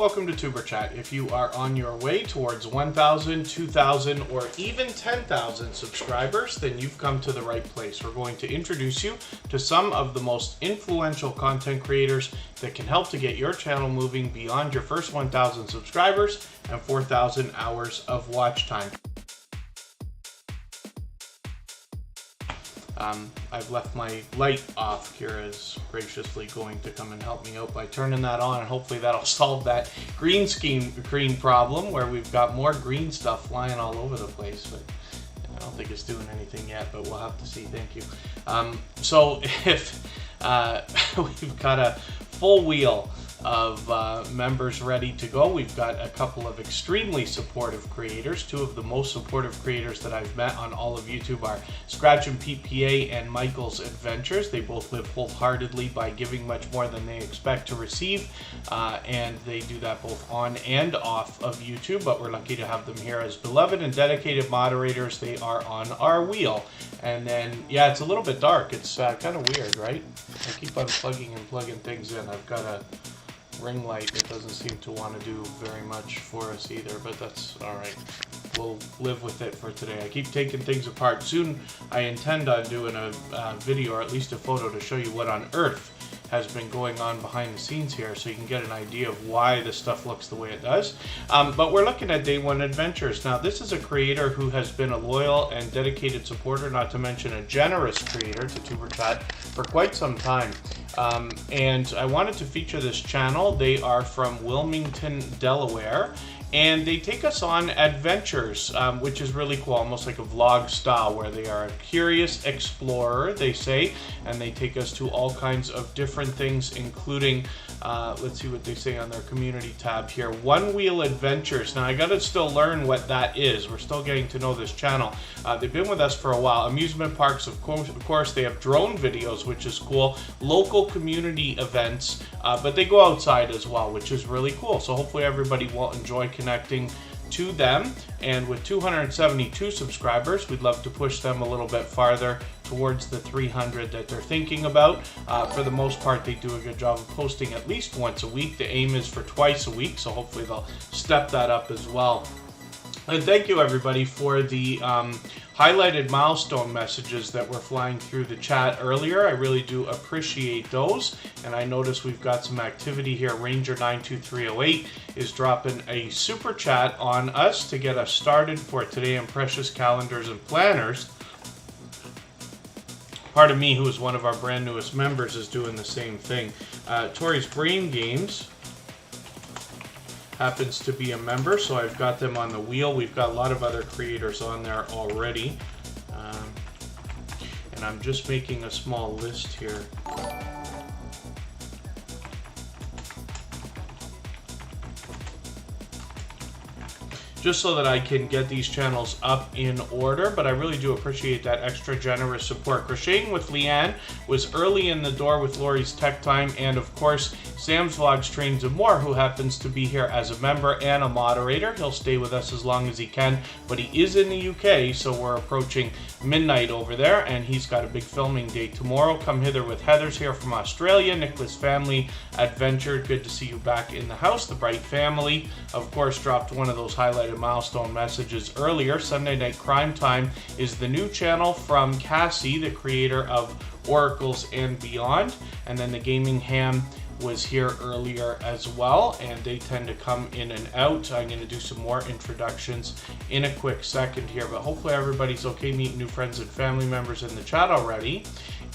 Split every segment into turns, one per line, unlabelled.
Welcome to Superchat. If you are on your way towards 1,000, 2,000, or even 10,000 subscribers, then you've come to the right place. We're going to introduce you to some of the most influential content creators that can help to get your channel moving beyond your first 1,000 subscribers and 4,000 hours of watch time. I've left my light off. Kira's graciously going to come and help me out by turning that on, and hopefully that'll solve that green problem where we've got more green stuff flying all over the place, but I don't think it's doing anything yet, but we'll have to see. Thank you. So if we've got a full wheel of members ready to go. We've got a couple of extremely supportive creators. Two of the most supportive creators that I've met on all of YouTube are Scratch and PPA and Michael's Adventures. They both live wholeheartedly by giving much more than they expect to receive, and they do that both on and off of YouTube, but we're lucky to have them here as beloved and dedicated moderators. They are on our wheel. And then, yeah, it's a little bit dark. It's kind of weird, right? I keep unplugging and plugging things in. I've got a ring light that doesn't seem to want to do very much for us either, but that's all right. We'll live with it for today. I keep taking things apart. Soon I intend on doing a video, or at least a photo, to show you what on earth has been going on behind the scenes here, so you can get an idea of why this stuff looks the way it does. But we're looking at Day One Adventures. Now, this is a creator who has been a loyal and dedicated supporter, not to mention a generous creator to Superchat for quite some time. And I wanted to feature this channel. They are from Wilmington, Delaware, and they take us on adventures, which is really cool, almost like a vlog style, where they are a curious explorer, they say, and they take us to all kinds of different things, including, let's see what they say on their community tab here, One Wheel Adventures. Now, I gotta still learn what that is. We're still getting to know this channel. They've been with us for a while. Amusement parks, of course, they have drone videos, which is cool, local community events, but they go outside as well, which is really cool. So hopefully everybody will enjoy connecting to them. And with 272 subscribers, we'd love to push them a little bit farther towards the 300 that they're thinking about. For the most part, they do a good job of posting at least once a week. The aim is for twice a week, so hopefully they'll step that up as well. And thank you, everybody, for the highlighted milestone messages that were flying through the chat earlier. I really do appreciate those. And I notice we've got some activity here. Ranger92308 is dropping a super chat on us to get us started for today in Precious Calendars and Planners. Part of me, who is one of our brand newest members, is doing the same thing. Tori's Brain Games happens to be a member, so I've got them on the wheel. We've got a lot of other creators on there already. And I'm just making a small list here. Just so that I can get these channels up in order, but I really do appreciate that extra generous support. Crocheting with Leanne was early in the door with Lori's Tech Time, and of course, Sam's Vlogs, Trains and More, who happens to be here as a member and a moderator. He'll stay with us as long as he can, but he is in the UK, so we're approaching midnight over there, and he's got a big filming day tomorrow. Come Hither with Heather's here from Australia. Nicholas Family Adventure, good to see you back in the house. The Bright Family, of course, dropped one of those highlighted milestone messages earlier. Sunday Night Crime Time is the new channel from Cassie, the creator of Oracles and Beyond. And then the Gaming Ham was here earlier as well, and they tend to come in and out. I'm going to do some more introductions in a quick second here, but hopefully everybody's okay meeting new friends and family members in the chat already.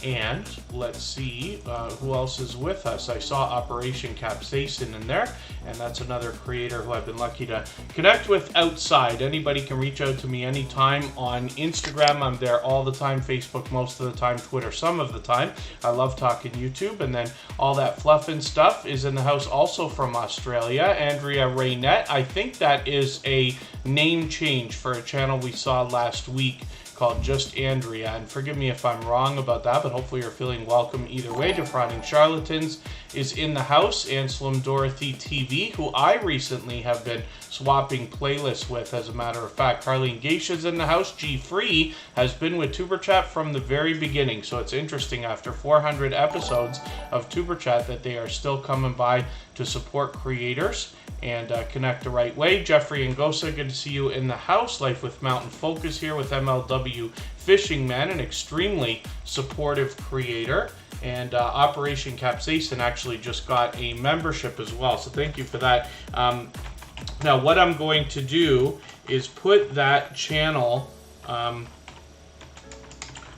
And let's see who else is with us. I saw Operation Capsaicin in there, and that's another creator who I've been lucky to connect with outside. Anybody can reach out to me anytime on Instagram. I'm there all the time, Facebook most of the time, Twitter some of the time. I love talking YouTube, and then all that fluff and stuff is in the house also from Australia. Andrea Raynette, I think that is a name change for a channel we saw last week called Just Andrea, and forgive me if I'm wrong about that, but hopefully you're feeling welcome either way. Defrauding Charlatans is in the house. Anselm Dorothy TV, who I recently have been swapping playlists with, as a matter of fact. Carlene Geisha's in the house. G Free has been with Tuber Chat from the very beginning, so it's interesting after 400 episodes of Tuber Chat that they are still coming by to support creators and connect the right way. Jeffrey Ngosa, good to see you in the house. Life with Mountain Focus here with MLW Fishing Man, an extremely supportive creator. And Operation Capsaicin actually just got a membership as well, so thank you for that. Now what I'm going to do is put that channel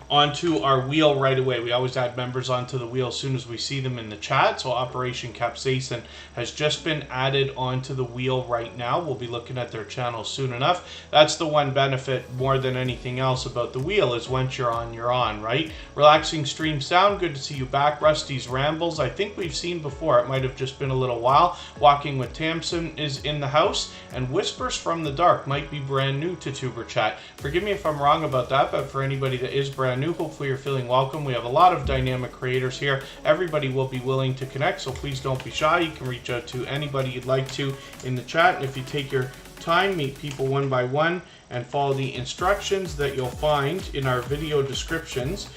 onto our wheel right away. We always add members onto the wheel as soon as we see them in the chat. So Operation Capsaicin has just been added onto the wheel right now. We'll be looking at their channel soon enough. That's the one benefit more than anything else about the wheel, is once you're on, right? Relaxing Stream Sound, good to see you back. Rusty's Rambles, I think we've seen before. It might have just been a little while. Walking with Tamsin is in the house. And Whispers from the Dark might be brand new to Tuber Chat. Forgive me if I'm wrong about that, but for anybody that is brand new, hopefully you're feeling welcome. We have a lot of dynamic creators here. Everybody will be willing to connect, so please don't be shy. You can reach out to anybody you'd like to in the chat. And if you take your time, meet people one by one, and follow the instructions that you'll find in our video descriptions,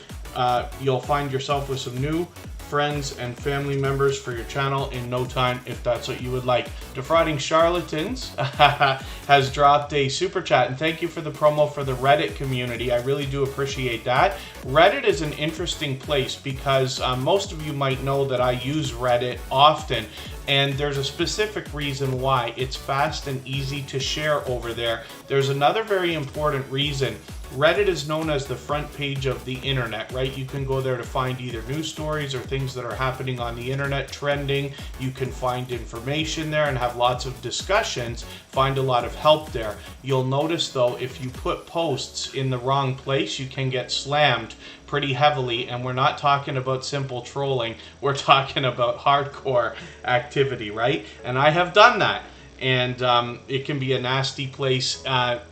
you'll find yourself with some new friends and family members for your channel in no time, if that's what you would like. Defrauding Charlatans has dropped a super chat, and thank you for the promo for the Reddit community. I really do appreciate that. Reddit is an interesting place because most of you might know that I use Reddit often, and there's a specific reason why. It's fast and easy to share over there. There's another very important reason. Reddit is known as the front page of the internet, right? You can go there to find either news stories or things that are happening on the internet, trending. You can find information there and have lots of discussions, find a lot of help there. You'll notice though, if you put posts in the wrong place, you can get slammed pretty heavily, and we're not talking about simple trolling. We're talking about hardcore activity, right? And I have done that, and it can be a nasty place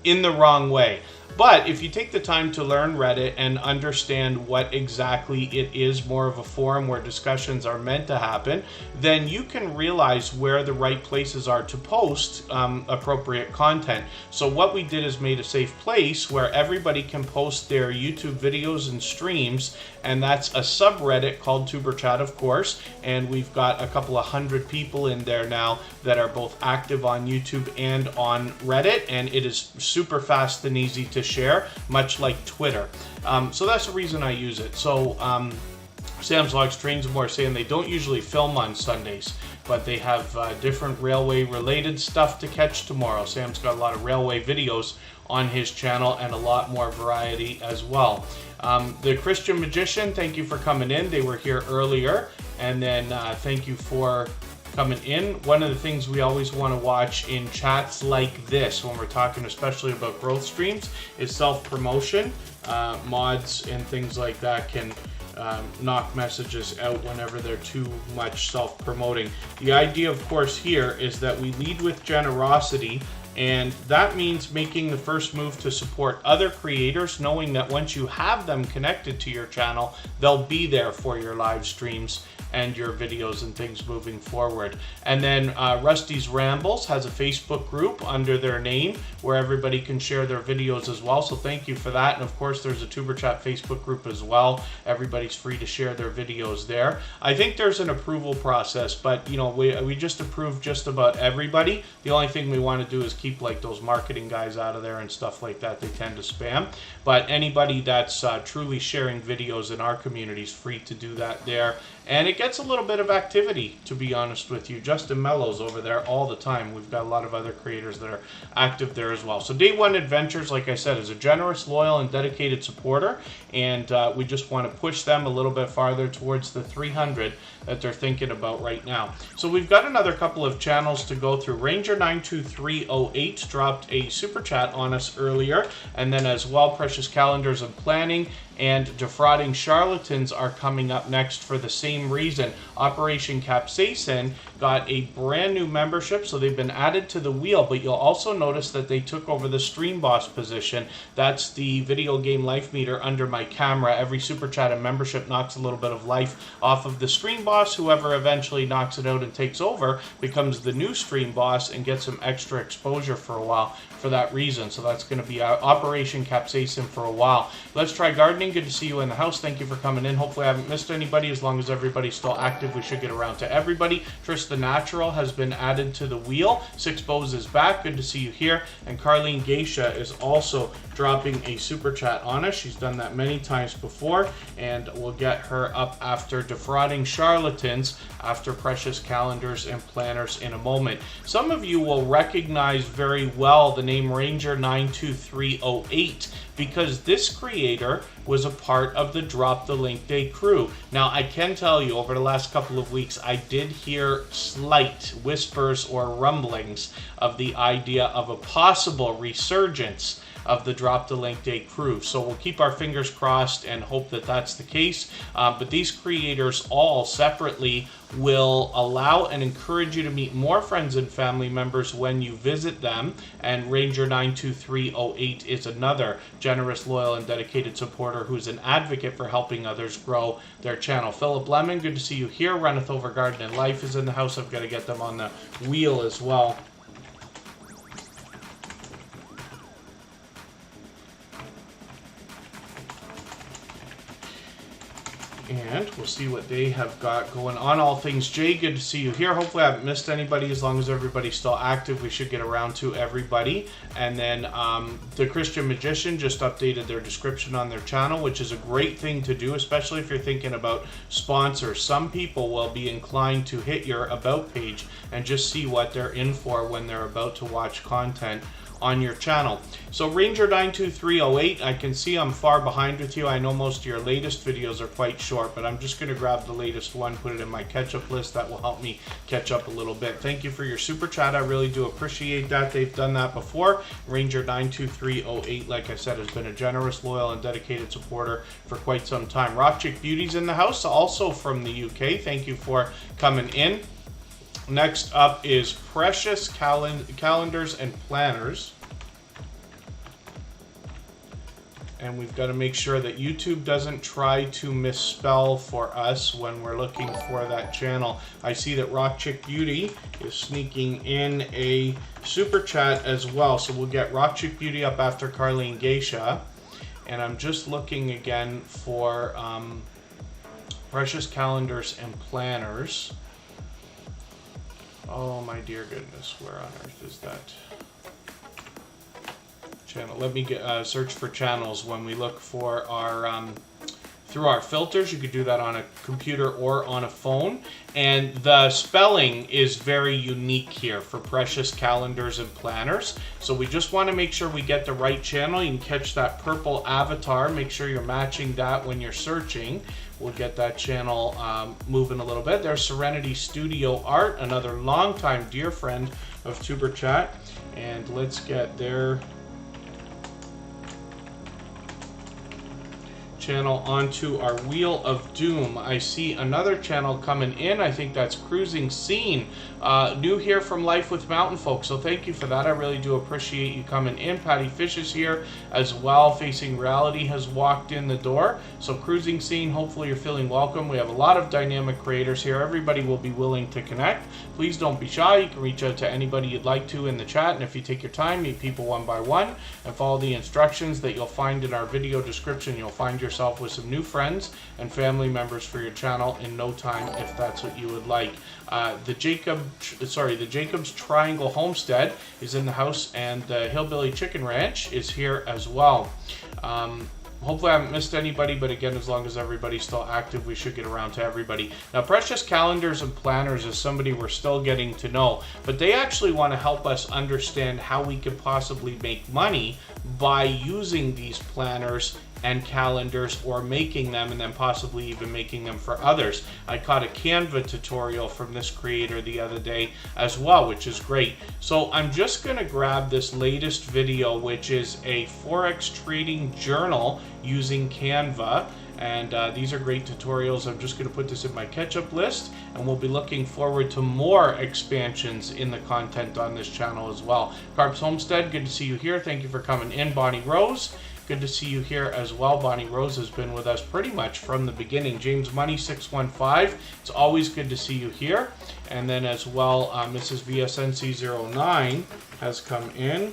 in the wrong way. But if you take the time to learn Reddit and understand what exactly it is, more of a forum where discussions are meant to happen, then you can realize where the right places are to post appropriate content. So what we did is made a safe place where everybody can post their YouTube videos and streams, and that's a subreddit called Tuber Chat, of course, and we've got a couple of hundred people in there now that are both active on YouTube and on Reddit, and it is super fast and easy to share, much like Twitter. So that's the reason I use it. So Sam's Logs Trains More saying they don't usually film on Sundays, but they have different railway related stuff to catch tomorrow. Sam's got a lot of railway videos on his channel and a lot more variety as well. The Christian Magician, thank you for coming in. They were here earlier, and then thank you for coming in. One of the things we always want to watch in chats like this, when we're talking especially about growth streams, is self-promotion. Mods and things like that can knock messages out whenever they're too much self-promoting. The idea, of course, here is that we lead with generosity, and that means making the first move to support other creators, knowing that once you have them connected to your channel, they'll be there for your live streams and your videos and things moving forward. And then Rusty's Rambles has a Facebook group under their name where everybody can share their videos as well, so thank you for that. And of course there's a Tuber Chat Facebook group as well. Everybody's free to share their videos there. I think there's an approval process, but you know, we just approve just about everybody. The only thing we want to do is keep like those marketing guys out of there and stuff like that. They tend to spam, but anybody that's truly sharing videos in our community is free to do that there. And it gets a little bit of activity, to be honest with you. Justin Mello's over there all the time. We've got a lot of other creators that are active there as well. So Day One Adventures, like I said, is a generous, loyal, and dedicated supporter. And we just want to push them a little bit farther towards the 300 that they're thinking about right now. So we've got another couple of channels to go through. Ranger92308 dropped a super chat on us earlier. And then as well, Precious Calendars and Planning and Defrauding Charlatans are coming up next for the same reason. Operation Capsaicin got a brand new membership, so they've been added to the wheel, but you'll also notice that they took over the Stream Boss position. That's the video game life meter under my camera. Every Super Chat and membership knocks a little bit of life off of the Stream Boss. Whoever eventually knocks it out and takes over becomes the new Stream Boss and gets some extra exposure for a while for that reason. So that's going to be Operation Capsaicin for a while. Let's Try Gardening. Good to see you in the house. Thank you for coming in. Hopefully I haven't missed anybody. As long as everybody's still active, we should get around to everybody. Trish the Natural has been added to the wheel. Six Bows is back. Good to see you here. And Carlene Geisha is also dropping a super chat on us. She's done that many times before, and we'll get her up after Defrauding Charlatans, after Precious Calendars and Planners in a moment. Some of you will recognize very well the name Ranger92308 because this creator was a part of the Drop the Link Day crew. Now, I can tell you, over the last couple of weeks, I did hear slight whispers or rumblings of the idea of a possible resurgence of the Drop the Link Day crew. So we'll keep our fingers crossed and hope that that's the case. But these creators all separately will allow and encourage you to meet more friends and family members when you visit them. And Ranger92308 is another generous, loyal, and dedicated supporter who's an advocate for helping others grow their channel. Philip Lemon, good to see you here. Runneth Over Garden and Life is in the house. I've got to get them on the wheel as well. And we'll see what they have got going on. All Things Jay, good to see you here. Hopefully I haven't missed anybody. As long as everybody's still active, we should get around to everybody. And then the Christian Magician just updated their description on their channel, which is a great thing to do, especially if you're thinking about sponsors. Some people will be inclined to hit your About page and just see what they're in for when they're about to watch content on your channel. So Ranger92308, I can see I'm far behind with you. I know most of your latest videos are quite short, but I'm just going to grab the latest one, put it in my catch-up list. That will help me catch up a little bit. Thank you for your super chat. I really do appreciate that. They've done that before. Ranger92308, like I said, has been a generous, loyal, and dedicated supporter for quite some time. Rock Chick Beauty's in the house, also from the UK. Thank you for coming in. Next up is Precious Calendars and Planners. And we've got to make sure that YouTube doesn't try to misspell for us when we're looking for that channel. I see that Rock Chick Beauty is sneaking in a super chat as well. So we'll get Rock Chick Beauty up after Carlene Geisha. And I'm just looking again for Precious Calendars and Planners. Oh my dear goodness, where on earth is that channel? Let me get search for channels. When we look for our through our filters, you could do that on a computer or on a phone, and the spelling is very unique here for Precious Calendars and Planners. So we just want to make sure we get the right channel. You can catch that purple avatar, make sure you're matching that when you're searching. We'll get that channel moving a little bit. There's Serenity Studio Art, another longtime dear friend of Tuber Chat. And let's get their channel onto our Wheel of Doom. I see another channel coming in. I think that's Cruising Scene. New here from Life with Mountain Folk. So thank you for that. I really do appreciate you coming in. Patty Fish is here as well. Facing Reality has walked in the door. So Cruising Scene, hopefully you're feeling welcome. We have a lot of dynamic creators here. Everybody will be willing to connect. Please don't be shy. You can reach out to anybody you'd like to in the chat. And if you take your time, meet people one by one and follow the instructions that you'll find in our video description, you'll find yourself with some new friends and family members for your channel in no time if that's what you would like. The Jacob's Triangle Homestead is in the house, and the Hillbilly Chicken Ranch is here as well. Hopefully I haven't missed anybody, but again, as long as everybody's still active, we should get around to everybody. Now, Precious Calendars and Planners is somebody we're still getting to know, but they actually want to help us understand how we could possibly make money by using these planners and calendars, or making them and then possibly even making them for others. I caught a Canva tutorial from this creator the other day as well, which is great. So I'm just going to grab this latest video, which is a Forex trading journal using Canva. And these are great tutorials. I'm just going to put this in my catch-up list, and we'll be looking forward to more expansions in the content on this channel as well. Carp's Homestead, good to see you here. Thank you for coming in. Bonnie Rose, good to see you here as well. Bonnie Rose has been with us pretty much from the beginning. James Money 615, it's always good to see you here. And then as well, Mrs. VSNC09 has come in,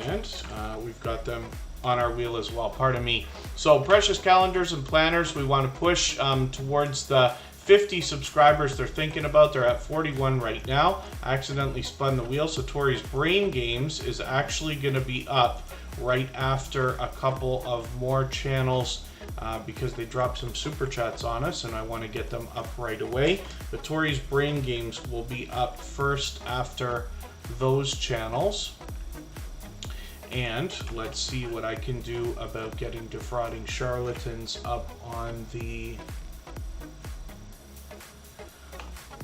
and we've got them on our wheel as well, pardon me. So precious calendars and planners, we want to push towards the 50 subscribers they're thinking about. They're at 41 right now. I accidentally spun the wheel, so Tori's Brain Games is actually going to be up right after a couple of more channels because they dropped some super chats on us, and I want to get them up right away. But Tori's Brain Games will be up first after those channels. And let's see what I can do about getting Defrauding Charlatans up on the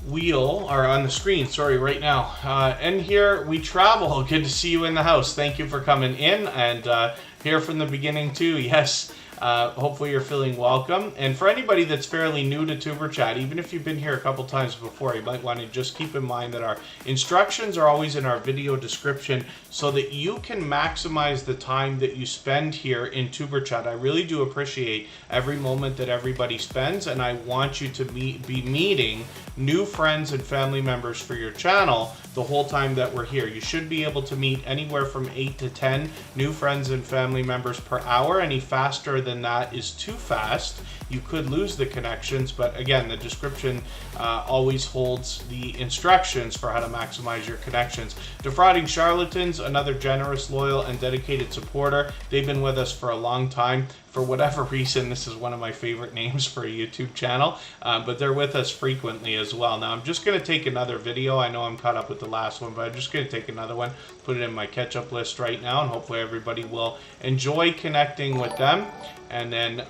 wheel, or on the screen, sorry, right now. And here we travel. Good to see you in the house. Thank you for coming in, and here from the beginning too. Yes. Hopefully you're feeling welcome. And for anybody that's fairly new to Tuber Chat, even if you've been here a couple times before, you might want to just keep in mind that our instructions are always in our video description so that you can maximize the time that you spend here in Tuber Chat. I really do appreciate every moment that everybody spends, and I want you to be meeting new friends and family members for your channel the whole time that we're here. You should be able to meet anywhere from 8 to 10 new friends and family members per hour. Any faster than that is too fast. You could lose the connections, but again, the description always holds the instructions for how to maximize your connections. Defrauding Charlatans, another generous, loyal, and dedicated supporter. They've been with us for a long time. For whatever reason, this is one of my favorite names for a YouTube channel, but they're with us frequently as well. Now, I'm just going to take another video. I know I'm caught up with the last one, but I'm just going to take another one, put it in my catch-up list right now, and hopefully everybody will enjoy connecting with them. And then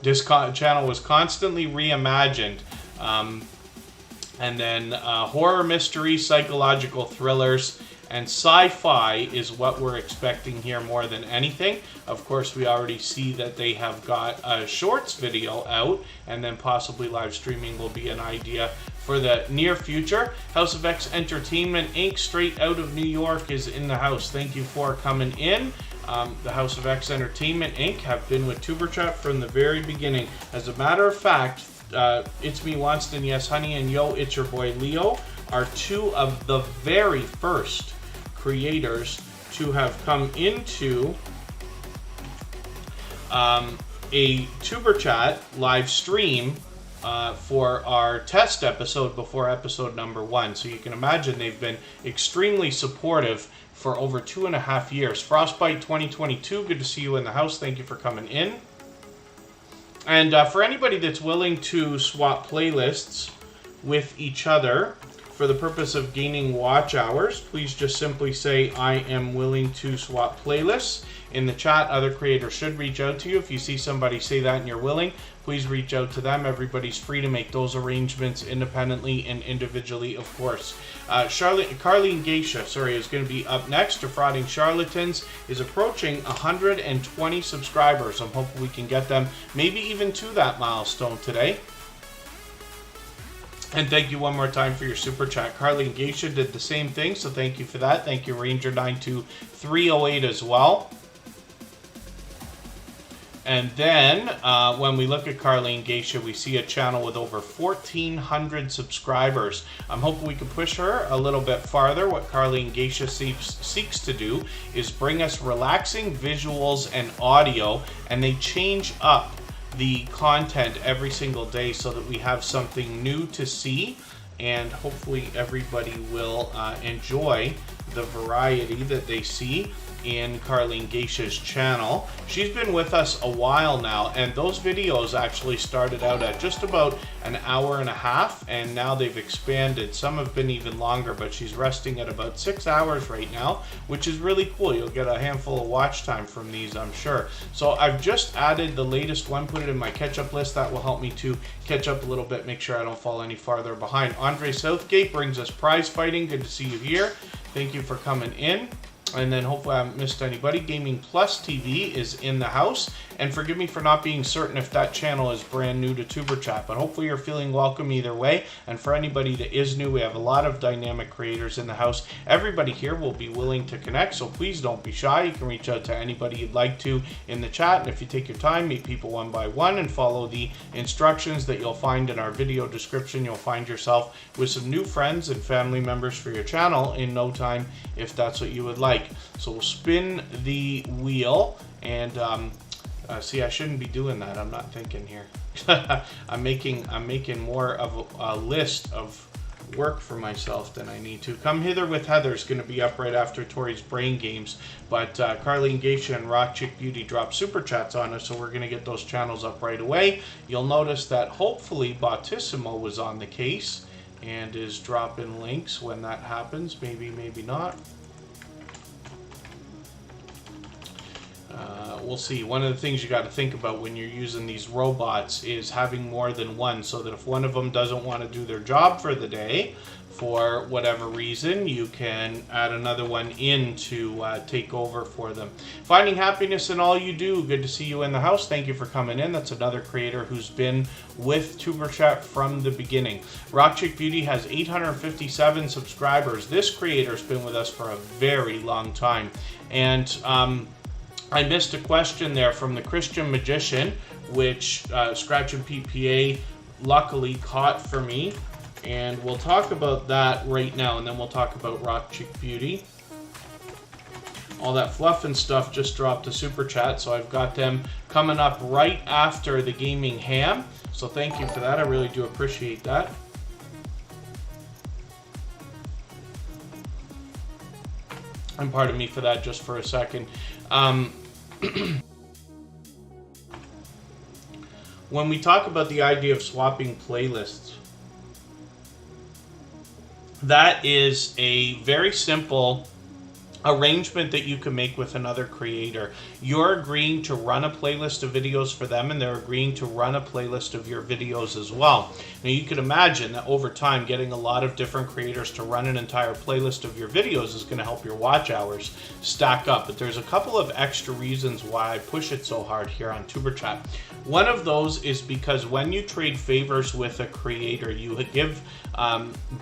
this channel was constantly reimagined. And then horror, mystery, psychological thrillers, and sci-fi is what we're expecting here more than anything. Of course, we already see that they have got a shorts video out, and then possibly live streaming will be an idea for the near future. House of X Entertainment Inc., straight out of New York, is in the house. Thank you for coming in. The House of X Entertainment Inc. have been with Tuber Chat from the very beginning. As a matter of fact, It's Me Wanston, Yes Honey, and Yo, It's Your Boy Leo are two of the very first creators to have come into a Tuber Chat live stream for our test episode before episode number 1. So you can imagine they've been extremely supportive for over 2.5 years. Frostbite 2022, good to see you in the house. Thank you for coming in. And for anybody that's willing to swap playlists with each other for the purpose of gaining watch hours, please just simply say, I am willing to swap playlists. In the chat, other creators should reach out to you. If you see somebody say that and you're willing, please reach out to them. Everybody's free to make those arrangements independently and individually, of course. Carleen Geisha, is going to be up next. Defrauding Charlatans is approaching 120 subscribers. I'm hoping we can get them maybe even to that milestone today. And thank you one more time for your super chat. Carleen Geisha did the same thing, so thank you for that. Thank you, Ranger92308 as well. And then when we look at Carleen Geisha, we see a channel with over 1,400 subscribers. I'm hoping we can push her a little bit farther. What Carleen Geisha seeks to do is bring us relaxing visuals and audio, and they change up the content every single day so that we have something new to see, and hopefully everybody will enjoy the variety that they see in Carlene Geisha's channel. She's been with us a while now, and those videos actually started out at just about an hour and a half, and now they've expanded. Some have been even longer, but she's resting at about 6 hours right now, which is really cool. You'll get a handful of watch time from these, I'm sure. So I've just added the latest one, put it in my catch-up list. That will help me to catch up a little bit, make sure I don't fall any farther behind. Andre Southgate brings us prize fighting. Good to see you here. Thank you for coming in. And then hopefully I haven't missed anybody. Gaming Plus TV is in the house. And forgive me for not being certain if that channel is brand new to Superchat, but hopefully you're feeling welcome either way. And for anybody that is new, we have a lot of dynamic creators in the house. Everybody here will be willing to connect, so please don't be shy. You can reach out to anybody you'd like to in the chat. And if you take your time, meet people one by one and follow the instructions that you'll find in our video description, you'll find yourself with some new friends and family members for your channel in no time, if that's what you would like. So we'll spin the wheel, and see, I shouldn't be doing that. I'm not thinking here. I'm making more of a list of work for myself than I need to. Come Hither with Heather is going to be up right after Tori's Brain Games, but Carlene Geisha and Rock Chick Beauty dropped super chats on us, so we're going to get those channels up right away. You'll notice that hopefully Bautissimo was on the case and is dropping links when that happens. Maybe, maybe not. We'll see. One of the things you got to think about when you're using these robots is having more than one, so that if one of them doesn't want to do their job for the day, for whatever reason, you can add another one in to take over for them. Finding happiness in all you do. Good to see you in the house. Thank you for coming in. That's another creator who's been with Superchat from the beginning. Rock Chick Beauty has 857 subscribers. This creator's been with us for a very long time. And I missed a question there from the Christian Magician, which Scratch and PPA luckily caught for me. And we'll talk about that right now, and then we'll talk about Rock Chick Beauty. All that fluff and stuff just dropped to Super Chat, so I've got them coming up right after the Gaming Ham. So thank you for that. I really do appreciate that. And pardon me for that just for a second. When we talk about the idea of swapping playlists, that is a very simple arrangement that you can make with another creator. You're agreeing to run a playlist of videos for them, and they're agreeing to run a playlist of your videos as well. Now you can imagine that over time, getting a lot of different creators to run an entire playlist of your videos is going to help your watch hours stack up. But there's a couple of extra reasons why I push it so hard here on Superchat. One of those is because when you trade favors with a creator, you give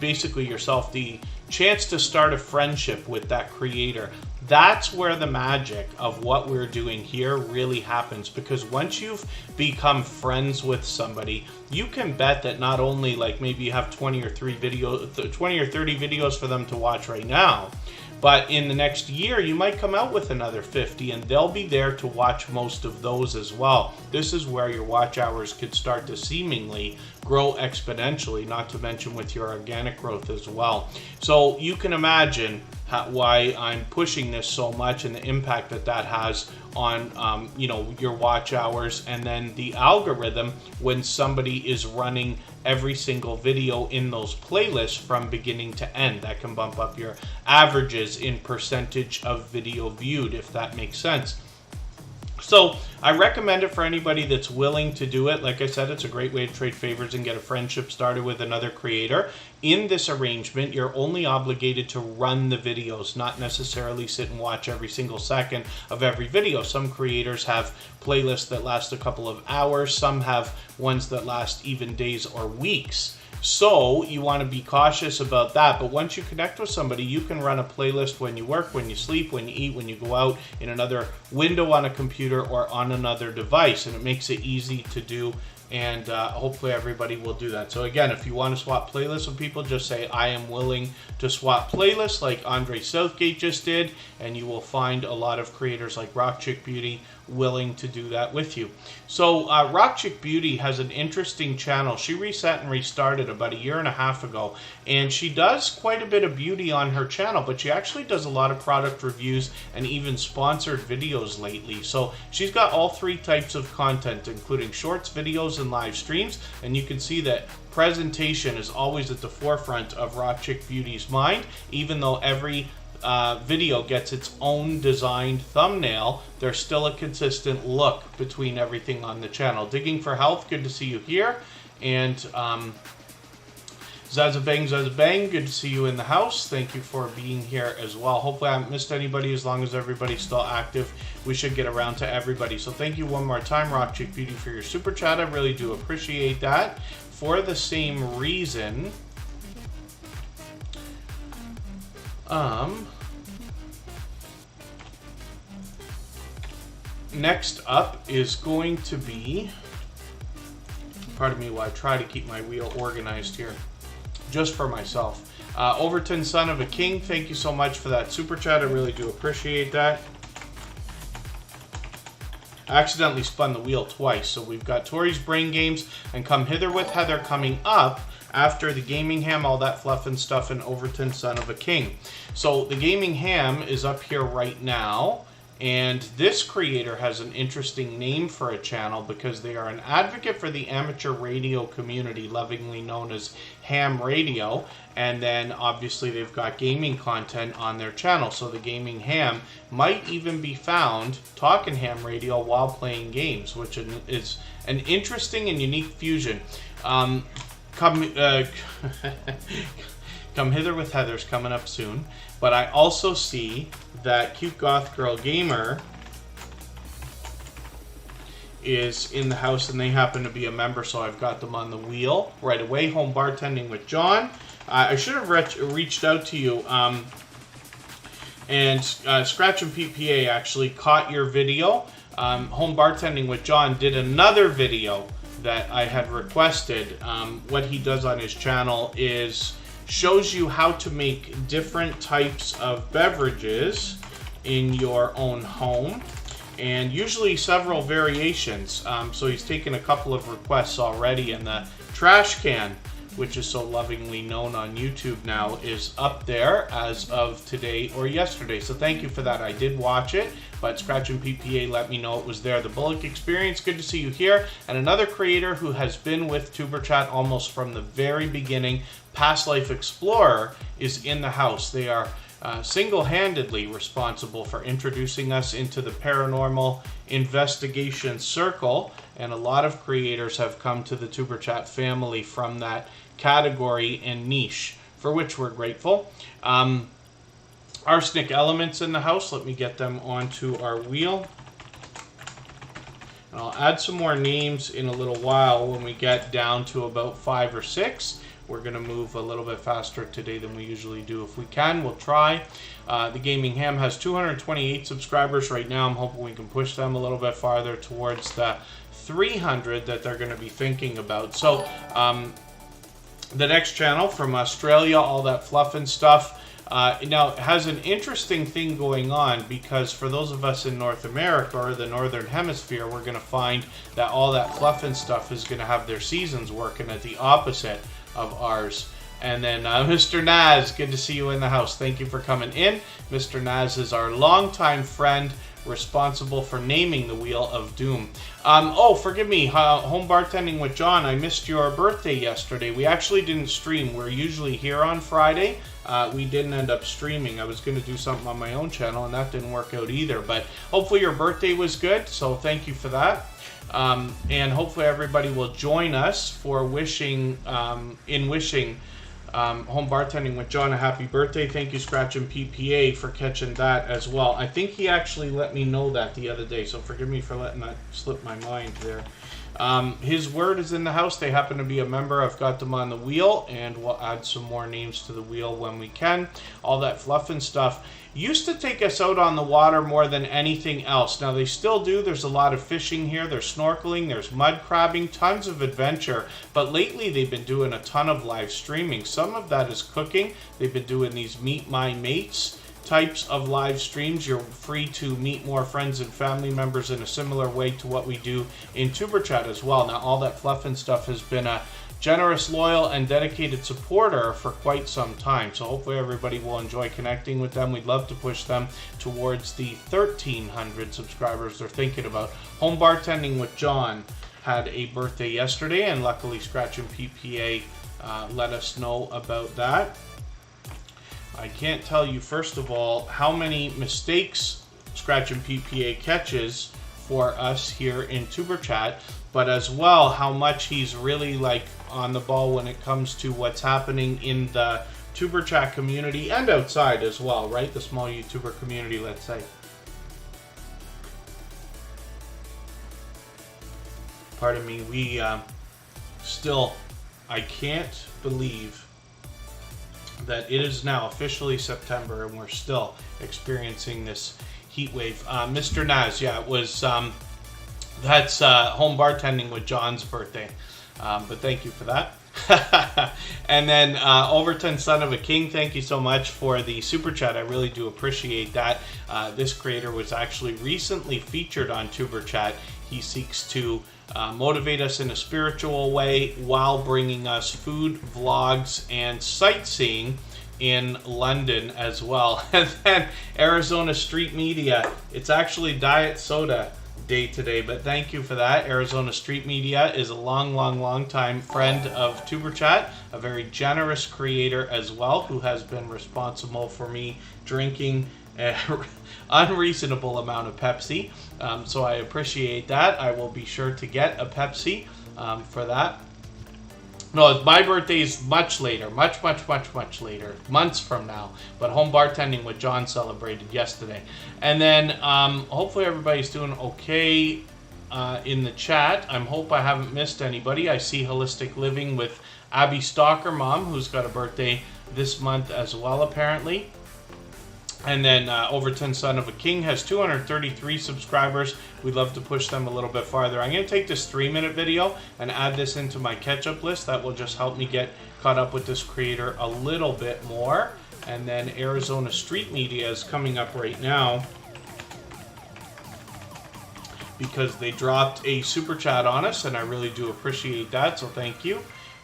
basically yourself the chance to start a friendship with that creator. That's where the magic of what we're doing here really happens, because once you've become friends with somebody, you can bet that not only like maybe you have 20 or 30 videos for them to watch right now, but in the next year you might come out with another 50, and they'll be there to watch most of those as well. This is where your watch hours could start to seemingly grow exponentially, not to mention with your organic growth as well. So you can imagine why I'm pushing this so much, and the impact that that has on your watch hours, and then the algorithm when somebody is running every single video in those playlists from beginning to end. That can bump up your averages in percentage of video viewed, if that makes sense. So I recommend it for anybody that's willing to do it. Like I said, it's a great way to trade favors and get a friendship started with another creator. In this arrangement, you're only obligated to run the videos, not necessarily sit and watch every single second of every video. Some creators have playlists that last a couple of hours. Some have ones that last even days or weeks. So you want to be cautious about that. But once you connect with somebody, you can run a playlist when you work, when you sleep, when you eat, when you go out, in another window on a computer or on another device. And it makes it easy to do and hopefully everybody will do that. So again, if you want to swap playlists with people, just say I am willing to swap playlists like Andre Southgate just did, and you will find a lot of creators like Rock Chick Beauty willing to do that with you. So Rock Chick Beauty has an interesting channel. She reset and restarted about a year and a half ago, and she does quite a bit of beauty on her channel, but she actually does a lot of product reviews and even sponsored videos lately. So she's got all three types of content, including shorts, videos, and live streams, and you can see that presentation is always at the forefront of Rock Chick Beauty's mind. Even though every video gets its own designed thumbnail, there's still a consistent look between everything on the channel. Digging for Health, good to see you here. And Zazabang, good to see you in the house. Thank you for being here as well. Hopefully I haven't missed anybody. As long as everybody's still active, we should get around to everybody. So thank you one more time, Rock Chick Beauty, for your super chat. I really do appreciate that. For the same reason, next up is going to be, pardon me while I try to keep my wheel organized here, just for myself. Overton, Son of a King, thank you so much for that super chat. I really do appreciate that. I accidentally spun the wheel twice, so we've got Tori's Brain Games and Come Hither with Heather coming up after the Gaming Ham, All That Fluff and Stuff, and Overton, Son of a King. So the Gaming Ham is up here right now, and this creator has an interesting name for a channel because they are an advocate for the amateur radio community, lovingly known as Ham Radio, and then obviously they've got gaming content on their channel. So the Gaming Ham might even be found talking ham radio while playing games, which is an interesting and unique fusion. Come Hither with Heather's coming up soon, but I also see that Cute Goth Girl Gamer is in the house, and they happen to be a member, so I've got them on the wheel right away. Home Bartending with John. I should have reached out to you, and Scratch and PPA actually caught your video. Home Bartending with John did another video that I had requested. What he does on his channel is shows you how to make different types of beverages in your own home, and usually several variations. So he's taken a couple of requests already, and the trash can, which is so lovingly known on YouTube now, is up there as of today or yesterday. So thank you for that. I did watch it, but Scratch and PPA let me know it was there. The Bullock Experience, good to see you here. And another creator who has been with TuberChat almost from the very beginning, Past Life Explorer, is in the house. They are single-handedly responsible for introducing us into the paranormal investigation circle, and a lot of creators have come to the TuberChat family from that category and niche, for which we're grateful. Arsenic Elements in the house. Let me get them onto our wheel. And I'll add some more names in a little while when we get down to about 5 or 6. We're going to move a little bit faster today than we usually do. If we can, we'll try. The Gaming Ham has 228 subscribers right now. I'm hoping we can push them a little bit farther towards the 300 that they're going to be thinking about. So the next channel from Australia, All That Fluff and Stuff, now it has an interesting thing going on, because for those of us in North America or the Northern Hemisphere, we're going to find that All That Fluff and Stuff is going to have their seasons working at the opposite of ours. And then Mr. Naz, good to see you in the house. Thank you for coming in. Mr. Naz is our longtime friend, responsible for naming the Wheel of Doom. Oh, forgive me, Home Bartending with John, I missed your birthday yesterday. We actually didn't stream. We're usually here on Friday. We didn't end up streaming. I was going to do something on my own channel, and that didn't work out either. But hopefully your birthday was good, so thank you for that. And hopefully everybody will join us for wishing Home Bartending with John a happy birthday. Thank you, Scratch and PPA, for catching that as well. I think he actually let me know that the other day, so forgive me for letting that slip my mind there. His word is in the house. They happen to be a member. I've got them on the wheel, and we'll add some more names to the wheel when we can. All that fluff and stuff used to take us out on the water more than anything else. Now they still do. There's a lot of fishing here. There's snorkeling. There's mud crabbing. Tons of adventure. But lately they've been doing a ton of live streaming. Some of that is cooking. They've been doing these Meet My Mates types of live streams. You're free to meet more friends and family members in a similar way to what we do in Tuber Chat as well. Now all that fluff and stuff has been a generous, loyal, and dedicated supporter for quite some time. So hopefully everybody will enjoy connecting with them. We'd love to push them towards the 1,300 subscribers they're thinking about. Home Bartending with John had a birthday yesterday, and luckily Scratch and PPA let us know about that. I can't tell you, first of all, how many mistakes Scratch and PPA catches for us here in Tuber Chat, but as well how much he's really like on the ball when it comes to what's happening in the Tuber Chat community and outside as well, right? The small YouTuber community, let's say. Pardon me, we still, I can't believe that it is now officially September and we're still experiencing this heat wave. Mr. Naz, yeah, it was, that's Home Bartending with John's birthday. But thank you for that. And then Overton, Son of a King, thank you so much for the super chat. I really do appreciate that. This creator was actually recently featured on Tuber Chat. He seeks to motivate us in a spiritual way while bringing us food, vlogs, and sightseeing in London as well. And then Arizona Street Media. It's actually Diet Soda Day today, but thank you for that. Arizona Street Media is a long time friend of Tuber Chat, a very generous creator as well, who has been responsible for me drinking an unreasonable amount of Pepsi. So I appreciate that. I will be sure to get a Pepsi for that. No, my birthday is much later, much later, months from now. But Home Bartending with John celebrated yesterday. And then hopefully everybody's doing okay in the chat. I hope I haven't missed anybody. I see Holistic Living with Abby Stalker Mom, who's got a birthday this month as well, apparently. And then Overton, Son of a King, has 233 subscribers. We'd love to push them a little bit farther. I'm going to take this 3-minute video and add this into my catch-up list. That will just help me get caught up with this creator a little bit more. And then Arizona Street Media is coming up right now because they dropped a super chat on us, and I really do appreciate that, so thank you.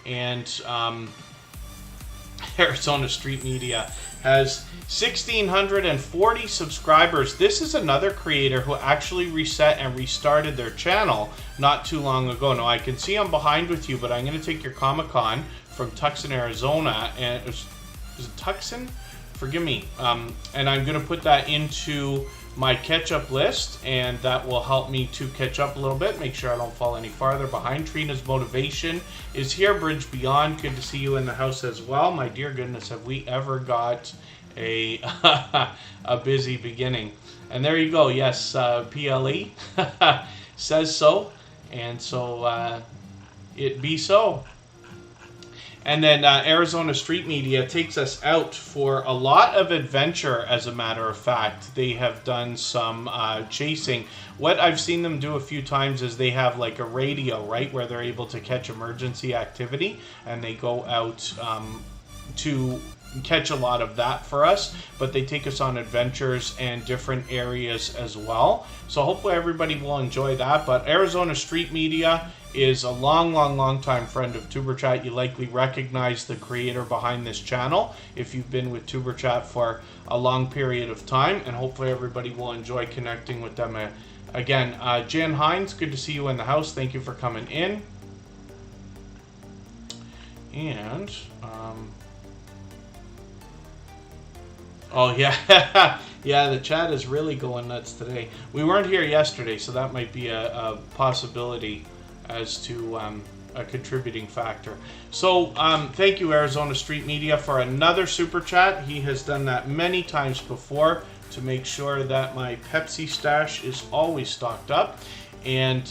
And Arizona Street Media has 1,640 subscribers. This is another creator who actually reset and restarted their channel not too long ago. Now, I can see I'm behind with you, but I'm going to take your Comic-Con from Tucson, Arizona. And is it Tucson? Forgive me. And I'm going to put that into my catch-up list, and that will help me to catch up a little bit, make sure I don't fall any farther behind. Trina's Motivation is here. Bridge Beyond, good to see you in the house as well. My dear goodness, have we ever got a a busy beginning. And there you go. Yes, PLE says so, and so it be so. And then Arizona Street Media takes us out for a lot of adventure, as a matter of fact. They have done some chasing. What I've seen them do a few times is they have like a radio, right, where they're able to catch emergency activity, and they go out to catch a lot of that for us, but they take us on adventures and different areas as well. So hopefully everybody will enjoy that. But Arizona Street Media is a long time friend of Tuber Chat. You likely recognize the creator behind this channel if you've been with Tuber Chat for a long period of time, and hopefully everybody will enjoy connecting with them again. Jan Hines, good to see you in the house. Thank you for coming in. And oh yeah, yeah, the chat is really going nuts today. We weren't here yesterday, so that might be a possibility as to a contributing factor. So thank you, Arizona Street Media, for another super chat. He has done that many times before to make sure that my Pepsi stash is always stocked up. And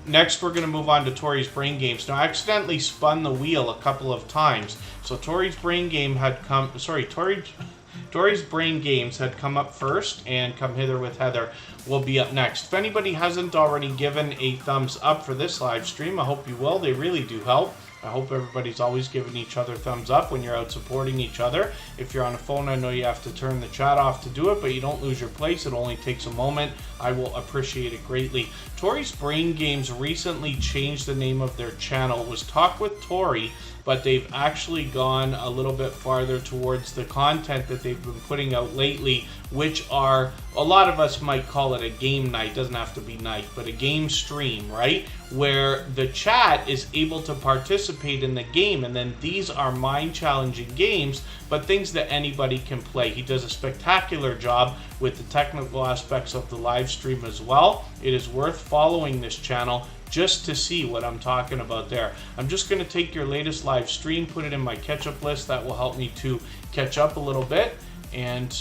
Next, we're going to move on to Tori's Brain Games. Now, I accidentally spun the wheel a couple of times. So Tori's Brain Game had come... Sorry, Tori's Brain Games had come up first, and Come Hither with Heather will be up next. If anybody hasn't already given a thumbs up for this live stream, I hope you will. They really do help. I hope everybody's always giving each other thumbs up when you're out supporting each other. If you're on a phone, I know you have to turn the chat off to do it, but you don't lose your place. It only takes a moment. I will appreciate it greatly. Tori's Brain Games recently changed the name of their channel. It was Talk with Tori, but they've actually gone a little bit farther towards the content that they've been putting out lately, which are, a lot of us might call it a game night, doesn't have to be night, but a game stream, right? Where the chat is able to participate in the game, and then these are mind-challenging games, but things that anybody can play. He does a spectacular job with the technical aspects of the live stream as well. It is worth following this channel just to see what I'm talking about there. I'm just going to take your latest live stream, put it in my catch-up list. That will help me to catch up a little bit. And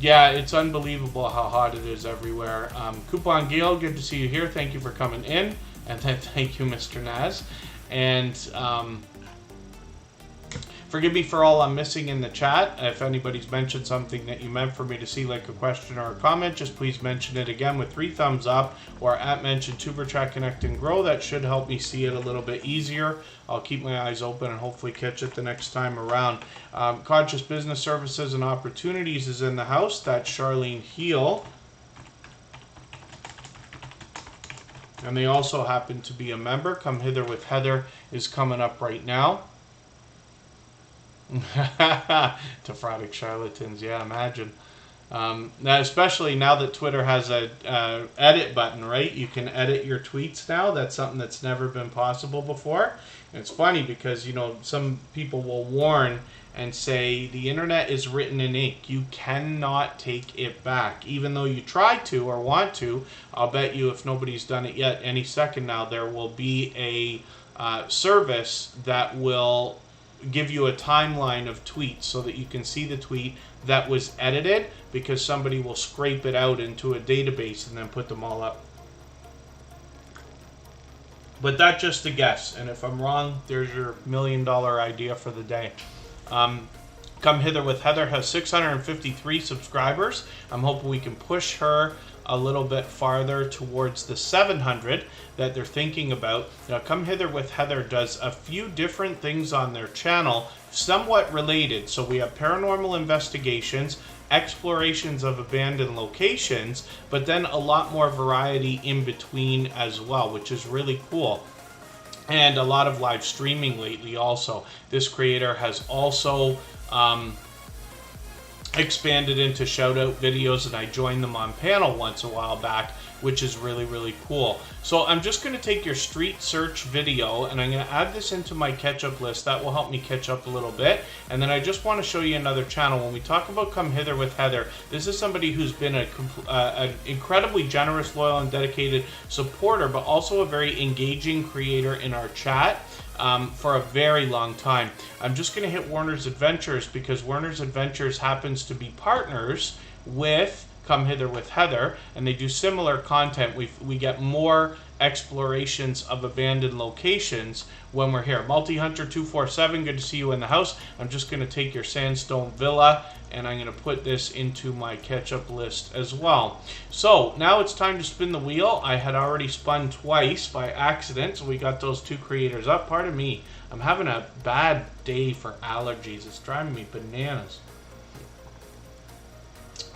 yeah, it's unbelievable how hot it is everywhere. Coupon Gale, good to see you here. Thank you for coming in. And then thank you, Mr. Naz. And forgive me for all I'm missing in the chat. If anybody's mentioned something that you meant for me to see, like a question or a comment, just please mention it again with 3 thumbs up, or at mention Superchat Connect and Grow. That should help me see it a little bit easier. I'll keep my eyes open and hopefully catch it the next time around. Conscious Business Services and Opportunities is in the house. That's Charlene Heel. And they also happen to be a member. Come Hither with Heather is coming up right now. Tephrotic charlatans, yeah, imagine. Now, especially now that Twitter has a edit button, right? You can edit your tweets now. That's something that's never been possible before. And it's funny because, you know, some people will warn and say the internet is written in ink. You cannot take it back. Even though you try to or want to, I'll bet you if nobody's done it yet, any second now, there will be a service that will give you a timeline of tweets so that you can see the tweet that was edited, because somebody will scrape it out into a database and then put them all up. But that's just a guess, and if I'm wrong, there's your $1 million idea for the day. Come Hither with Heather has 653 subscribers. I'm hoping we can push her a little bit farther towards the 700 that they're thinking about. Now, Come Hither with Heather does a few different things on their channel, somewhat related. So we have paranormal investigations, explorations of abandoned locations, but then a lot more variety in between as well, which is really cool. And a lot of live streaming lately also. This creator has also expanded into shout out videos, and I joined them on panel once a while back, which is really, really cool. So I'm just going to take your street search video and I'm going to add this into my catch-up list. That will help me catch up a little bit. And then I just want to show you another channel. When we talk about Come Hither with Heather, this is somebody who's been an incredibly generous, loyal, and dedicated supporter, but also a very engaging creator in our chat for a very long time. I'm just going to hit Warner's Adventures because Warner's Adventures happens to be partners with Come Hither with Heather, and they do similar content. We get more explorations of abandoned locations when we're here. Multi-Hunter 247, good to see you in the house. I'm just going to take your sandstone villa and I'm going to put this into my catch-up list as well. So now it's time to spin the wheel. I had already spun twice by accident, so we got those 2 creators up. Pardon me, I'm having a bad day for allergies. It's driving me bananas.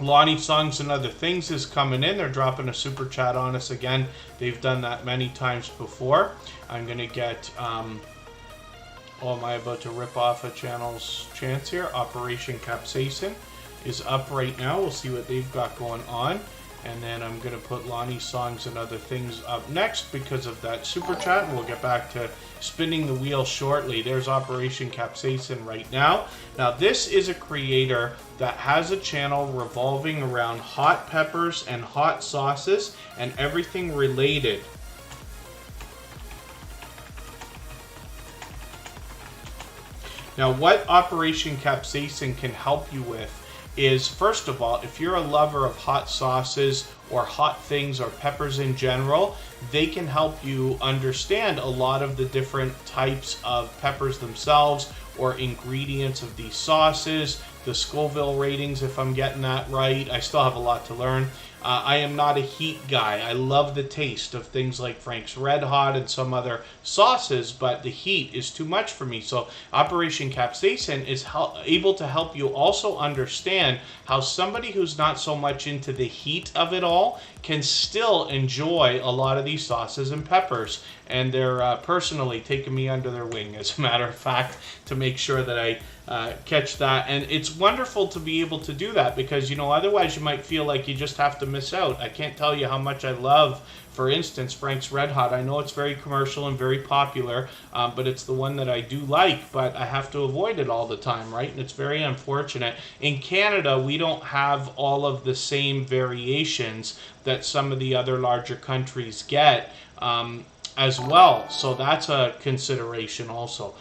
Lonnie Songs and Other Things is coming in. They're dropping a super chat on us again. They've done that many times before. I'm going to get, oh, am I about to rip off a channel's chance here? Operation Capsaicin is up right now. We'll see what they've got going on. And then I'm going to put Lonnie Songs and Other Things up next because of that super chat. And we'll get back to spinning the wheel shortly. There's Operation Capsaicin right now. Now, this is a creator that has a channel revolving around hot peppers and hot sauces and everything related. Now, what Operation Capsaicin can help you with is, first of all, if you're a lover of hot sauces or hot things or peppers in general, they can help you understand a lot of the different types of peppers themselves or ingredients of these sauces, the Scoville ratings, if I'm getting that right. I still have a lot to learn. I am not a heat guy. I love the taste of things like Frank's Red Hot and some other sauces, but the heat is too much for me. So Operation Capsaicin is able to help you also understand how somebody who's not so much into the heat of it all can still enjoy a lot of these sauces and peppers. And they're personally taking me under their wing, as a matter of fact, to make sure that I catch that. And it's wonderful to be able to do that because, you know, otherwise you might feel like you just have to miss out. I can't tell you how much I love, for instance, Frank's Red Hot. I know it's very commercial and very popular, but it's the one that I do like, but I have to avoid it all the time, right? And it's very unfortunate. In Canada, we don't have all of the same variations that some of the other larger countries get as well. So that's a consideration also.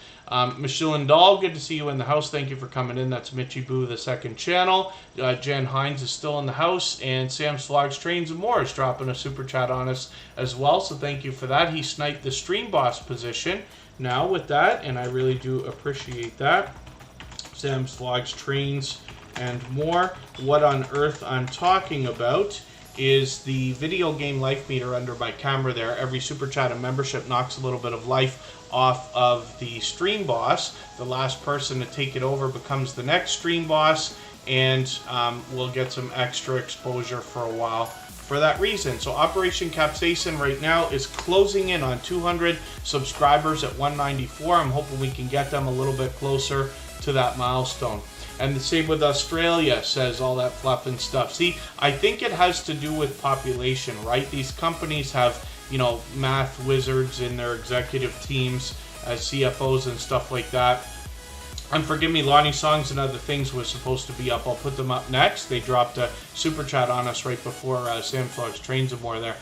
Michelin Doll, good to see you in the house. Thank you for coming in. That's Mitchy Boo, the second channel. Jen Hines is still in the house. And Sam's Vlogs, Trains, and More is dropping a super chat on us as well. So thank you for that. He sniped the stream boss position now with that, and I really do appreciate that. Sam's Vlogs, Trains, and More. What on earth I'm talking about is the video game life meter under my camera there. Every super chat and membership knocks a little bit of life off of the stream boss. The last person to take it over becomes the next stream boss, and we'll get some extra exposure for a while for that reason. So Operation Capsaicin right now is closing in on 200 subscribers at 194. I'm hoping we can get them a little bit closer to that milestone. And the same with Australia, says all that fluff and stuff. See, I think it has to do with population, right? These companies have, you know, math wizards in their executive teams as CFOs and stuff like that. And forgive me, Lonnie Songs and Other Things was supposed to be up. I'll put them up next. They dropped a super chat on us right before Sam Vlogs, Trains, and More there.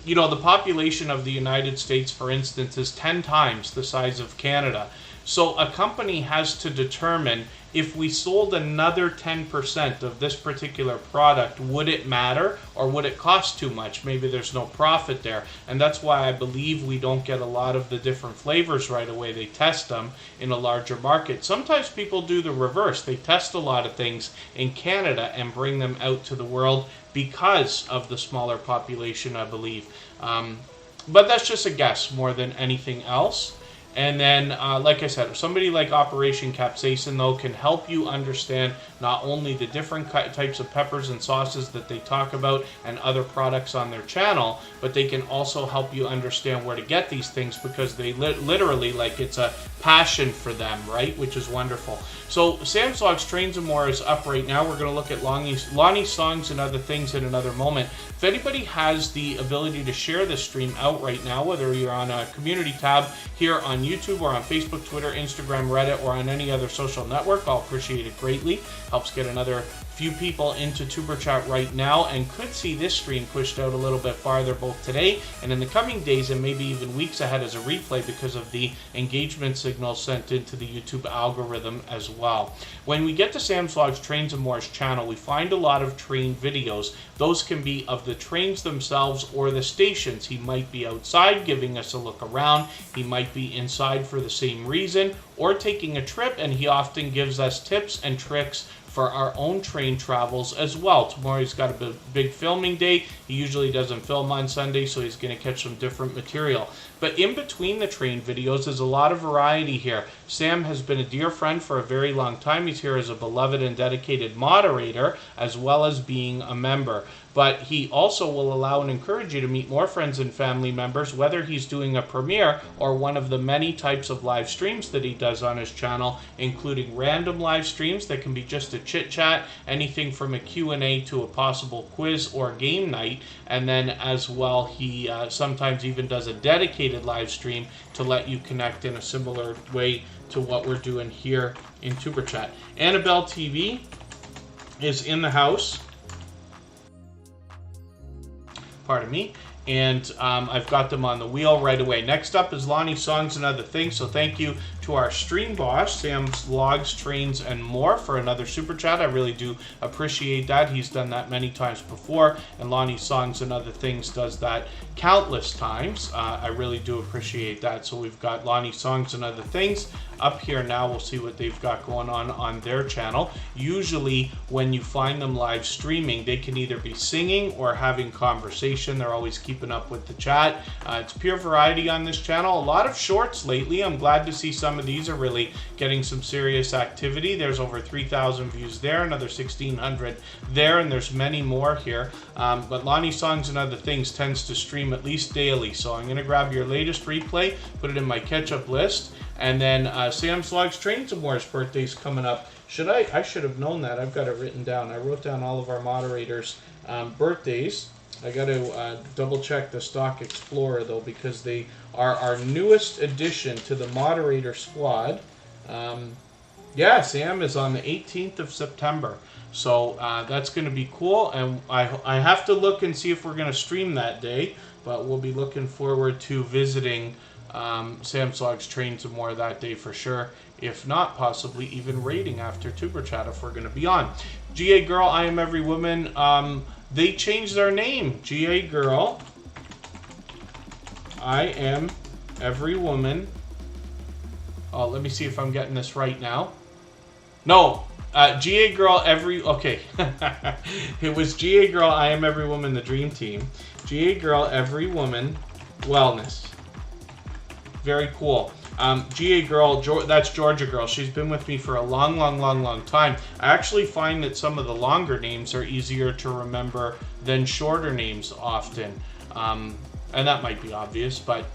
You know, the population of the United States, for instance, is 10 times the size of Canada. So a company has to determine, if we sold another 10% of this particular product, would it matter or would it cost too much? Maybe there's no profit there. And that's why I believe we don't get a lot of the different flavors right away. They test them in a larger market. Sometimes people do the reverse. They test a lot of things in Canada and bring them out to the world because of the smaller population, I believe. But that's just a guess more than anything else. And then, like I said, somebody like Operation Capsaicin, though, can help you understand not only the different types of peppers and sauces that they talk about and other products on their channel, but they can also help you understand where to get these things, because they literally, like, it's a passion for them, right? Which is wonderful. So Sam's Vlogs, Trains, and More is up right now. We're going to look at Lonnie's Songs and Other Things in another moment. If anybody has the ability to share this stream out right now, whether you're on a community tab here on YouTube or on Facebook, Twitter, Instagram, Reddit, or on any other social network, I'll appreciate it greatly. Helps get another few people into Tuber Chat right now, and could see this stream pushed out a little bit farther both today and in the coming days, and maybe even weeks ahead as a replay, because of the engagement signals sent into the YouTube algorithm as well. When we get to Sam's Vlogs, Trains, and More's channel, we find a lot of train videos. Those can be of the trains themselves or the stations. He might be outside giving us a look around. He might be inside for the same reason, or taking a trip, and he often gives us tips and tricks for our own train travels as well. Tomorrow he's got a big filming day. He usually doesn't film on Sunday, so he's going to catch some different material. But in between the train videos, there's a lot of variety here. Sam has been a dear friend for a very long time. He's here as a beloved and dedicated moderator, as well as being a member. But he also will allow and encourage you to meet more friends and family members, whether he's doing a premiere or one of the many types of live streams that he does on his channel, including random live streams that can be just a chit-chat, anything from a Q&A to a possible quiz or game night. And then as well, he sometimes even does a dedicated live stream to let you connect in a similar way to what we're doing here in Tuber Chat. Annabelle TV is in the house. Pardon me. And I've got them on the wheel right away. Next up is Lonnie's Songs and Other Things. So thank you to our stream boss, Sam's Logs, Trains, and More, for another super chat. I really do appreciate that. He's done that many times before, and Lonnie's Songs and Other Things does that countless times. I really do appreciate that. So we've got Lonnie's Songs and Other Things up here now. We'll see what they've got going on their channel. Usually when you find them live streaming, they can either be singing or having conversation. They're always keeping up with the chat. It's pure variety on this channel. A lot of shorts lately. I'm glad to see some of these are really getting some serious activity. There's over 3,000 views there, another 1,600 there, and there's many more here. But Lonnie's Songs and Other Things tends to stream at least daily. So I'm going to grab your latest replay, put it in my catch-up list. And then Sam's Logs, Trains, and More's birthday's coming up. I should have known that. I've got it written down. I wrote down all of our moderators' birthdays. I got to double check the Stock Explorer though, because they are our newest addition to the moderator squad. Yeah, Sam is on the 18th of September. So that's going to be cool. And I have to look and see if we're going to stream that day. But we'll be looking forward to visiting Sam's Logs, Trains, and More that day for sure. If not, possibly even raiding after Tuber Chat if we're going to be on. GA Girl, I Am Every Woman. They changed their name. GA Girl, I Am Every Woman. Oh, let me see if I'm getting this right now. No, GA Girl Every... Okay. It was GA Girl, I Am Every Woman, the Dream Team. GA Girl Every Woman Wellness. Very cool. GA Girl, that's Georgia Girl. She's been with me for a long time. I actually find that some of the longer names are easier to remember than shorter names often. And that might be obvious, but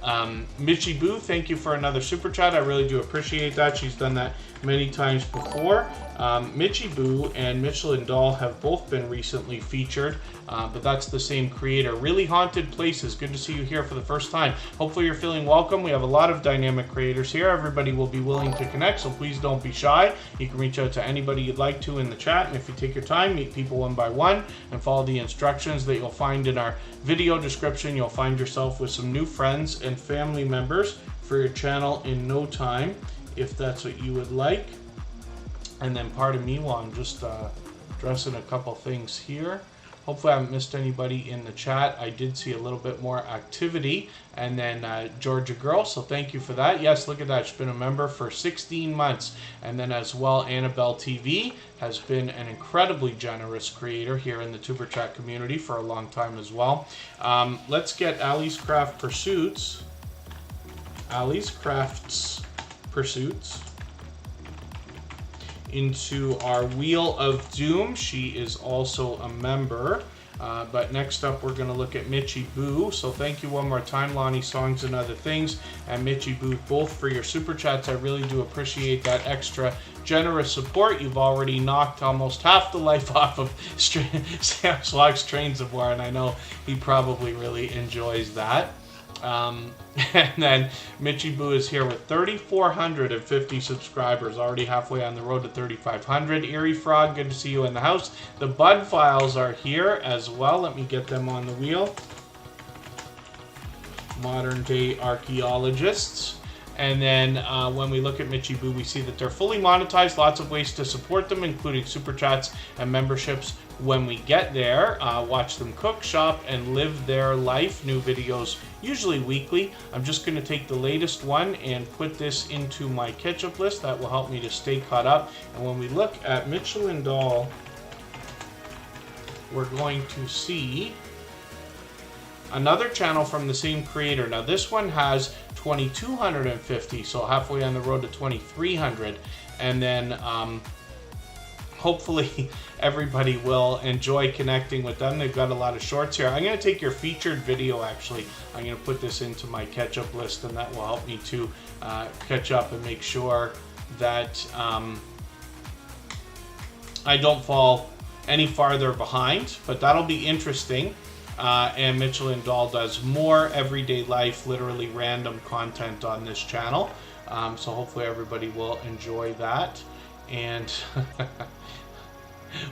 Mitchie Boo, thank you for another super chat. I really do appreciate that. She's done that many times before. Mitchie Boo and Michelin Doll have both been recently featured, but that's the same creator. Really Haunted Places, good to see you here for the first time. Hopefully you're feeling welcome. We have a lot of dynamic creators here. Everybody will be willing to connect, so please don't be shy. You can reach out to anybody you'd like to in the chat, and if you take your time, meet people one by one and follow the instructions that you'll find in our video description. You'll find yourself with some new friends and family members for your channel in no time, if that's what you would like. And then pardon me while I'm just addressing a couple things here. Hopefully I haven't missed anybody in the chat. I did see a little bit more activity. And then Georgia Girl, so thank you for that. Yes, look at that. She's been a member for 16 months. And then as well, Annabelle TV has been an incredibly generous creator here in the Tuber Chat community for a long time as well. Let's get Ali's Craft Pursuits. Ali's Crafts Pursuits into our Wheel of Doom. She is also a member. But next up, we're going to look at Mitchie Boo. So thank you one more time, Lonnie's Songs and Other Things, and Mitchie Boo, both for your super chats. I really do appreciate that extra generous support. You've already knocked almost half the life off of Sam's Logs, Trains, and More, and I know he probably really enjoys that. And then Mitchie Boo is here with 3,450 subscribers, already halfway on the road to 3,500. Eerie Frog, good to see you in the house. The Bud Files are here as well. Let me get them on the wheel. Modern day archaeologists. And then when we look at Mitchie Boo, we see that they're fully monetized. Lots of ways to support them, including super chats and memberships when we get there. Watch them cook, shop, and live their life. New videos, usually weekly. I'm just going to take the latest one and put this into my catch-up list. That will help me to stay caught up. And when we look at Michelin Doll, we're going to see another channel from the same creator. Now this one has 2,250, so halfway on the road to 2,300. And then hopefully everybody will enjoy connecting with them. They've got a lot of shorts here. I'm going to take your featured video, actually. I'm going to put this into my catch-up list, and that will help me to catch up and make sure that I don't fall any farther behind. But that'll be interesting. And Michelin Doll does more everyday life, literally random content on this channel. So hopefully everybody will enjoy that. And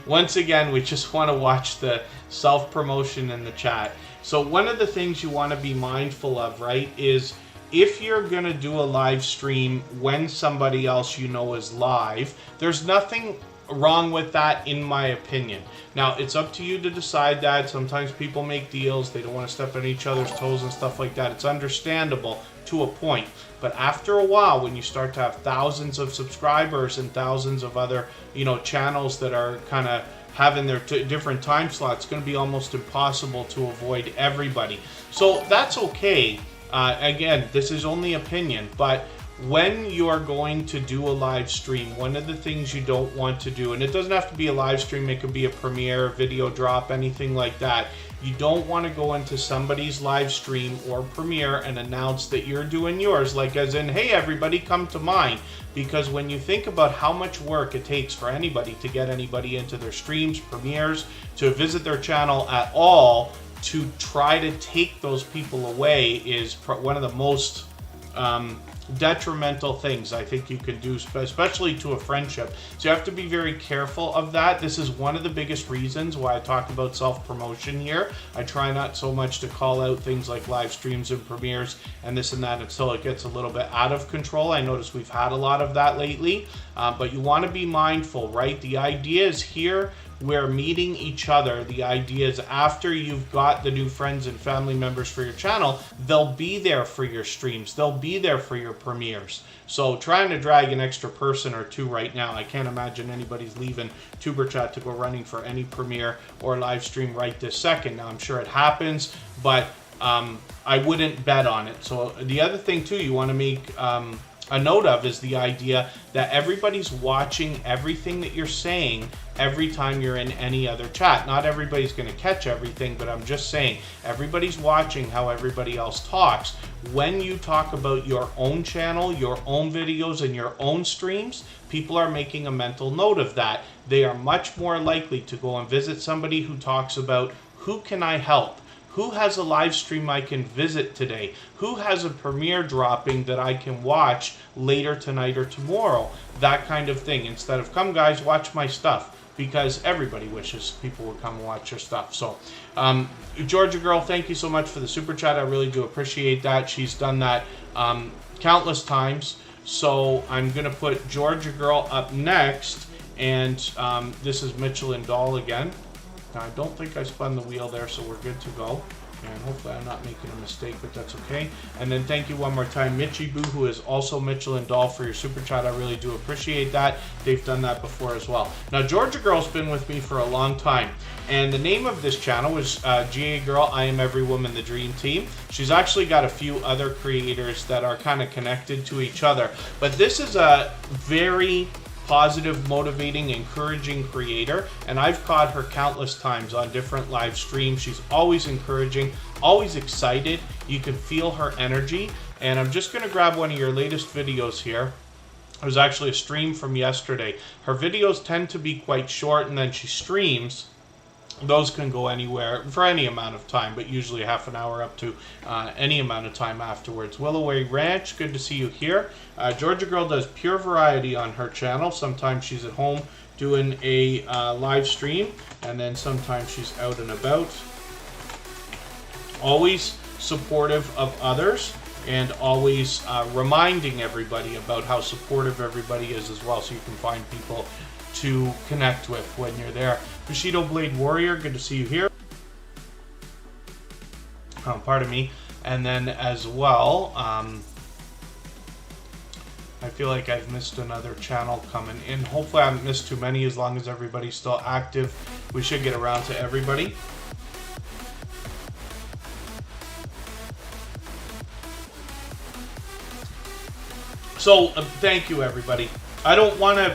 once again, we just want to watch the self-promotion in the chat. So one of the things you want to be mindful of, right, is if you're going to do a live stream when somebody else you know is live, there's nothing wrong with that, in my opinion. Now, it's up to you to decide that. Sometimes people make deals, they don't want to step on each other's toes and stuff like that. It's understandable to a point. But after a while, when you start to have thousands of subscribers and thousands of other, channels that are kind of having their different time slots, it's going to be almost impossible to avoid everybody. So that's okay. Again, this is only opinion, but when you are going to do a live stream, one of the things you don't want to do, and it doesn't have to be a live stream, it could be a premiere, video drop, anything like that. You don't want to go into somebody's live stream or premiere and announce that you're doing yours, like as in, hey everybody, come to mine. Because when you think about how much work it takes for anybody to get anybody into their streams, premieres, to visit their channel at all, to try to take those people away is one of the most detrimental things I think you could do, especially to a friendship. So you have to be very careful of that. This is one of the biggest reasons why I talk about self-promotion here. I try not so much to call out things like live streams and premieres and this and that until it gets a little bit out of control. I notice we've had a lot of that lately, but you want to be mindful, right? The idea is here we're meeting each other. The idea is after you've got the new friends and family members for your channel, they'll be there for your streams. They'll be there for your premieres. So trying to drag an extra person or two right now, I can't imagine anybody's leaving Superchat to go running for any premiere or live stream right this second. Now, I'm sure it happens, but I wouldn't bet on it. So the other thing too you want to make a note of is the idea that everybody's watching everything that you're saying every time you're in any other chat. Not everybody's going to catch everything, but I'm just saying everybody's watching how everybody else talks. When you talk about your own channel, your own videos, and your own streams, people are making a mental note of that. They are much more likely to go and visit somebody who talks about, who can I help? Who has a live stream I can visit today? Who has a premiere dropping that I can watch later tonight or tomorrow? That kind of thing. Instead of, come guys, watch my stuff. Because everybody wishes people would come and watch your stuff. So, Georgia Girl, thank you so much for the super chat. I really do appreciate that. She's done that countless times. So I'm going to put Georgia Girl up next. And this is Mitchell and Doll again. Now, I don't think I spun the wheel there, so we're good to go. And hopefully I'm not making a mistake, but that's okay. And then thank you one more time, Mitchy Boo, who is also Mitchell and Doll, for your super chat. I really do appreciate that. They've done that before as well. Now, Georgia Girl's been with me for a long time. And the name of this channel was GA Girl, I Am Every Woman, The Dream Team. She's actually got a few other creators that are kind of connected to each other. But this is a very positive, motivating, encouraging creator, and I've caught her countless times on different live streams. She's always encouraging, always excited. You can feel her energy, and I'm just going to grab one of your latest videos here. It was actually a stream from yesterday. Her videos tend to be quite short, and then she streams. Those can go anywhere for any amount of time, but usually half an hour up to any amount of time afterwards. Willoway Ranch, good to see you here. Georgia Girl does pure variety on her channel. Sometimes she's at home doing a live stream, and then sometimes she's out and about. Always supportive of others, and always reminding everybody about how supportive everybody is as well, so you can find people to connect with when you're there. Bushido Blade Warrior, good to see you here. Pardon me. And then as well, I feel like I've missed another channel coming in. Hopefully I haven't missed too many. As long as everybody's still active, we should get around to everybody. So thank you, everybody. I don't want to,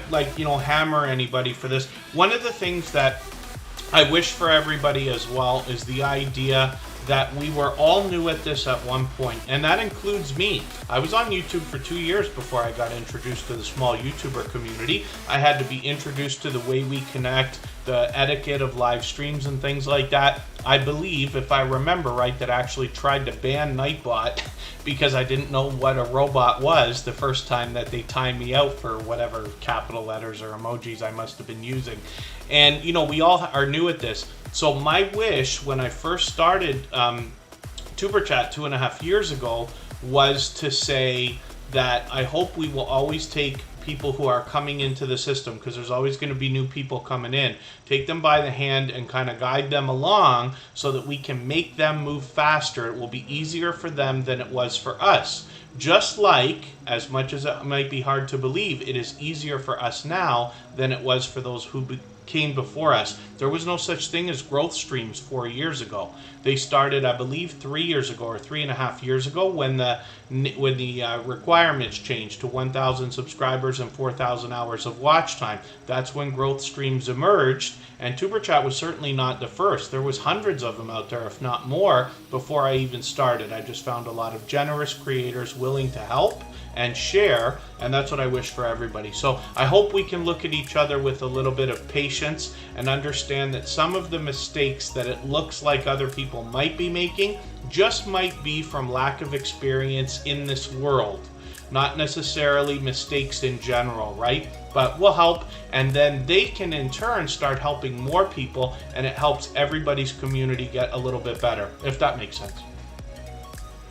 hammer anybody for this. One of the things that I wish for everybody as well is the idea that we were all new at this at one point, and that includes me. I was on YouTube for 2 years before I got introduced to the small YouTuber community. I had to be introduced to the way we connect, the etiquette of live streams and things like that. I believe, if I remember right, that I actually tried to ban Nightbot because I didn't know what a robot was the first time that they timed me out for whatever capital letters or emojis I must have been using. And, we all are new at this. So my wish when I first started Superchat 2.5 years ago was to say that I hope we will always take people who are coming into the system, because there's always going to be new people coming in, take them by the hand and kind of guide them along so that we can make them move faster. It will be easier for them than it was for us. Just like, as much as it might be hard to believe, it is easier for us now than it was for those who came before us. There was no such thing as growth streams 4 years ago. They started, I believe, 3 years ago or 3.5 years ago when the requirements changed to 1,000 subscribers and 4,000 hours of watch time. That's when growth streams emerged, and Superchat was certainly not the first. There was hundreds of them out there, if not more, before I even started. I just found a lot of generous creators willing to help and share, and that's what I wish for everybody. So I hope we can look at each other with a little bit of patience and understand that some of the mistakes that it looks like other people might be making just might be from lack of experience in this world, not necessarily mistakes in general, right? But we'll help, and then they can in turn start helping more people, and it helps everybody's community get a little bit better, if that makes sense.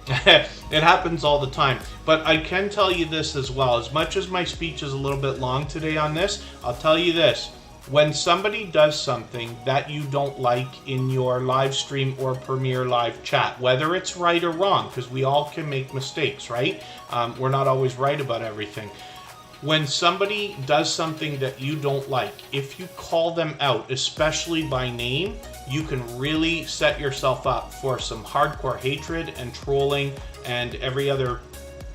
It happens all the time. But I can tell you this as well. As much as my speech is a little bit long today on this, I'll tell you this. When somebody does something that you don't like in your live stream or Premiere Live chat, whether it's right or wrong, because we all can make mistakes, right? We're not always right about everything. When somebody does something that you don't like, if you call them out, especially by name, you can really set yourself up for some hardcore hatred and trolling and every other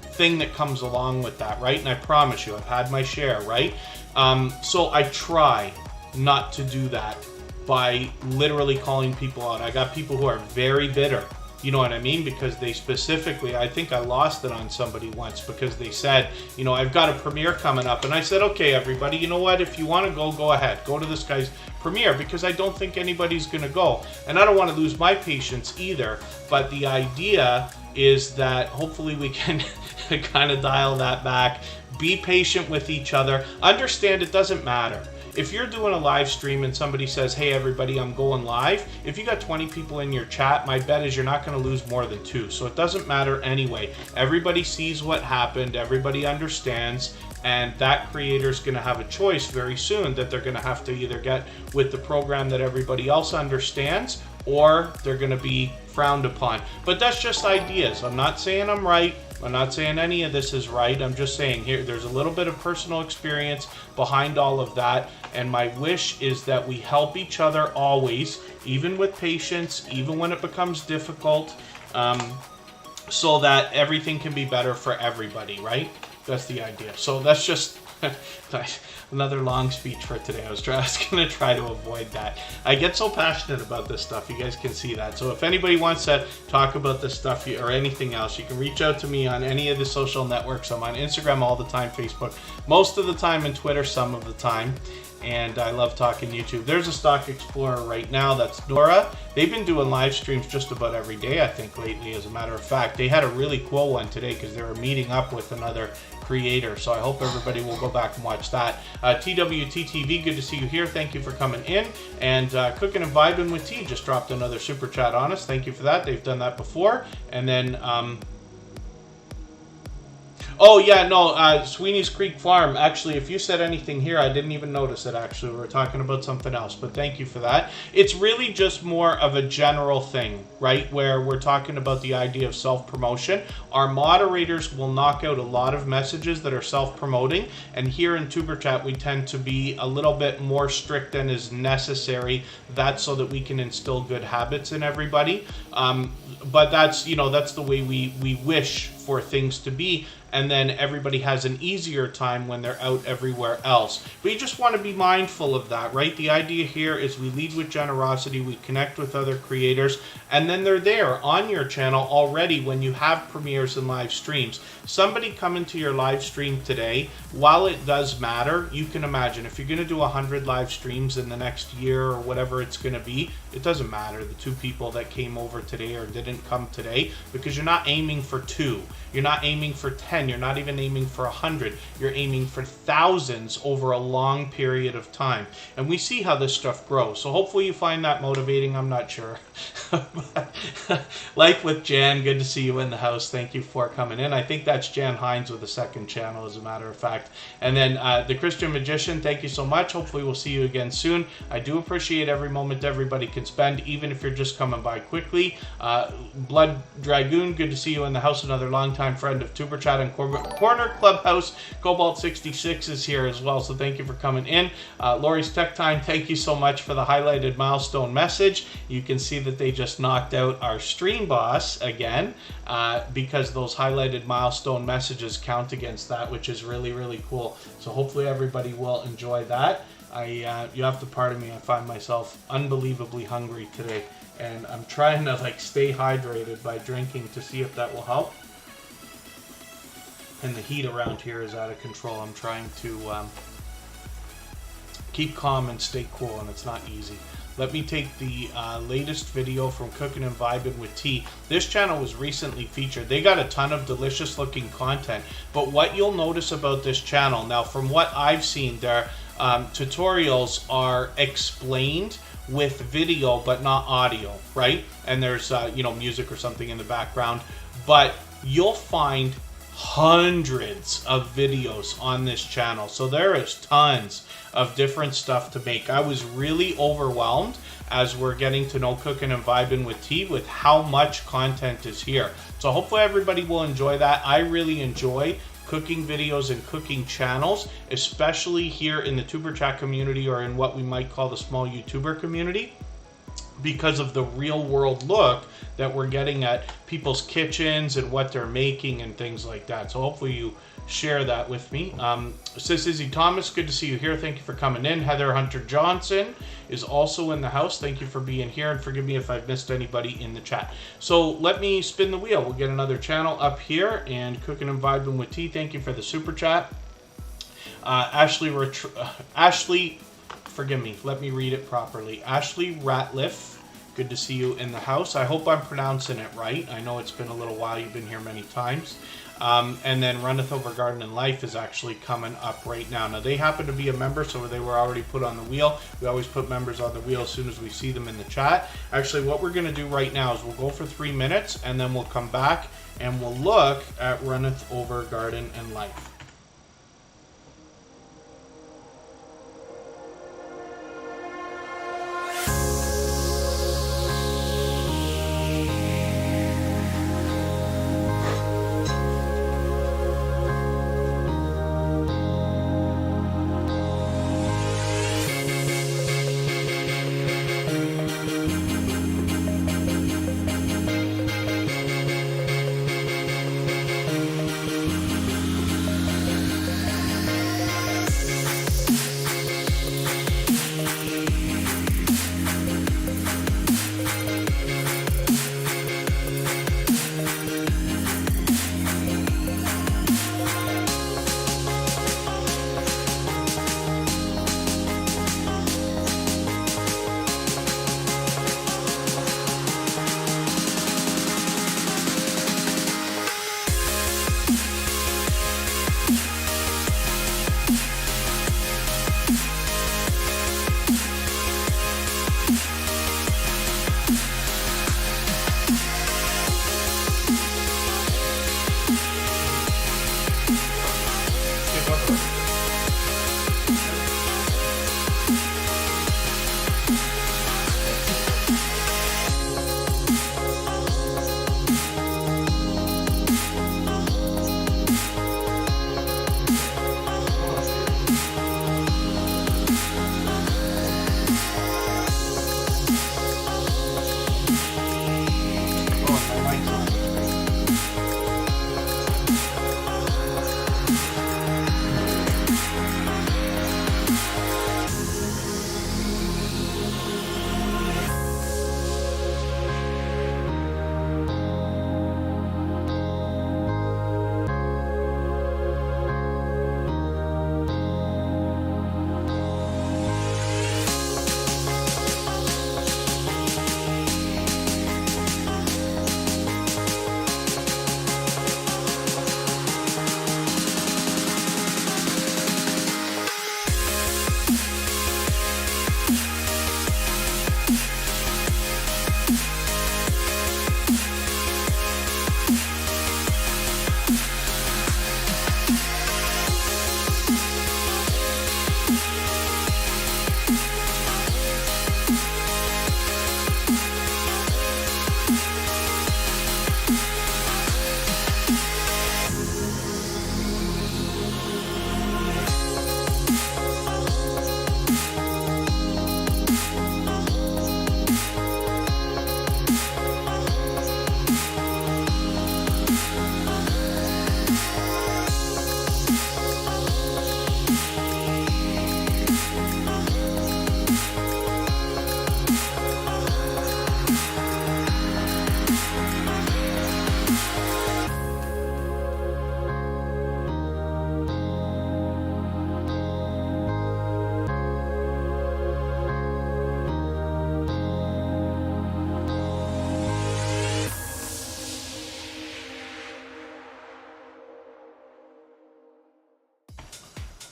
thing that comes along with that, right? And I promise you, I've had my share, right? So I try not to do that by literally calling people out. I got people who are very bitter. You know what I mean? Because they specifically, I think I lost it on somebody once because they said, you know, I've got a premiere coming up. And I said, okay, everybody, you know what? If you want to go ahead. Go to this guy's premiere, because I don't think anybody's going to go. And I don't want to lose my patience either. But the idea is that hopefully we can kind of dial that back. Be patient with each other. Understand it doesn't matter. If you're doing a live stream and somebody says, hey everybody, I'm going live, if you got 20 people in your chat, my bet is you're not going to lose more than 2. So it doesn't matter anyway. Everybody sees what happened, everybody understands, and that creator's going to have a choice very soon that they're going to have to either get with the program that everybody else understands, or they're going to be frowned upon. But that's just ideas. I'm not saying I'm right. I'm not saying any of this is right. I'm just saying here there's a little bit of personal experience behind all of that, and my wish is that we help each other always, even with patience, even when it becomes difficult, so that everything can be better for everybody, right? That's the idea. So that's just another long speech for today. I was going to try to avoid that. I get so passionate about this stuff. You guys can see that. So if anybody wants to talk about this stuff or anything else, you can reach out to me on any of the social networks. I'm on Instagram all the time, Facebook, most of the time, and Twitter some of the time. And I love talking YouTube. There's a Stock Explorer right now. That's Dora. They've been doing live streams just about every day, I think, lately, as a matter of fact. They had a really cool one today because they were meeting up with another creator. So I hope everybody will go back and watch that. TWTTV, good to see you here. Thank you for coming in. And Cooking and Vibing with T just dropped another super chat on us. Thank you for that. They've done that before. And then... oh, yeah, no, Sweeney's Creek Farm. Actually, if you said anything here, I didn't even notice it, actually. We were talking about something else, but thank you for that. It's really just more of a general thing, right, where we're talking about the idea of self-promotion. Our moderators will knock out a lot of messages that are self-promoting, and here in Superchat, we tend to be a little bit more strict than is necessary. That's so that we can instill good habits in everybody. But that's, you know, that's the way we wish for things to be. And then everybody has an easier time when they're out everywhere else. But you just want to be mindful of that, right? The idea here is we lead with generosity, we connect with other creators, and then they're there on your channel already when you have premieres and live streams. Somebody come into your live stream today, while it does matter, you can imagine if you're going to do 100 live streams in the next year or whatever it's going to be, it doesn't matter the 2 people that came over today or didn't come today, because you're not aiming for 2. You're not aiming for 10. You're not even aiming for 100. You're aiming for thousands over a long period of time. And we see how this stuff grows. So hopefully you find that motivating. I'm not sure. Life with Jan, good to see you in the house. Thank you for coming in. I think that's Jan Hines with a second channel, as a matter of fact. And then the Christian Magician, thank you so much. Hopefully we'll see you again soon. I do appreciate every moment everybody can spend, even if you're just coming by quickly. Blood Dragoon, good to see you in the house. Another longtime friend of Tuber Chat and Corner Clubhouse. Cobalt66 is here as well, so thank you for coming in. Lori's Tech Time, thank you so much for the highlighted milestone message. You can see that they just knocked out our stream boss again, because those highlighted milestone messages count against that, which is really, really cool. So hopefully everybody will enjoy that. You have to pardon me, I find myself unbelievably hungry today, and I'm trying to like stay hydrated by drinking to see if that will help. And the heat around here is out of control. I'm trying to keep calm and stay cool, and it's not easy. Let me take the latest video from Cooking and Vibing with Tea. This channel was recently featured. They got a ton of delicious looking content, but what you'll notice about this channel, now from what I've seen, their tutorials are explained with video but not audio, right? And there's you know, music or something in the background, but you'll find hundreds of videos on this channel, so there is tons of different stuff to make. I was really overwhelmed as we're getting to know Cooking and Vibing with Tea with how much content is here. So hopefully everybody will enjoy that. I really enjoy cooking videos and cooking channels, especially here in the Tuber Chat community, or in what we might call the small YouTuber community, because of the real world look that we're getting at people's kitchens and what they're making and things like that. So hopefully you share that with me. Sis Izzy Thomas, good to see you here. Thank you for coming in. Heather Hunter Johnson is also in the house. Thank you for being here, and forgive me if I've missed anybody in the chat. So let me spin the wheel. We'll get another channel up here, and Cooking and Vibing with Tea. Thank you for the super chat. Ashley, forgive me, let me read it properly. Ashley Ratliff, good to see you in the house. I hope I'm pronouncing it right. I know it's been a little while. You've been here many times. And then Runneth Over Garden and Life is actually coming up right now. Now, they happen to be a member, so they were already put on the wheel. We always put members on the wheel as soon as we see them in the chat. Actually, what we're going to do right now is we'll go for 3 minutes, and then we'll come back and we'll look at Runneth Over Garden and Life.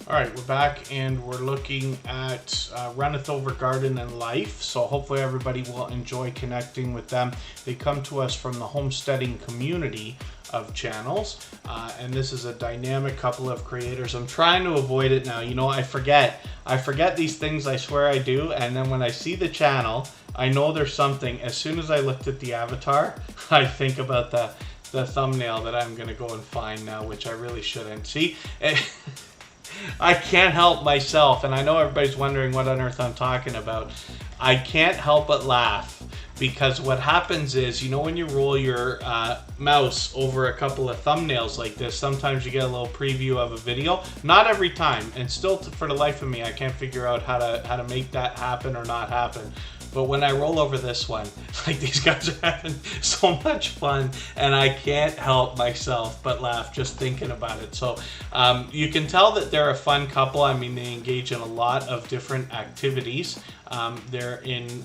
All right, we're back and we're looking at Runneth Over Garden and Life. So hopefully everybody will enjoy connecting with them. They come to us from the homesteading community of channels, and this is a dynamic couple of creators. I'm trying to avoid it now. You know, I forget these things, I swear I do, and then when I see the channel, I know there's something. As soon as I looked at the avatar, I think about the thumbnail that I'm gonna go and find now, which I really shouldn't. See, I can't help myself, and I know everybody's wondering what on earth I'm talking about. I can't help but laugh, because what happens is, you know, when you roll your mouse over a couple of thumbnails like this, sometimes you get a little preview of a video. Not every time, and still for the life of me, I can't figure out how to make that happen or not happen. But when I roll over this one, like, these guys are having so much fun, and I can't help myself but laugh just thinking about it. So you can tell that they're a fun couple. I mean, they engage in a lot of different activities. They're in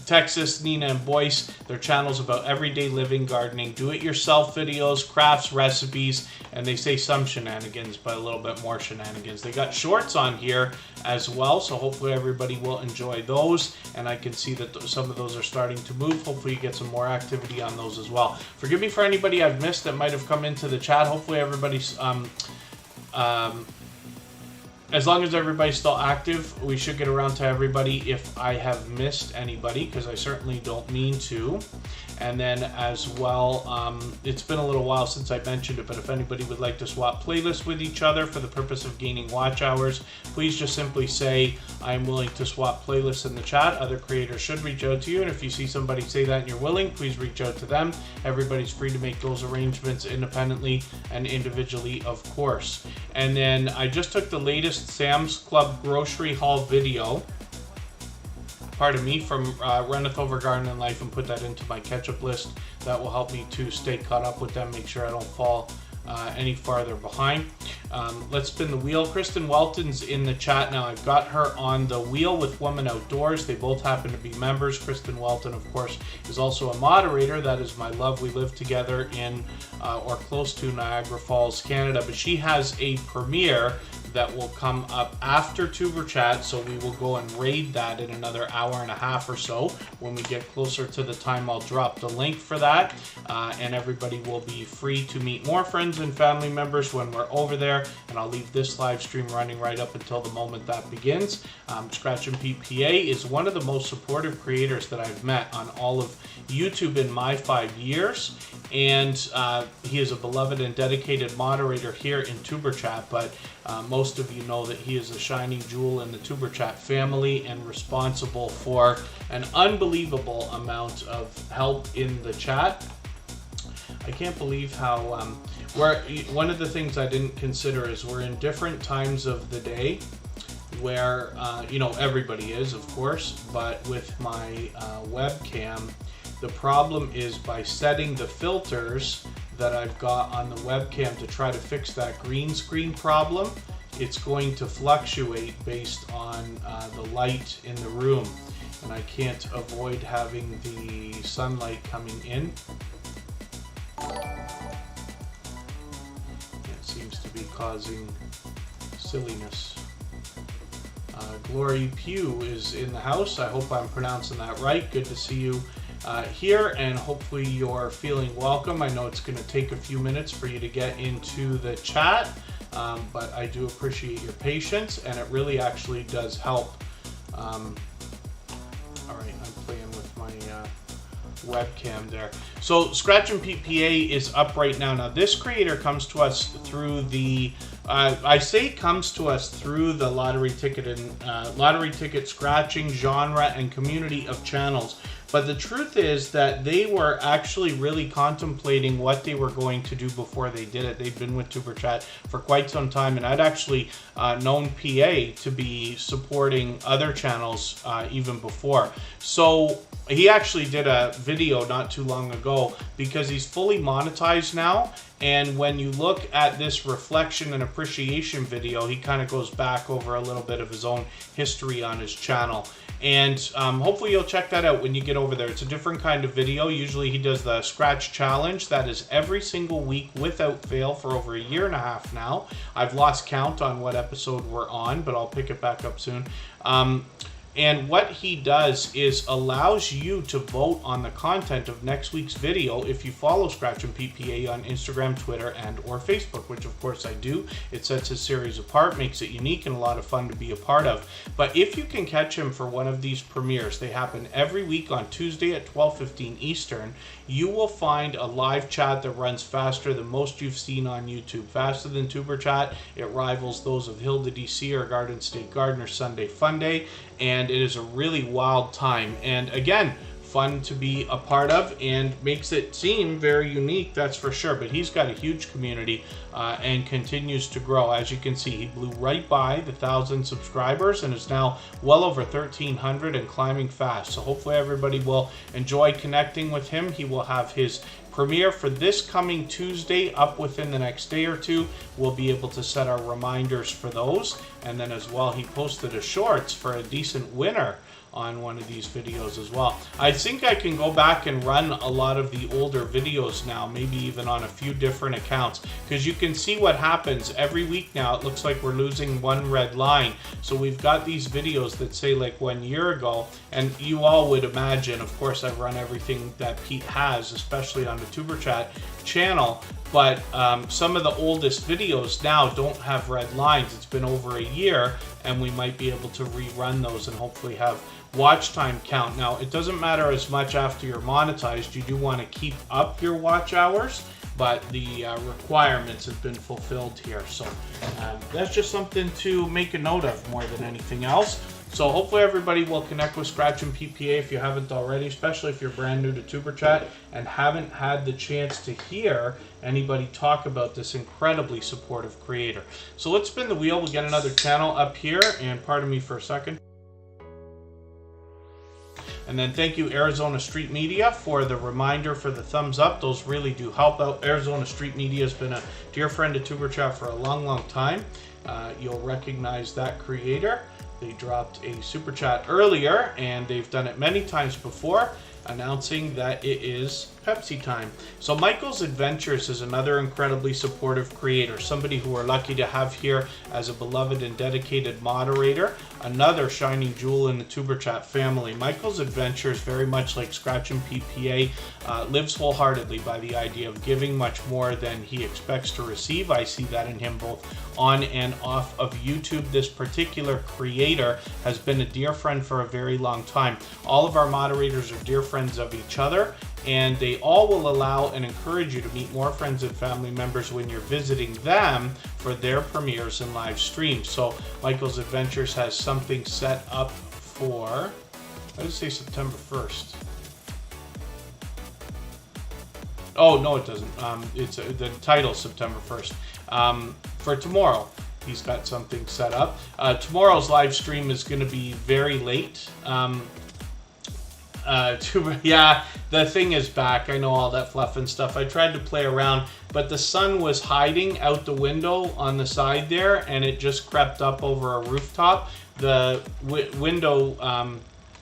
Texas, Nina and Boyce. Their channel's about everyday living, gardening, do-it-yourself videos, crafts, recipes, and they say some shenanigans, but a little bit more shenanigans. They got shorts on here as well, so hopefully everybody will enjoy those, and I can see that some of those are starting to move. Hopefully you get some more activity on those as well. Forgive me for anybody I've missed that might have come into the chat. Hopefully everybody's as long as everybody's still active, we should get around to everybody. If I have missed anybody, because I certainly don't mean to. And then as well, it's been a little while since I mentioned it, but if anybody would like to swap playlists with each other for the purpose of gaining watch hours, please just simply say, I'm willing to swap playlists in the chat. Other creators should reach out to you, and if you see somebody say that and you're willing, please reach out to them. Everybody's free to make those arrangements independently and individually, of course. And then I just took the latest Sam's Club grocery haul video, pardon me, from Runneth Over Garden and Life, and put that into my catch-up list. That will help me to stay caught up with them, make sure I don't fall any farther behind. Let's spin the wheel. Kristen Welton's in the chat now. I've got her on the wheel with Woman Outdoors. They both happen to be members. Kristen Welton, of course, is also a moderator. That is my love. We live together in or close to Niagara Falls, Canada, but she has a premiere that will come up after Tuber Chat, so we will go and raid that in another hour and a half or so. When we get closer to the time, I'll drop the link for that, and everybody will be free to meet more friends and family members when we're over there, and I'll leave this live stream running right up until the moment that begins. Scratch and Pete PA is one of the most supportive creators that I've met on all of YouTube in my 5 years, and he is a beloved and dedicated moderator here in Tuber Chat, but most of you know that he is a shining jewel in the Tuber Chat family and responsible for an unbelievable amount of help in the chat. I can't believe how one of the things I didn't consider is we're in different times of the day where you know, everybody is, of course, but with my webcam, the problem is by setting the filters that I've got on the webcam to try to fix that green screen problem, it's going to fluctuate based on the light in the room, and I can't avoid having the sunlight coming in. It seems to be causing silliness. Glory Pugh is in the house. I hope I'm pronouncing that right. Good to see you here, and hopefully you're feeling welcome. I know it's going to take a few minutes for you to get into the chat, but I do appreciate your patience, and it really actually does help. All right, I'm playing with my webcam there. So Scratch and Pete PA is up right now. Now this creator comes to us through the I say comes to us through the lottery ticket and lottery ticket scratching genre and community of channels. But the truth is that they were actually really contemplating what they were going to do before they did it. They've been with Tuber Chat for quite some time, and I'd actually known PA to be supporting other channels even before. So he actually did a video not too long ago because he's fully monetized now. And when you look at this reflection and appreciation video, he kind of goes back over a little bit of his own history on his channel. And hopefully you'll check that out when you get over there. It's a different kind of video. Usually he does the scratch challenge. That is every single week without fail for over 1.5 years now. I've lost count on what episode we're on, but I'll pick it back up soon. And what he does is allows you to vote on the content of next week's video if you follow Scratch and PPA on Instagram, Twitter, and or Facebook, which of course I do. It sets his series apart, makes it unique and a lot of fun to be a part of. But if you can catch him for one of these premieres, they happen every week on Tuesday at 12:15 Eastern, you will find a live chat that runs faster than most you've seen on YouTube. Faster than Superchat. It rivals those of Hilda DC or Garden State Gardener Sunday Fun Day. And it is a really wild time. And again, fun to be a part of and makes it seem very unique, that's for sure. But he's got a huge community and continues to grow. As you can see, he blew right by the 1,000 subscribers and is now well over 1,300 and climbing fast. So hopefully everybody will enjoy connecting with him. He will have his premiere for this coming Tuesday up within the next day or two. We'll be able to set our reminders for those. And then as well, he posted a shorts for a decent winner on one of these videos as well. I think I can go back and run a lot of the older videos now, maybe even on a few different accounts, because you can see what happens every week now. It looks like we're losing one red line. So we've got these videos that say like 1 year ago, and you all would imagine, of course, I've run everything that Pete has, especially on the Superchat channel, but some of the oldest videos now don't have red lines. It's been over 1 year, and we might be able to rerun those and hopefully have watch time count. Now, it doesn't matter as much after you're monetized. You do want to keep up your watch hours, but the requirements have been fulfilled here. So that's just something to make a note of more than anything else. So hopefully everybody will connect with Scratch and PPA if you haven't already, especially if you're brand new to TuberChat and haven't had the chance to hear anybody talk about this incredibly supportive creator. So let's spin the wheel. We'll get another channel up here, and pardon me for a second. And then thank you, Arizona Street Media, for the reminder for the thumbs up. Those really do help out. Arizona Street Media has been a dear friend of TuberChat for a long, long time. You'll recognize that creator. They dropped a super chat earlier, and they've done it many times before, announcing that it is Pepsi time. So Michael's Adventures is another incredibly supportive creator, somebody who we're lucky to have here as a beloved and dedicated moderator, another shining jewel in the TuberChat family. Michael's Adventures, very much like Scratch and PPA, lives wholeheartedly by the idea of giving much more than he expects to receive. I see that in him both on and off of YouTube. This particular creator has been a dear friend for a very long time. All of our moderators are dear friends of each other, and they all will allow and encourage you to meet more friends and family members when you're visiting them for their premieres and live streams. So Michael's Adventures has something set up for, let's say September 1st. Oh, no, it doesn't. It's the title September 1st. For tomorrow, he's got something set up. Tomorrow's live stream is going to be very late. Yeah, the thing is back. I know all that fluff and stuff. I tried to play around, but the sun was hiding out the window on the side there, and it just crept up over a rooftop. The window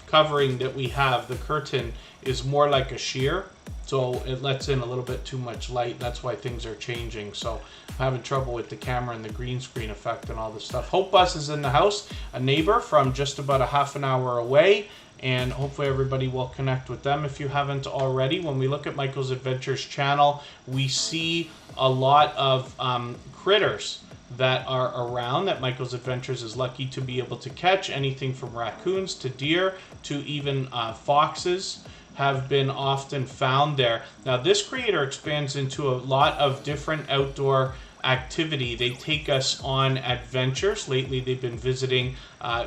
covering that we have, the curtain, is more like a sheer, so it lets in a little bit too much light. That's why things are changing. So I'm having trouble with the camera and the green screen effect and all this stuff. Hope Bus is in the house, a neighbor from just about a half an hour away, and hopefully everybody will connect with them if you haven't already. When we look at Michael's Adventures channel, we see a lot of critters that are around that Michael's Adventures is lucky to be able to catch. Anything from raccoons to deer to even foxes have been often found there. Now this creator expands into a lot of different outdoor activity. They take us on adventures. Lately they've been visiting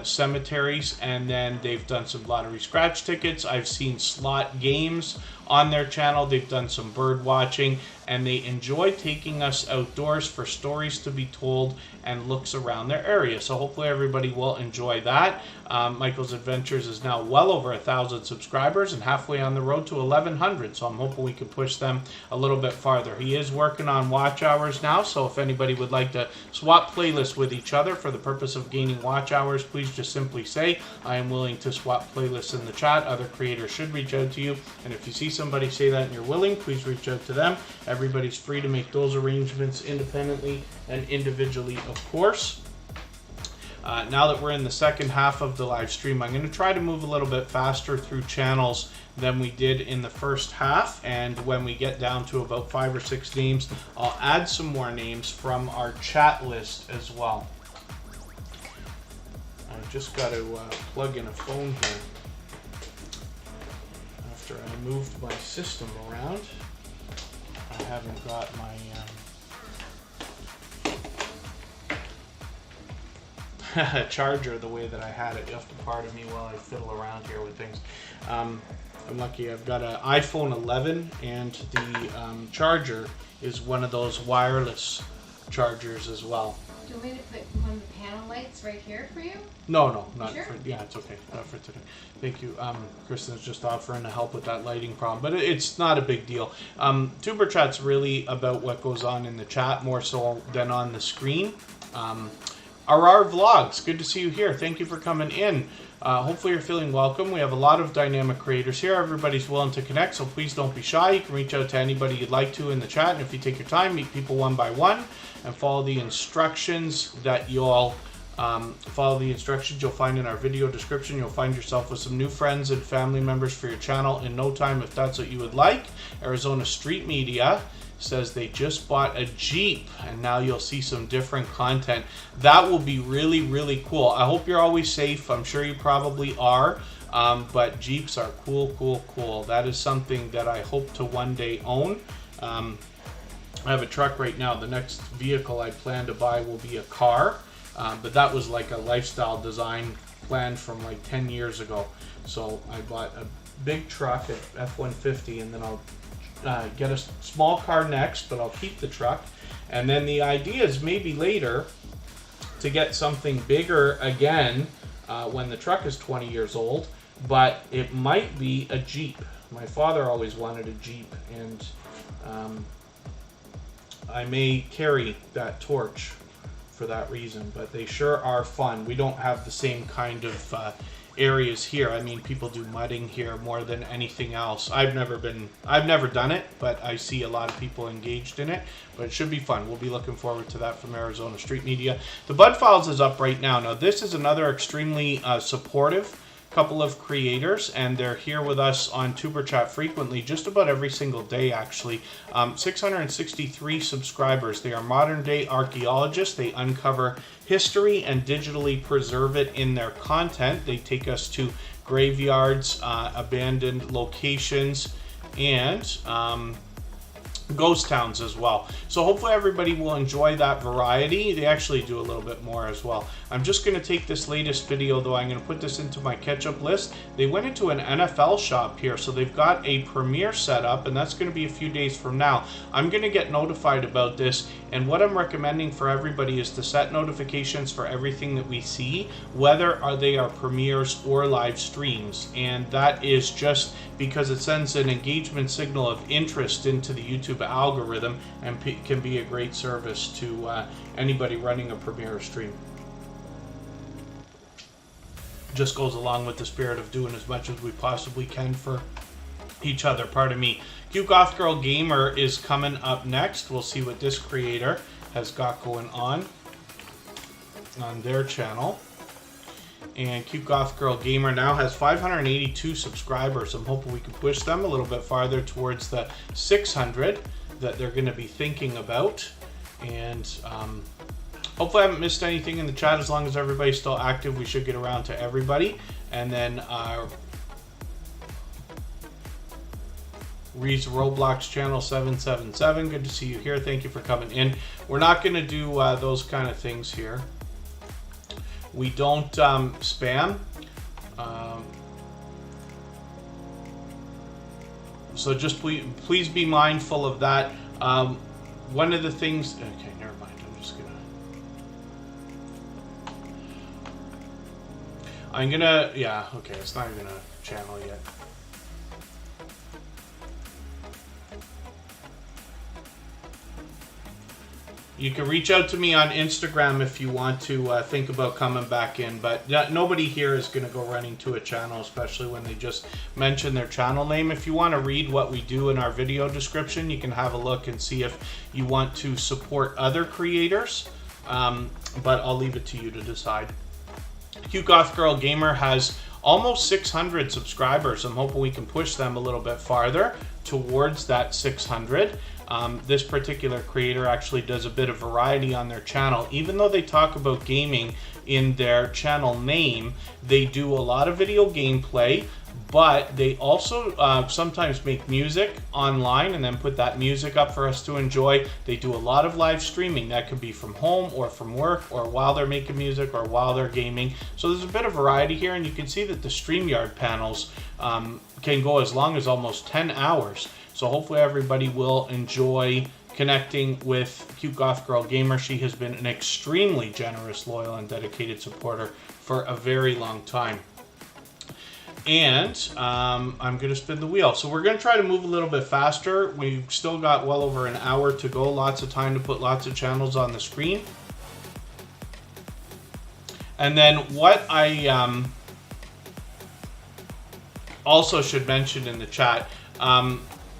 cemeteries, and then they've done some lottery scratch tickets. I've seen slot games on their channel. They've done some bird watching, and they enjoy taking us outdoors for stories to be told and looks around their area. So hopefully everybody will enjoy that. Michael's Adventures is now well over 1,000 subscribers and halfway on the road to 1,100. So I'm hoping we can push them a little bit farther. He is working on watch hours now, so if anybody would like to swap playlists with each other for the purpose of gaining watch hours, please just simply say, I am willing to swap playlists in the chat. Other creators should reach out to you, and if you see somebody say that and you're willing, please reach out to them. Everybody's free to make those arrangements independently and individually, of course. Now that we're in the second half of the live stream, I'm going to try to move a little bit faster through channels than we did in the first half, and when we get down to about 5 or 6 names, I'll add some more names from our chat list as well. I've just got to plug in a phone here after I moved my system around. I haven't got my charger the way that I had it. You have to pardon me while I fiddle around here with things. I'm lucky I've got an iPhone 11, and the charger is one of those wireless chargers as well.
Do you want me to put one of the panel lights right here for you?
No, not
sure?
for, yeah, it's okay, not for today. Thank you. Kristen's just offering to help with that lighting problem, but it's not a big deal. Tuber Chat's really about what goes on in the chat more so than on the screen. Our vlogs, good to see you here. Thank you for coming in. Hopefully you're feeling welcome. We have a lot of dynamic creators here. Everybody's willing to connect, so please don't be shy. You can reach out to anybody you'd like to in the chat, and if you take your time, meet people one by one and follow the instructions that you'll find in our video description. You'll find yourself with some new friends and family members for your channel in no time if that's what you would like. Arizona Street Media says they just bought a Jeep, and now you'll see some different content. That will be really, really cool. I hope you're always safe. I'm sure you probably are, but Jeeps are cool. That is something that I hope to one day own. I have a truck right now. The next vehicle I plan to buy will be a car, but that was like a lifestyle design plan from like 10 years ago. So I bought a big truck at F-150, and then I'll get a small car next, but I'll keep the truck. And then the idea is maybe later to get something bigger again when the truck is 20 years old, but it might be a Jeep. My father always wanted a Jeep, and I may carry that torch for that reason, but they sure are fun. We don't have the same kind of areas here. I mean, people do mudding here more than anything else. I've never done it, but I see a lot of people engaged in it. But it should be fun. We'll be looking forward to that from Arizona Street Media. The Bud Files is up right now. Now, this is another extremely supportive couple of creators, and they're here with us on Tuber Chat frequently, just about every single day actually. 663 subscribers. They are modern day archaeologists. They uncover history and digitally preserve it in their content. They take us to graveyards, abandoned locations, and ghost towns as well. So hopefully everybody will enjoy that variety. They actually do a little bit more as well. I'm just going to take this latest video though. I'm going to put this into my catch-up list. They went into an NFL shop here, so they've got a premiere set up, and that's going to be a few days from now. I'm going to get notified about this, and what I'm recommending for everybody is to set notifications for everything that we see, whether they are premieres or live streams. And that is just because it sends an engagement signal of interest into the YouTube algorithm, and can be a great service to anybody running a premiere stream. Just goes along with the spirit of doing as much as we possibly can for each other. Pardon me. Cute Goth Girl Gamer is coming up next. We'll see what this creator has got going on their channel. And Cute Goth Girl Gamer now has 582 subscribers. I'm hoping we can push them a little bit farther towards the 600 that they're going to be thinking about. And hopefully I haven't missed anything in the chat. As long as everybody's still active, we should get around to everybody. And then Reed's Roblox channel 777. Good to see you here. Thank you for coming in. We're not going to do those kind of things here. We don't spam. So just please be mindful of that. One of the things, okay, never mind. Yeah, okay, it's not even a channel yet. You can reach out to me on Instagram if you want to think about coming back in, but nobody here is going to go running to a channel, especially when they just mention their channel name. If you want to read what we do in our video description, you can have a look and see if you want to support other creators, but I'll leave it to you to decide. Cute Goth Girl Gamer has almost 600 subscribers. I'm hoping we can push them a little bit farther towards that 600. This particular creator actually does a bit of variety on their channel. Even though they talk about gaming in their channel name, they do a lot of video gameplay, but they also sometimes make music online and then put that music up for us to enjoy. They do a lot of live streaming. That could be from home or from work or while they're making music or while they're gaming. So there's a bit of variety here, and you can see that the StreamYard panels can go as long as almost 10 hours. So hopefully everybody will enjoy connecting with Cute Goth Girl Gamer. She has been an extremely generous, loyal, and dedicated supporter for a very long time. And I'm going to spin the wheel. So we're going to try to move a little bit faster. We've still got well over an hour to go. Lots of time to put lots of channels on the screen. And then what I also should mention in the chat,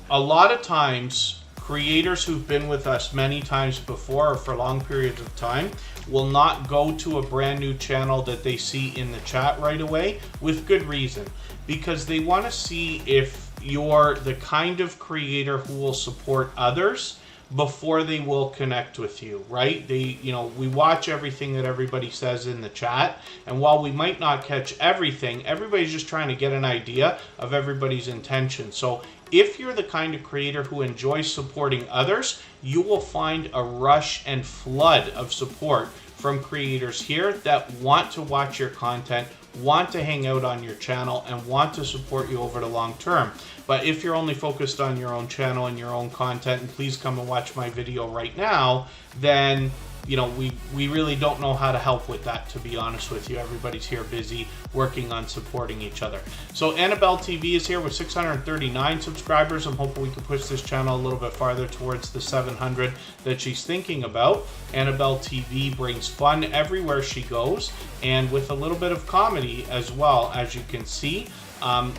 a lot of times creators who've been with us many times before or for long periods of time will not go to a brand new channel that they see in the chat right away, with good reason, because they want to see if you're the kind of creator who will support others before they will connect with you, right? We watch everything that everybody says in the chat, and while we might not catch everything, everybody's just trying to get an idea of everybody's intention. So if you're the kind of creator who enjoys supporting others, you will find a rush and flood of support from creators here that want to watch your content, want to hang out on your channel, and want to support you over the long term. But if you're only focused on your own channel and your own content, and please come and watch my video right now, then we really don't know how to help with that, to be honest with you. Everybody's here busy working on supporting each other. So Annabelle TV is here with 639 subscribers. I'm hoping we can push this channel a little bit farther towards the 700 that she's thinking about. Annabelle TV brings fun everywhere she goes, and with a little bit of comedy as well, as you can see.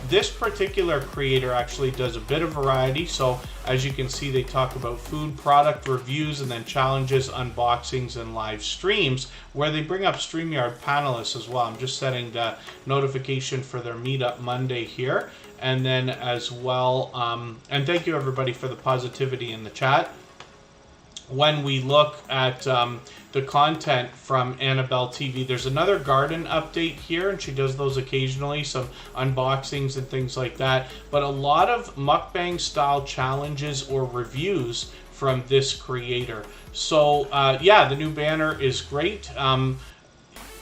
This particular creator actually does a bit of variety. So as you can see, they talk about food product reviews and then challenges, unboxings, and live streams where they bring up StreamYard panelists as well. I'm just setting the notification for their Meetup Monday here. And then as well, and thank you everybody for the positivity in the chat. When we look at the content from Annabelle TV, there's another garden update here, and she does those occasionally, some unboxings and things like that, but a lot of mukbang style challenges or reviews from this creator. So yeah, the new banner is great.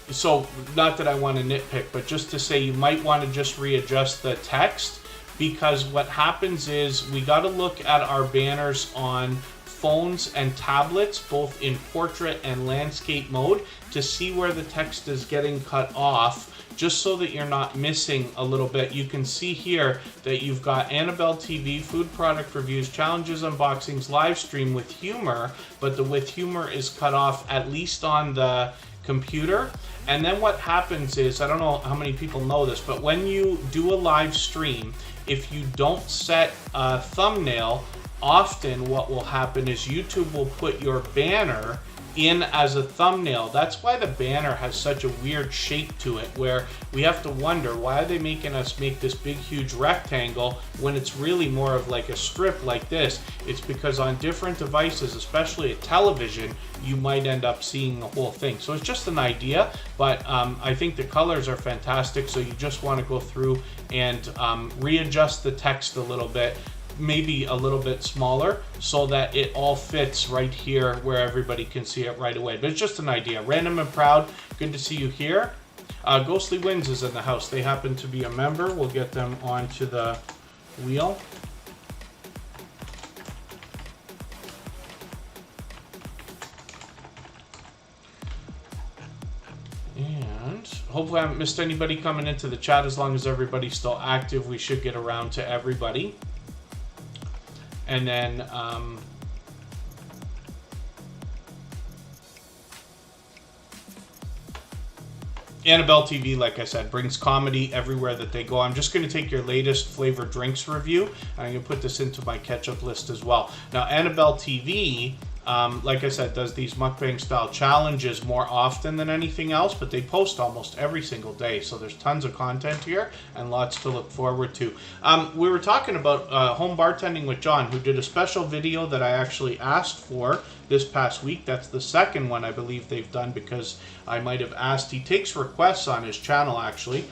So not that I want to nitpick, but just to say you might want to just readjust the text, because what happens is we got to look at our banners on phones and tablets, both in portrait and landscape mode, to see where the text is getting cut off, just so that you're not missing a little bit. You can see here that you've got Annabelle TV, food product reviews, challenges, unboxings, live stream with humor, but the with humor is cut off at least on the computer. And then what happens is, I don't know how many people know this, but when you do a live stream, if you don't set a thumbnail, often what will happen is YouTube will put your banner in as a thumbnail. That's why the banner has such a weird shape to it, where we have to wonder, why are they making us make this big huge rectangle when it's really more of like a strip like this? It's because on different devices, especially a television, you might end up seeing the whole thing. So it's just an idea, but I think the colors are fantastic. So you just want to go through and readjust the text a little bit, maybe a little bit smaller, so that it all fits right here where everybody can see it right away. But it's just an idea. Random and Proud, Good to see you here. Ghostly Winds is in the house. They happen to be a member. We'll get them onto the wheel. And hopefully I haven't missed anybody coming into the chat. As long as everybody's still active, we should get around to everybody. And then Annabelle TV, like I said, brings comedy everywhere that they go. I'm just going to take your latest flavored drinks review, and I'm going to put this into my ketchup list as well. Now, Annabelle TV, like I said, does these mukbang style challenges more often than anything else, but they post almost every single day. So there's tons of content here and lots to look forward to. We were talking about home bartending with John, who did a special video that I actually asked for this past week. That's the second one I believe they've done, because I might have asked. He takes requests on his channel actually.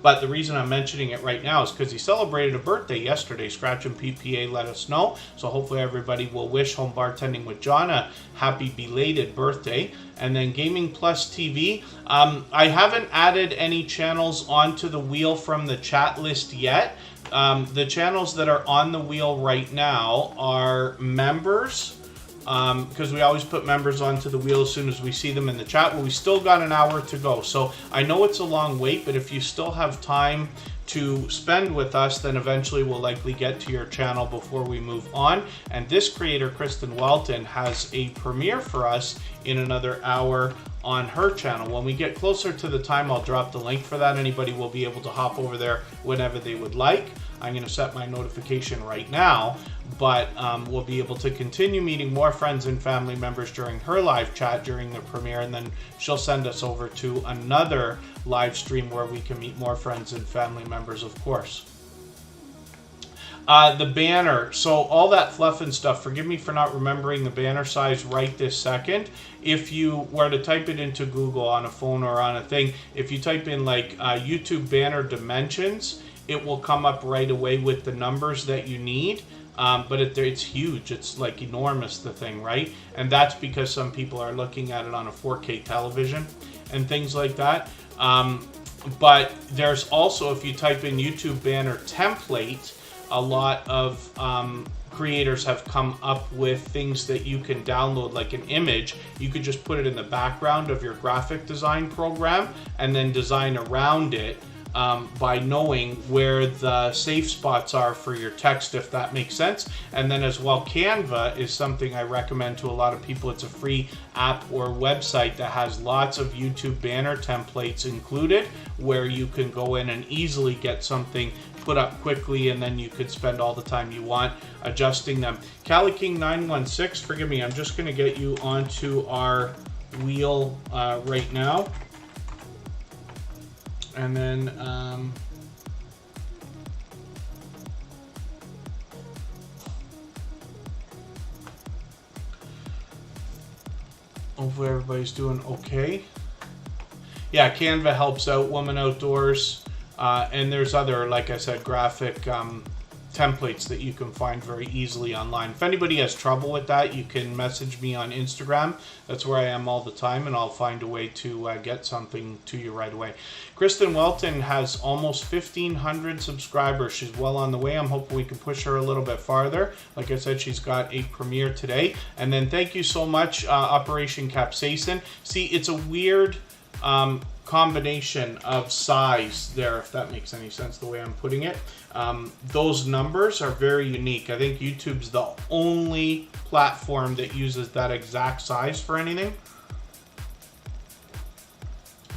But the reason I'm mentioning it right now is because he celebrated a birthday yesterday. Scratch and PPA let us know. So hopefully everybody will wish Home Bartending with John a happy belated birthday. And then Gaming Plus TV. I haven't added any channels onto the wheel from the chat list yet. The channels that are on the wheel right now are members. Because we always put members onto the wheel as soon as we see them in the chat. Well, we still got an hour to go. So I know it's a long wait, but if you still have time to spend with us, then eventually we'll likely get to your channel before we move on. And this creator, Kristen Welton, has a premiere for us in another hour on her channel. When we get closer to the time, I'll drop the link for that. Anybody will be able to hop over there whenever they would like. I'm going to set my notification right now, but we'll be able to continue meeting more friends and family members during her live chat during the premiere, and then she'll send us over to another live stream where we can meet more friends and family members, of course. The banner, so all that fluff and stuff, forgive me for not remembering the banner size right this second. If you were to type it into Google on a phone or on a thing, if you type in like YouTube banner dimensions, it will come up right away with the numbers that you need. But it's huge. It's like enormous, the thing, right? And that's because some people are looking at it on a 4K television and things like that. But there's also, if you type in YouTube banner template, a lot of creators have come up with things that you can download, like an image. You could just put it in the background of your graphic design program and then design around it. By knowing where the safe spots are for your text, if that makes sense. And then as well, Canva is something I recommend to a lot of people. It's a free app or website that has lots of YouTube banner templates included, where you can go in and easily get something put up quickly, and then you could spend all the time you want adjusting them. Cali King 916, forgive me, I'm just going to get you onto our wheel right now. And then hopefully everybody's doing okay. Yeah, Canva helps out Woman Outdoors, and there's other, like I said, graphic templates that you can find very easily online. If anybody has trouble with that, you can message me on Instagram. That's where I am all the time, and I'll find a way to get something to you right away. Kristen Welton has almost 1,500 subscribers. She's well on the way. I'm hoping we can push her a little bit farther. Like I said, she's got a premiere today. And then thank you so much, Operation Capsaicin. See, it's a weird combination of size there, if that makes any sense, the way I'm putting it. Those numbers are very unique. I think YouTube's the only platform that uses that exact size for anything.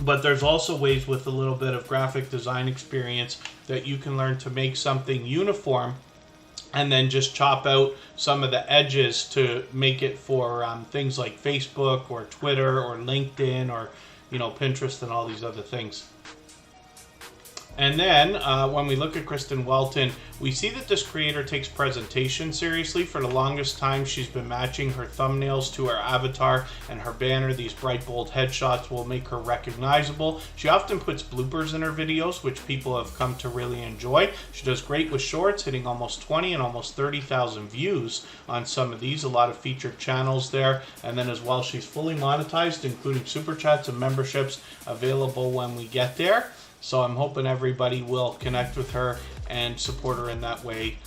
But there's also ways with a little bit of graphic design experience that you can learn to make something uniform and then just chop out some of the edges to make it for things like Facebook or Twitter or LinkedIn or, you know, Pinterest and all these other things. And then when we look at Kristen Welton, we see that this creator takes presentation seriously. For the longest time, she's been matching her thumbnails to her avatar and her banner. These bright, bold headshots will make her recognizable. She often puts bloopers in her videos, which people have come to really enjoy. She does great with shorts, hitting almost 20 and almost 30,000 views on some of these. A lot of featured channels there. And then as well, she's fully monetized, including super chats and memberships available when we get there. So I'm hoping everybody will connect with her and support her in that way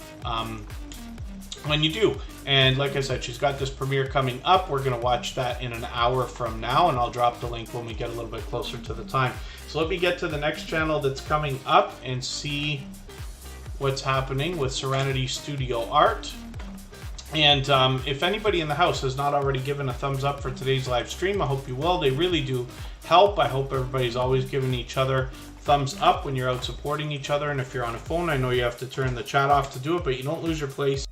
when you do. And like I said, she's got this premiere coming up. We're going to watch that in an hour from now, and I'll drop the link when we get a little bit closer to the time. So let me get to the next channel that's coming up and see what's happening with Serenity Studio Art. And if anybody in the house has not already given a thumbs up for today's live stream, I hope you will. They really do help. I hope everybody's always giving each other thumbs up when you're out supporting each other. And if you're on a phone, I know you have to turn the chat off to do it, but you don't lose your place.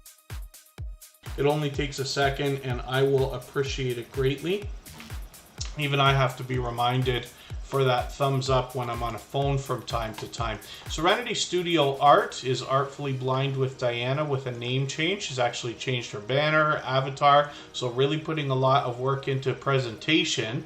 It only takes a second, and I will appreciate it greatly. Even I have to be reminded for that thumbs up when I'm on a phone from time to time. Serenity Studio Art is Artfully Blind with Diana with a name change. She's actually changed her banner, avatar, so really putting a lot of work into presentation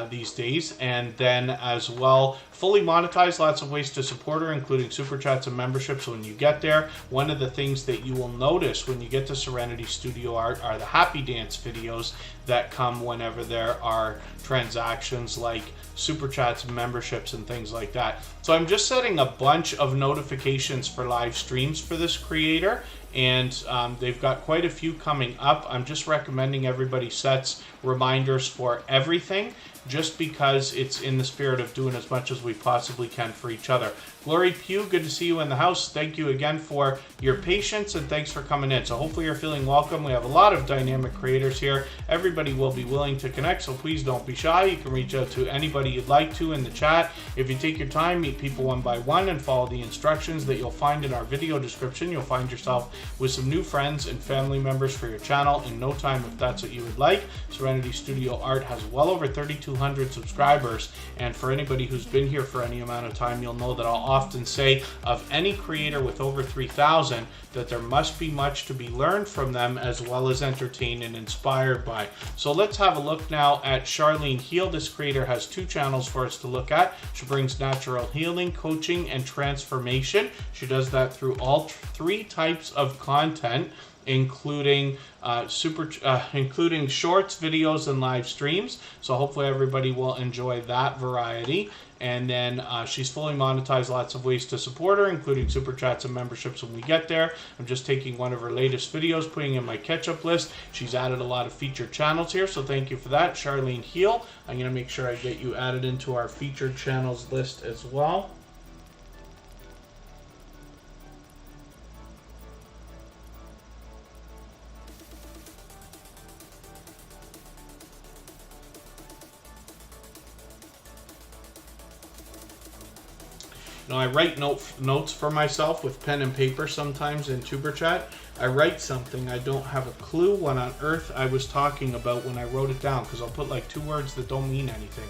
these days. And then as well, fully monetized, lots of ways to support her, including super chats and memberships when you get there. One of the things that you will notice when you get to Serenity Studio Art are the happy dance videos that come whenever there are transactions like super chats and memberships and things like that. So I'm just setting a bunch of notifications for live streams for this creator, and they've got quite a few coming up. I'm just recommending everybody sets reminders for everything, just because it's in the spirit of doing as much as we possibly can for each other. Glory Pugh, good to see you in the house. Thank you again for your patience, and thanks for coming in. So hopefully you're feeling welcome. We have a lot of dynamic creators here. Everybody will be willing to connect, so please don't be shy. You can reach out to anybody you'd like to in the chat. If you take your time, meet people one by one, and follow the instructions that you'll find in our video description, you'll find yourself with some new friends and family members for your channel in no time, if that's what you would like. Serenity Studio Art has well over 3,200 subscribers, and for anybody who's been here for any amount of time, you'll know that I'll often say of any creator with over 3,000 that there must be much to be learned from them, as well as entertained and inspired by. So let's have a look now at Charlene Heal. This creator has two channels for us to look at. She brings natural healing, coaching, and transformation. She does that through all three types of content, including including shorts, videos, and live streams. So hopefully everybody will enjoy that variety. And then she's fully monetized, lots of ways to support her, including super chats and memberships when we get there. I'm just taking one of her latest videos, putting in my catch-up list. She's added a lot of featured channels here, so thank you for that, Charlene Heal. I'm going to make sure I get you added into our featured channels list as well. Now, I write notes for myself with pen and paper sometimes in Superchat. I write something, I don't have a clue what on earth I was talking about when I wrote it down, because I'll put like two words that don't mean anything.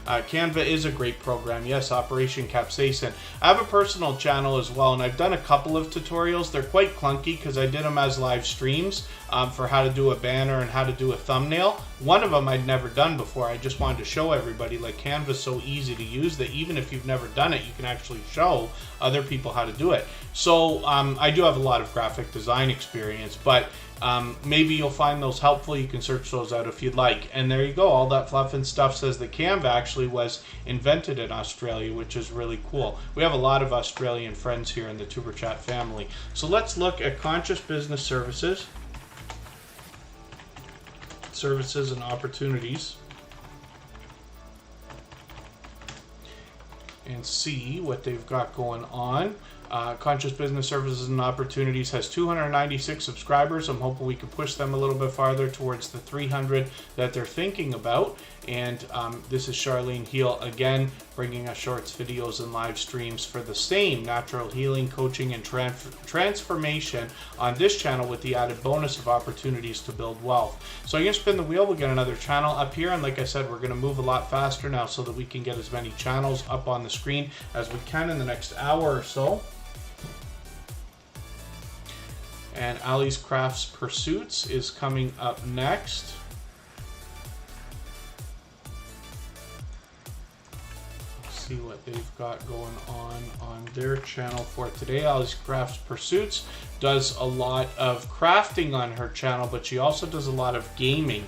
Canva is a great program. Yes, Operation Capsaicin. I have a personal channel as well, and I've done a couple of tutorials. They're quite clunky because I did them as live streams for how to do a banner and how to do a thumbnail. One of them I'd never done before. I just wanted to show everybody, like, Canva's so easy to use that even if you've never done it, you can actually show other people how to do it. So I do have a lot of graphic design experience, but maybe you'll find those helpful. You can search those out if you'd like. And there you go. All that fluff and stuff says that Canva actually was invented in Australia, which is really cool. We have a lot of Australian friends here in the Tuber Chat family. So let's look at Conscious Business Services. Services and opportunities. And see what they've got going on. Conscious Business Services and Opportunities has 296 subscribers. I'm hoping we can push them a little bit farther towards the 300 that they're thinking about. And this is Charlene Heal again, bringing us shorts, videos, and live streams for the same natural healing, coaching, and transformation on this channel, with the added bonus of opportunities to build wealth. So I'm going to spin the wheel. We'll get another channel up here. And like I said, we're going to move a lot faster now so that we can get as many channels up on the screen as we can in the next hour or so. And Ali's Crafts Pursuits is coming up next. Let's see what they've got going on their channel for today. Ali's Crafts Pursuits does a lot of crafting on her channel, but she also does a lot of gaming.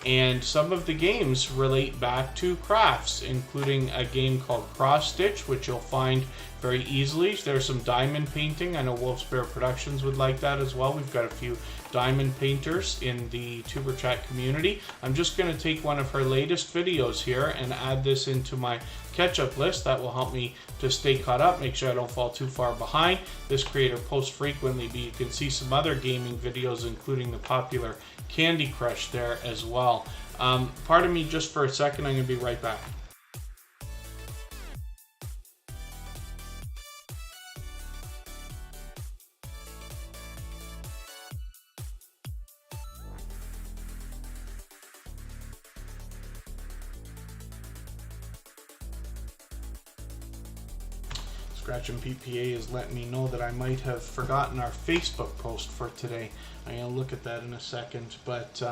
And some of the games relate back to crafts, including a game called Cross Stitch, which you'll find very easily. There's some diamond painting. I know Wolf's Bear Productions would like that as well. We've got a few diamond painters in the Tuber Chat community. I'm just going to take one of her latest videos here and add this into my catch-up list. That will help me to stay caught up, make sure I don't fall too far behind. This creator posts frequently, but you can see some other gaming videos, including the popular Candy Crush there as well. Pardon me just for a second. I'm going to be right back. Scratch and PPA is letting me know that I might have forgotten our Facebook post for today. I'm going to look at that in a second, but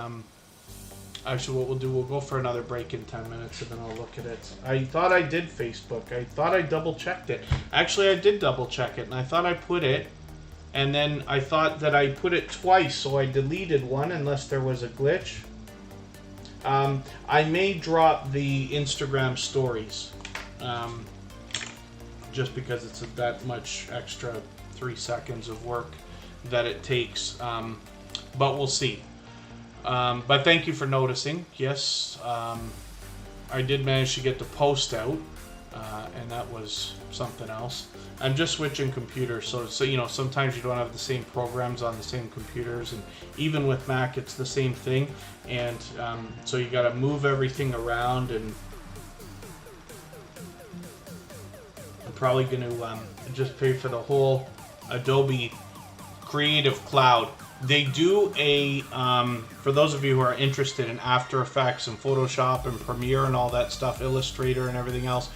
actually what we'll do, we'll go for another break in 10 minutes and then I'll look at it. I thought I did Facebook. I thought I double checked it. Actually, I did double check it, and I thought I put it, and then I thought that I put it twice, so I deleted one unless there was a glitch. I may drop the Instagram stories. Just because it's that much extra 3 seconds of work that it takes, but we'll see. But thank you for noticing. Yes, I did manage to get the post out, and that was something else. I'm just switching computers, so you know, sometimes you don't have the same programs on the same computers, and even with Mac it's the same thing, and so you got to move everything around. And probably going to just pay for the whole Adobe Creative Cloud. They do a, for those of you who are interested in After Effects and Photoshop and Premiere and all that stuff, Illustrator and everything else,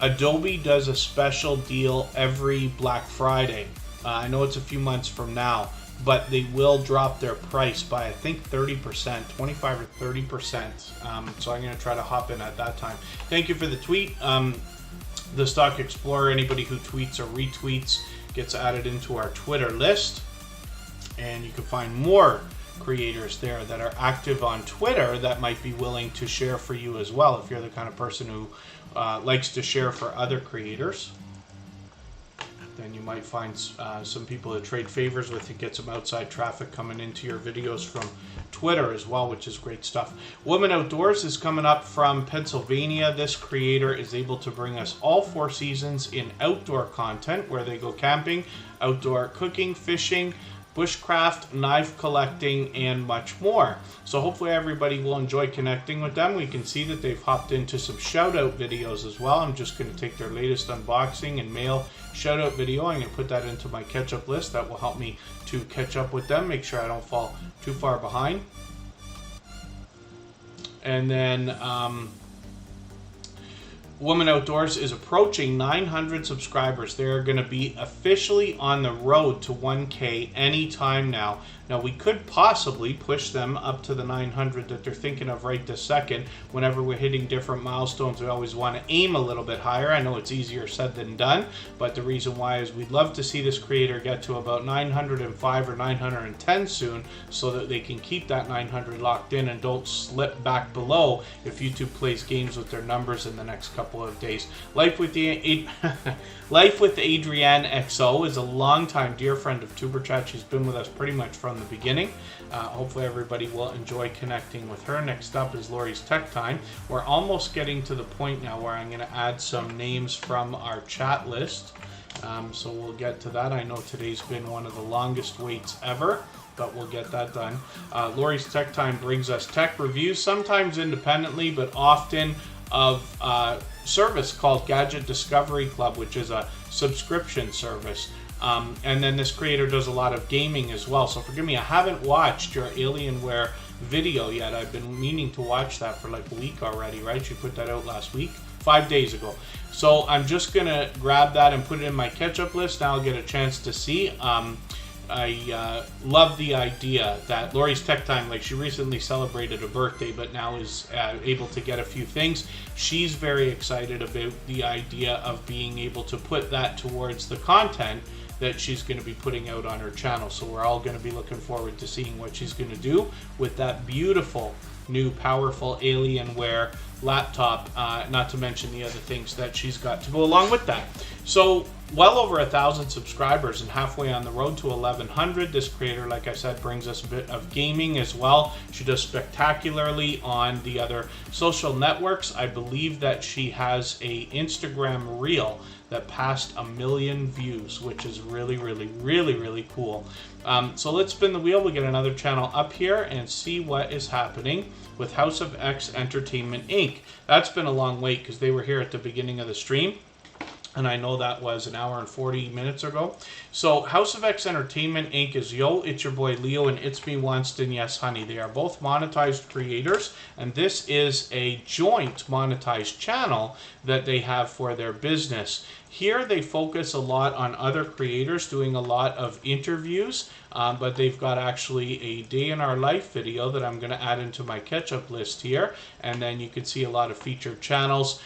Adobe does a special deal every Black Friday. I know it's a few months from now, but they will drop their price by, I think, 30%, 25 or 30%. So I'm going to try to hop in at that time. Thank you for the tweet. The Stock Explorer, anybody who tweets or retweets gets added into our Twitter list. And you can find more creators there that are active on Twitter that might be willing to share for you as well, if you're the kind of person who likes to share for other creators. Then you might find some people that trade favors with and get some outside traffic coming into your videos from Twitter as well, which is great stuff. Woman Outdoors is coming up from Pennsylvania. This creator is able to bring us all 4 seasons in outdoor content, where they go camping, outdoor cooking, fishing, bushcraft, knife collecting, and much more. So hopefully everybody will enjoy connecting with them. We can see that they've hopped into some shout out videos as well. I'm just going to take their latest unboxing and mail shout out video. I'm going to put that into my catch up list. That will help me to catch up with them, make sure I don't fall too far behind. And then Woman Outdoors is approaching 900 subscribers. They're going to be officially on the road to 1K anytime now. Now, we could possibly push them up to the 900 that they're thinking of right this second. Whenever we're hitting different milestones, we always want to aim a little bit higher. I know it's easier said than done, but the reason why is we'd love to see this creator get to about 905 or 910 soon, so that they can keep that 900 locked in and don't slip back below if YouTube plays games with their numbers in the next couple of days. Life with Adrienne XO is a longtime dear friend of Tuber Chat. She's been with us pretty much from the beginning. Hopefully everybody will enjoy connecting with her. Next up is Lori's Tech Time. We're almost getting to the point now where I'm going to add some names from our chat list. So we'll get to that. I know today's been one of the longest waits ever, but we'll get that done. Lori's Tech Time brings us tech reviews, sometimes independently, but often of service called Gadget Discovery Club, which is a subscription service. And then this creator does a lot of gaming as well. So forgive me, I haven't watched your Alienware video yet. I've been meaning to watch that for like a week already, right? You put that out last week, 5 days ago. So I'm just gonna grab that and put it in my catch-up list. Now I'll get a chance to see. I love the idea that Lori's Tech Time, like she recently celebrated a birthday, but now is able to get a few things. She's very excited about the idea of being able to put that towards the content that she's going to be putting out on her channel. So we're all going to be looking forward to seeing what she's going to do with that beautiful new powerful Alienware laptop, not to mention the other things that she's got to go along with that. So well over 1,000 subscribers and halfway on the road to 1,100. This creator, like I said, brings us a bit of gaming as well. She does spectacularly on the other social networks. I believe that she has a Instagram reel that passed 1 million views, which is really, really, really, really cool. So let's spin the wheel. We'll get another channel up here and see what is happening with House of X Entertainment Inc. That's been a long wait because they were here at the beginning of the stream, and I know that was an hour and 40 minutes ago. So House of X Entertainment Inc. is Yo, it's your boy Leo, and It's Me Wanston, Yes Honey. They are both monetized creators, and this is a joint monetized channel that they have for their business. Here they focus a lot on other creators doing a lot of interviews, but they've got actually a day in our life video that I'm going to add into my catch-up list here, and then you can see a lot of featured channels.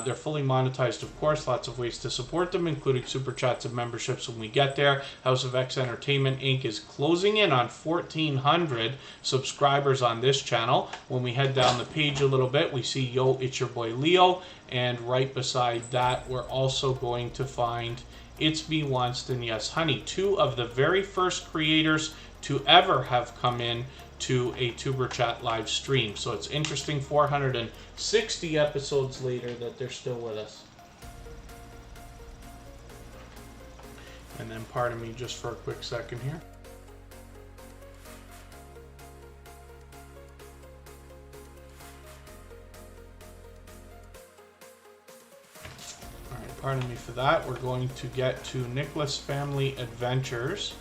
They're fully monetized, of course, lots of ways to support them, including super chats and memberships when we get there. House of X Entertainment Inc. is closing in on 1,400 subscribers on this channel. When we head down the page a little bit, we see Yo, it's your boy Leo, and right beside that, we're also going to find It's Me Wanston, Yes Honey, two of the very first creators to ever have come in to a Tuber Chat live stream. So it's interesting, 460 episodes later, that they're still with us. And then pardon me just for a quick second here. Pardon me for that. We're going to get to Nicholas Family Adventures.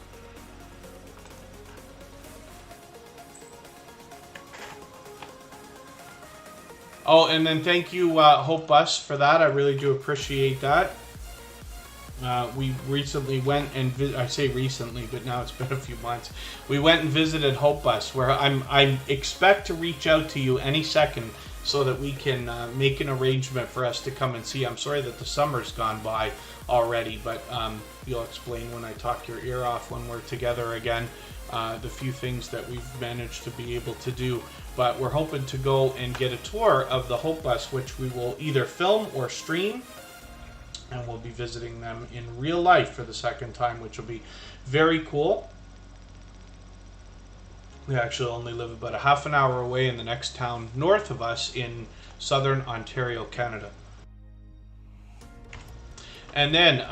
Oh, and then thank you, Hope Bus, for that. I really do appreciate that. We recently went and I say recently, but now it's been a few months. We went and visited Hope Bus, where I expect to reach out to you any second, so that we can make an arrangement for us to come and see. I'm sorry that the summer's gone by already, but you'll explain when I talk your ear off when we're together again, the few things that we've managed to be able to do. But we're hoping to go and get a tour of the Hope Bus, which we will either film or stream, and we'll be visiting them in real life for the second time, which will be very cool. We actually only live about a half an hour away in the next town north of us in southern Ontario, Canada. And then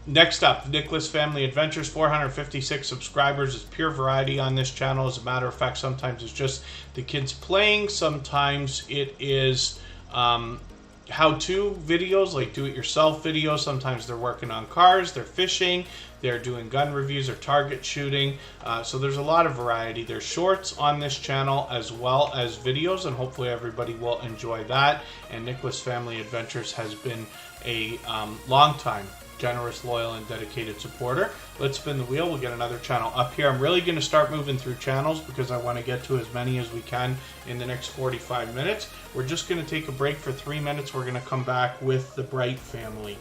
next up, Nicholas Family Adventures, 456 subscribers. Is pure variety on this channel. As a matter of fact, sometimes it's just the kids playing. Sometimes it is how-to videos, like do-it-yourself videos. Sometimes they're working on cars, they're fishing, they're doing gun reviews or target shooting. So there's a lot of variety. There's shorts on this channel as well as videos, and hopefully everybody will enjoy that. And Nicholas Family Adventures has been a long time generous, loyal, and dedicated supporter. Let's spin the wheel. We'll get another channel up here. I'm really going to start moving through channels because I want to get to as many as we can in the next 45 minutes. We're just going to take a break for 3 minutes. We're going to come back with the Bright family.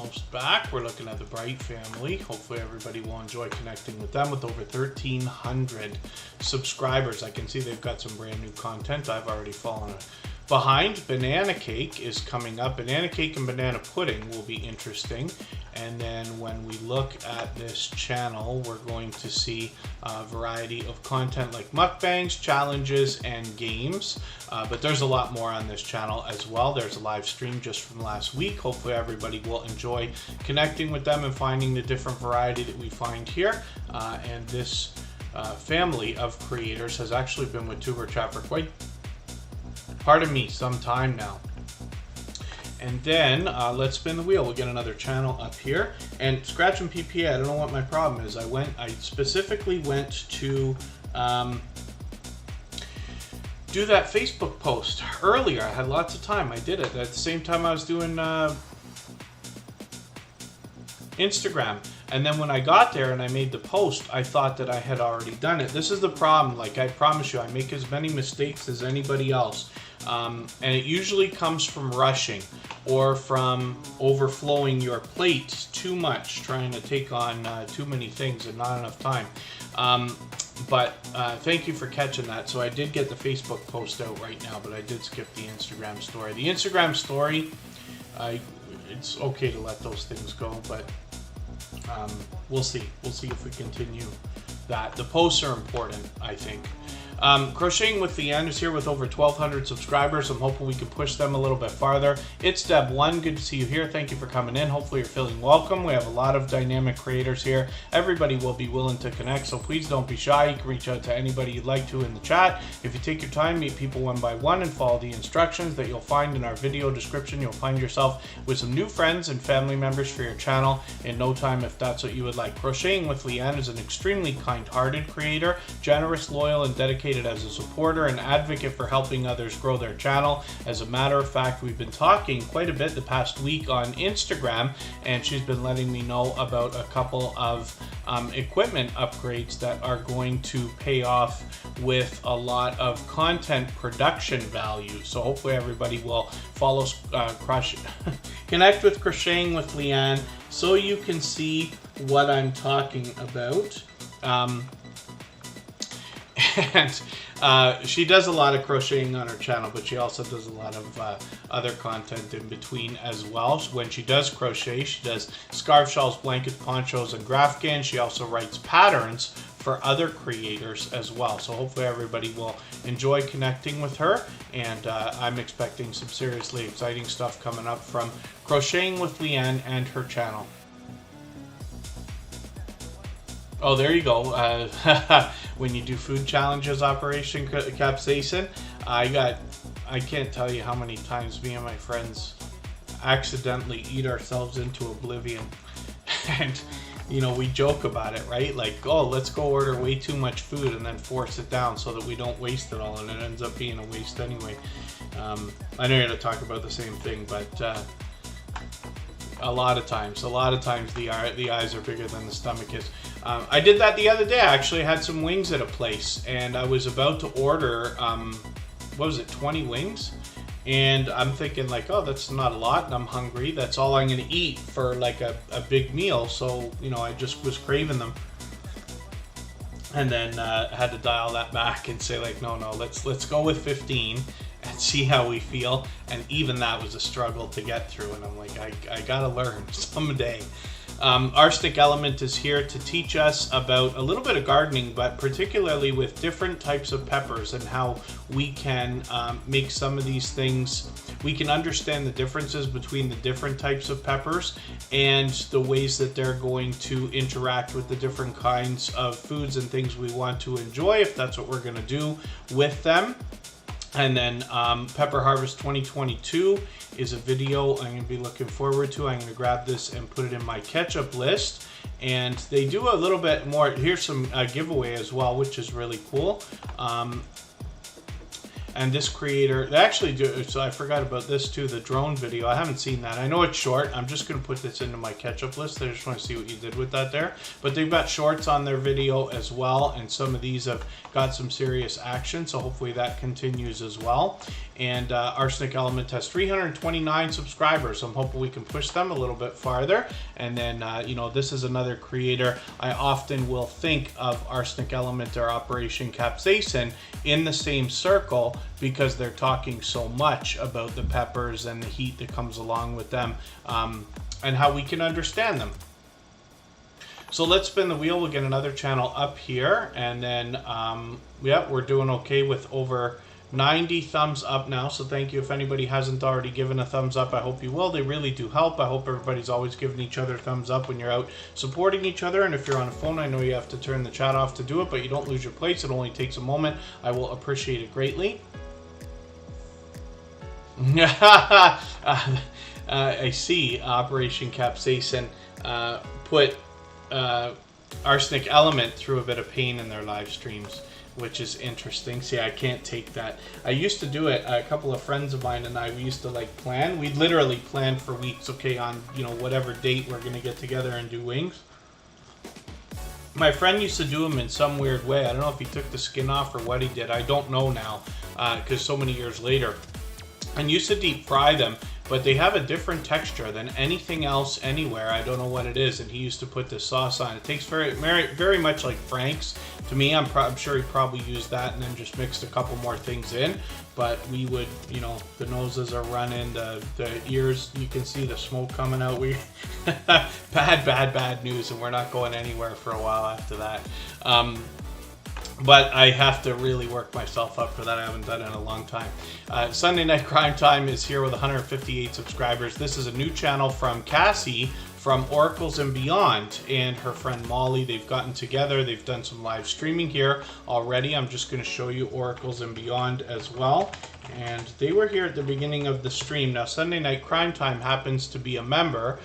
almost back. We're looking at the Bright family. Hopefully everybody will enjoy connecting with them with over 1,300 subscribers. I can see they've got some brand new content. I've already fallen behind. Banana cake is coming up. Banana cake and banana pudding will be interesting. And then when we look at this channel, we're going to see a variety of content like mukbangs, challenges, and games. But there's a lot more on this channel as well. There's a live stream just from last week. Hopefully everybody will enjoy connecting with them and finding the different variety that we find here. And this family of creators has actually been with Superchatters for quite, pardon me, some time now. And then let's spin the wheel. We'll get another channel up here. And Scratch and PPA, I don't know what my problem is. I specifically went to do that Facebook post earlier. I had lots of time. I did it at the same time I was doing Instagram. And then when I got there and I made the post, I thought that I had already done it. This is the problem. Like, I promise you, I make as many mistakes as anybody else. And it usually comes from rushing or from overflowing your plate too much, trying to take on too many things and not enough time. But thank you for catching that. So I did get the Facebook post out right now, but I did skip the Instagram story. The Instagram story, it's okay to let those things go, but we'll see. We'll see if we continue that. The posts are important, I think. Crocheting with Leanne is here with over 1,200 subscribers. I'm hoping we can push them a little bit farther. It's Deb1. Good to see you here. Thank you for coming in. Hopefully you're feeling welcome. We have a lot of dynamic creators here. Everybody will be willing to connect, so please don't be shy. You can reach out to anybody you'd like to in the chat. If you take your time, meet people one by one, and follow the instructions that you'll find in our video description, you'll find yourself with some new friends and family members for your channel in no time if that's what you would like. Crocheting with Leanne is an extremely kind-hearted creator, generous, loyal, and dedicated as a supporter and advocate for helping others grow their channel. As a matter of fact, we've been talking quite a bit the past week on Instagram, and she's been letting me know about a couple of equipment upgrades that are going to pay off with a lot of content production value. So hopefully everybody will follow connect with Crocheting with Leanne so you can see what I'm talking about. And she does a lot of crocheting on her channel, but she also does a lot of other content in between as well. When she does crochet, she does scarf, shawls, blankets, ponchos, and Grafcan. She also writes patterns for other creators as well. So hopefully everybody will enjoy connecting with her, and I'm expecting some seriously exciting stuff coming up from Crocheting with Leanne and her channel. Oh, there you go. When you do food challenges, Operation Capsaicin, I can't tell you how many times me and my friends accidentally eat ourselves into oblivion. And, you know, we joke about it, right? Like, oh, let's go order way too much food and then force it down so that we don't waste it all, and it ends up being a waste anyway. I know you're going to talk about the same thing, but a lot of times the eyes are bigger than the stomach is. I did that the other day. I actually had some wings at a place, and I was about to order, what was it, 20 wings? And I'm thinking like, oh, that's not a lot, and I'm hungry. That's all I'm going to eat for like a big meal. So, you know, I just was craving them. And then had to dial that back and say like, no, let's go with 15 and see how we feel. And even that was a struggle to get through. And I'm like, I gotta learn someday. Arsenic Element is here to teach us about a little bit of gardening, but particularly with different types of peppers and how we can make some of these things. We can understand the differences between the different types of peppers and the ways that they're going to interact with the different kinds of foods and things we want to enjoy, if that's what we're going to do with them. And then Pepper Harvest 2022 is a video I'm going to be looking forward to. I'm going to grab this and put it in my catch-up list. And they do a little bit more. Here's some giveaway as well, which is really cool. And And this creator, they actually do, so I forgot about this too, the drone video. I haven't seen that. I know it's short. I'm just going to put this into my catch-up list. I just want to see what you did with that there. But they've got shorts on their video as well, and some of these have got some serious action, so hopefully that continues as well. And Arsenic Element has 329 subscribers, so I'm hoping we can push them a little bit farther. And then, you know, this is another creator. I often will think of Arsenic Element or Operation Capsaicin in the same circle because they're talking so much about the peppers and the heat that comes along with them, and how we can understand them. So let's spin the wheel. We'll get another channel up here, and then yeah, we're doing okay with over 90 thumbs up now, so thank you if anybody hasn't already given a thumbs up. I hope you will. They really do help. I hope everybody's always giving each other thumbs up when you're out supporting each other. And if you're on a phone, I know you have to turn the chat off to do it, but you don't lose your place. It only takes a moment. I will appreciate it greatly. I see Operation Capsaicin put Arsenic Element through a bit of pain in their live streams, which is interesting. See, I can't take that. I used to do it. A couple of friends of mine and I, we used to like plan. We'd literally plan for weeks. Okay, on, you know, whatever date we're gonna get together and do wings. My friend used to do them in some weird way. I don't know if he took the skin off or what he did. I don't know now, because so many years later. And used to deep fry them, but they have a different texture than anything else anywhere. I don't know what it is, and he used to put this sauce on. It tastes very much like Frank's. To me, I'm sure he probably used that and then just mixed a couple more things in. But we would, you know, the noses are running, the ears, you can see the smoke coming out. We bad news, and we're not going anywhere for a while after that. But I have to really work myself up for that. I haven't done it in a long time. Sunday Night Crime Time is here with 158 subscribers. This is a new channel from Cassie from Oracles and Beyond and her friend Molly. They've gotten together. They've done some live streaming here already. I'm just going to show you Oracles and Beyond as well. And they were here at the beginning of the stream. Now, Sunday Night Crime Time happens to be a member,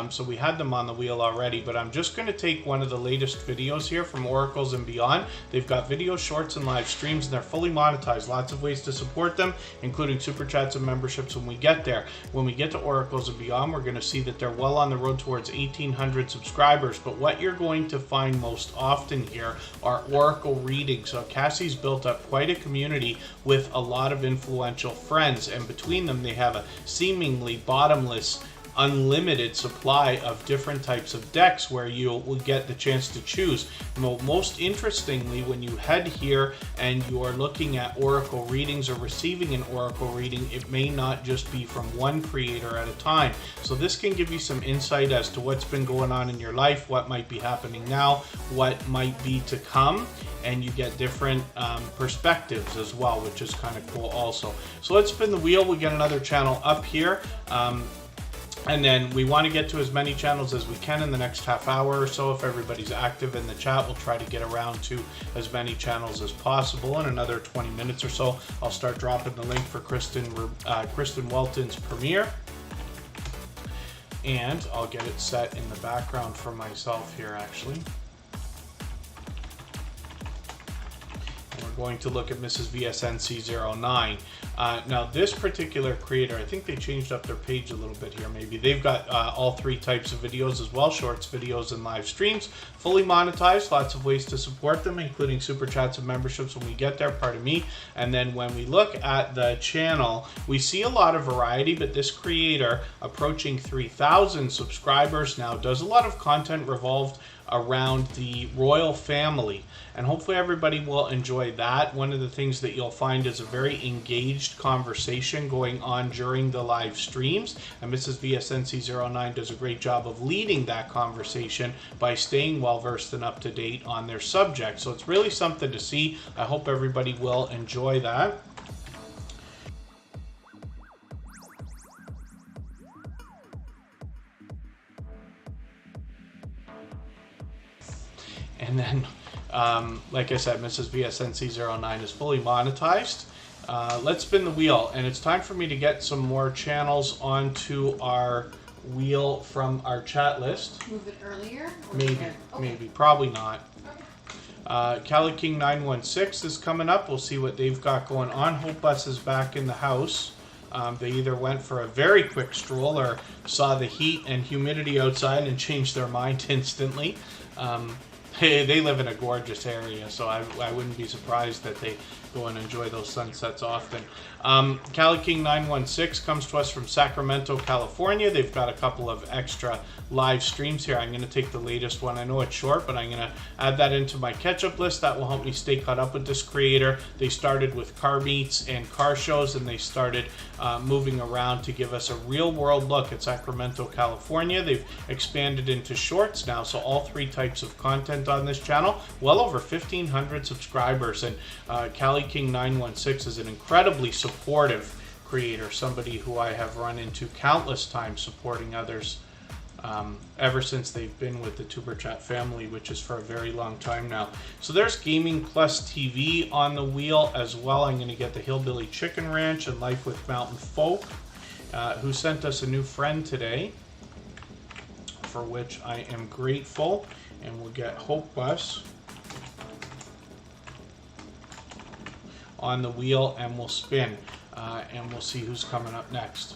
so we had them on the wheel already, but I'm just going to take one of the latest videos here from Oracles and Beyond. They've got video shorts and live streams, and they're fully monetized. Lots of ways to support them, including super chats and memberships when we get there. When we get to Oracles and Beyond, we're going to see that they're well on the road towards 1,800 subscribers, but what you're going to find most often here are Oracle readings. So Cassie's built up quite a community with a lot of influential friends, and between them they have a seemingly bottomless, unlimited supply of different types of decks where you will get the chance to choose. Most interestingly, when you head here and you are looking at Oracle readings or receiving an Oracle reading, it may not just be from one creator at a time. So this can give you some insight as to what's been going on in your life, what might be happening now, what might be to come, and you get different perspectives as well, which is kind of cool also. So let's spin the wheel. We get another channel up here. And then we want to get to as many channels as we can in the next half hour or so. If everybody's active in the chat, we'll try to get around to as many channels as possible. In another 20 minutes or so, I'll start dropping the link for Kristen Welton's premiere. And I'll get it set in the background for myself here, actually. We're going to look at Mrs. VSNC09. Now, this particular creator, I think they changed up their page a little bit here. Maybe they've got all three types of videos as well, shorts, videos, and live streams, fully monetized. Lots of ways to support them, including super chats and memberships when we get there, pardon me. And then when we look at the channel, we see a lot of variety, but this creator, approaching 3,000 subscribers now, does a lot of content revolved around the royal family, and hopefully everybody will enjoy that. One of the things that you'll find is a very engaged conversation going on during the live streams, and Mrs. VSNC09 does a great job of leading that conversation by staying well versed and up to date on their subject. So it's really something to see. I hope everybody will enjoy that. And then, like I said, Mrs. VSNC09 is fully monetized. Let's spin the wheel, and it's time for me to get some more channels onto our wheel from our chat list.
Move it earlier?
Maybe, okay. Maybe, probably not. Cali King 916 is coming up. We'll see what they've got going on. Hope Bus is back in the house. They either went for a very quick stroll or saw the heat and humidity outside and changed their mind instantly. They live in a gorgeous area, so I wouldn't be surprised that they go and enjoy those sunsets often. Cali King 916 comes to us from Sacramento, California. They've got a couple of extra live streams here. I'm going to take the latest one. I know it's short, but I'm going to add that into my catch-up list. That will help me stay caught up with this creator. They started with car meets and car shows, and they started moving around to give us a real-world look at Sacramento, California. They've expanded into shorts now, so all three types of content on this channel. Well over 1,500 subscribers, and Cali King 916 is an incredibly supportive creator, somebody who I have run into countless times supporting others ever since they've been with the Superchat family, which is for a very long time now. So there's Gaming Plus TV on the wheel as well. I'm going to get the Hillbilly Chicken Ranch and Life with Mountain Folk, who sent us a new friend today, for which I am grateful. And we'll get Hope Bus on the wheel, and we'll spin, and we'll see who's coming up next.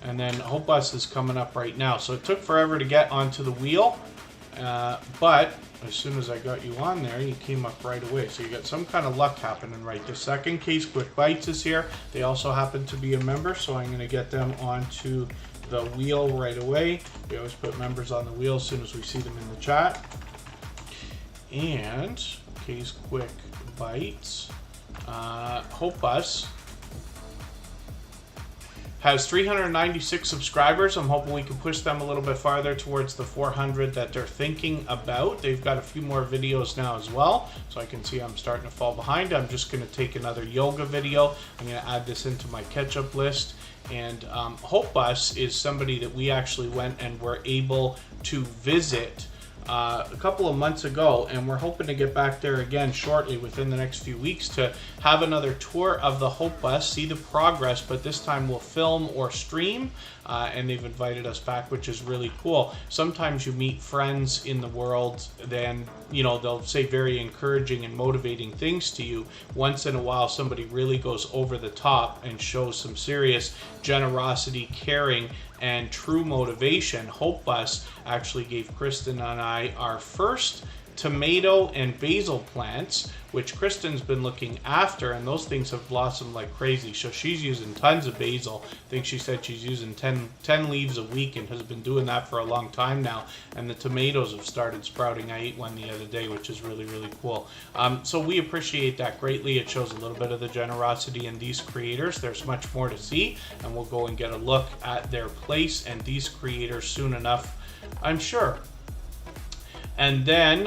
And then Hope Bus is coming up right now. So it took forever to get onto the wheel, but as soon as I got you on there, you came up right away. So you got some kind of luck happening right this second. Case Quick Bites is here. They also happen to be a member, so I'm going to get them onto the wheel right away. We always put members on the wheel as soon as we see them in the chat. And Case Quick Bites, Hope Bus has 396 subscribers. I'm hoping we can push them a little bit farther towards the 400 that they're thinking about. They've got a few more videos now as well, so I can see I'm starting to fall behind. I'm just going to take another yoga video. I'm going to add this into my catch-up list. And Hope Bus is somebody that we actually went and were able to visit a couple of months ago, and we're hoping to get back there again shortly within the next few weeks to have another tour of the Hope Bus, see the progress, but this time we'll film or stream, and they've invited us back, which is really cool. Sometimes you meet friends in the world, then they'll say very encouraging and motivating things to you. Once in a while somebody really goes over the top and shows some serious generosity, caring, and true motivation. Hope Bus actually gave Kristen and I our first tomato and basil plants, which Kristen's been looking after, and those things have blossomed like crazy. So she's using tons of basil. I think she said she's using 10 leaves a week and has been doing that for a long time now. And the tomatoes have started sprouting. I ate one the other day, which is really, really cool. So we appreciate that greatly. It shows a little bit of the generosity in these creators. There's much more to see, and we'll go and get a look at their place and these creators soon enough, I'm sure. And then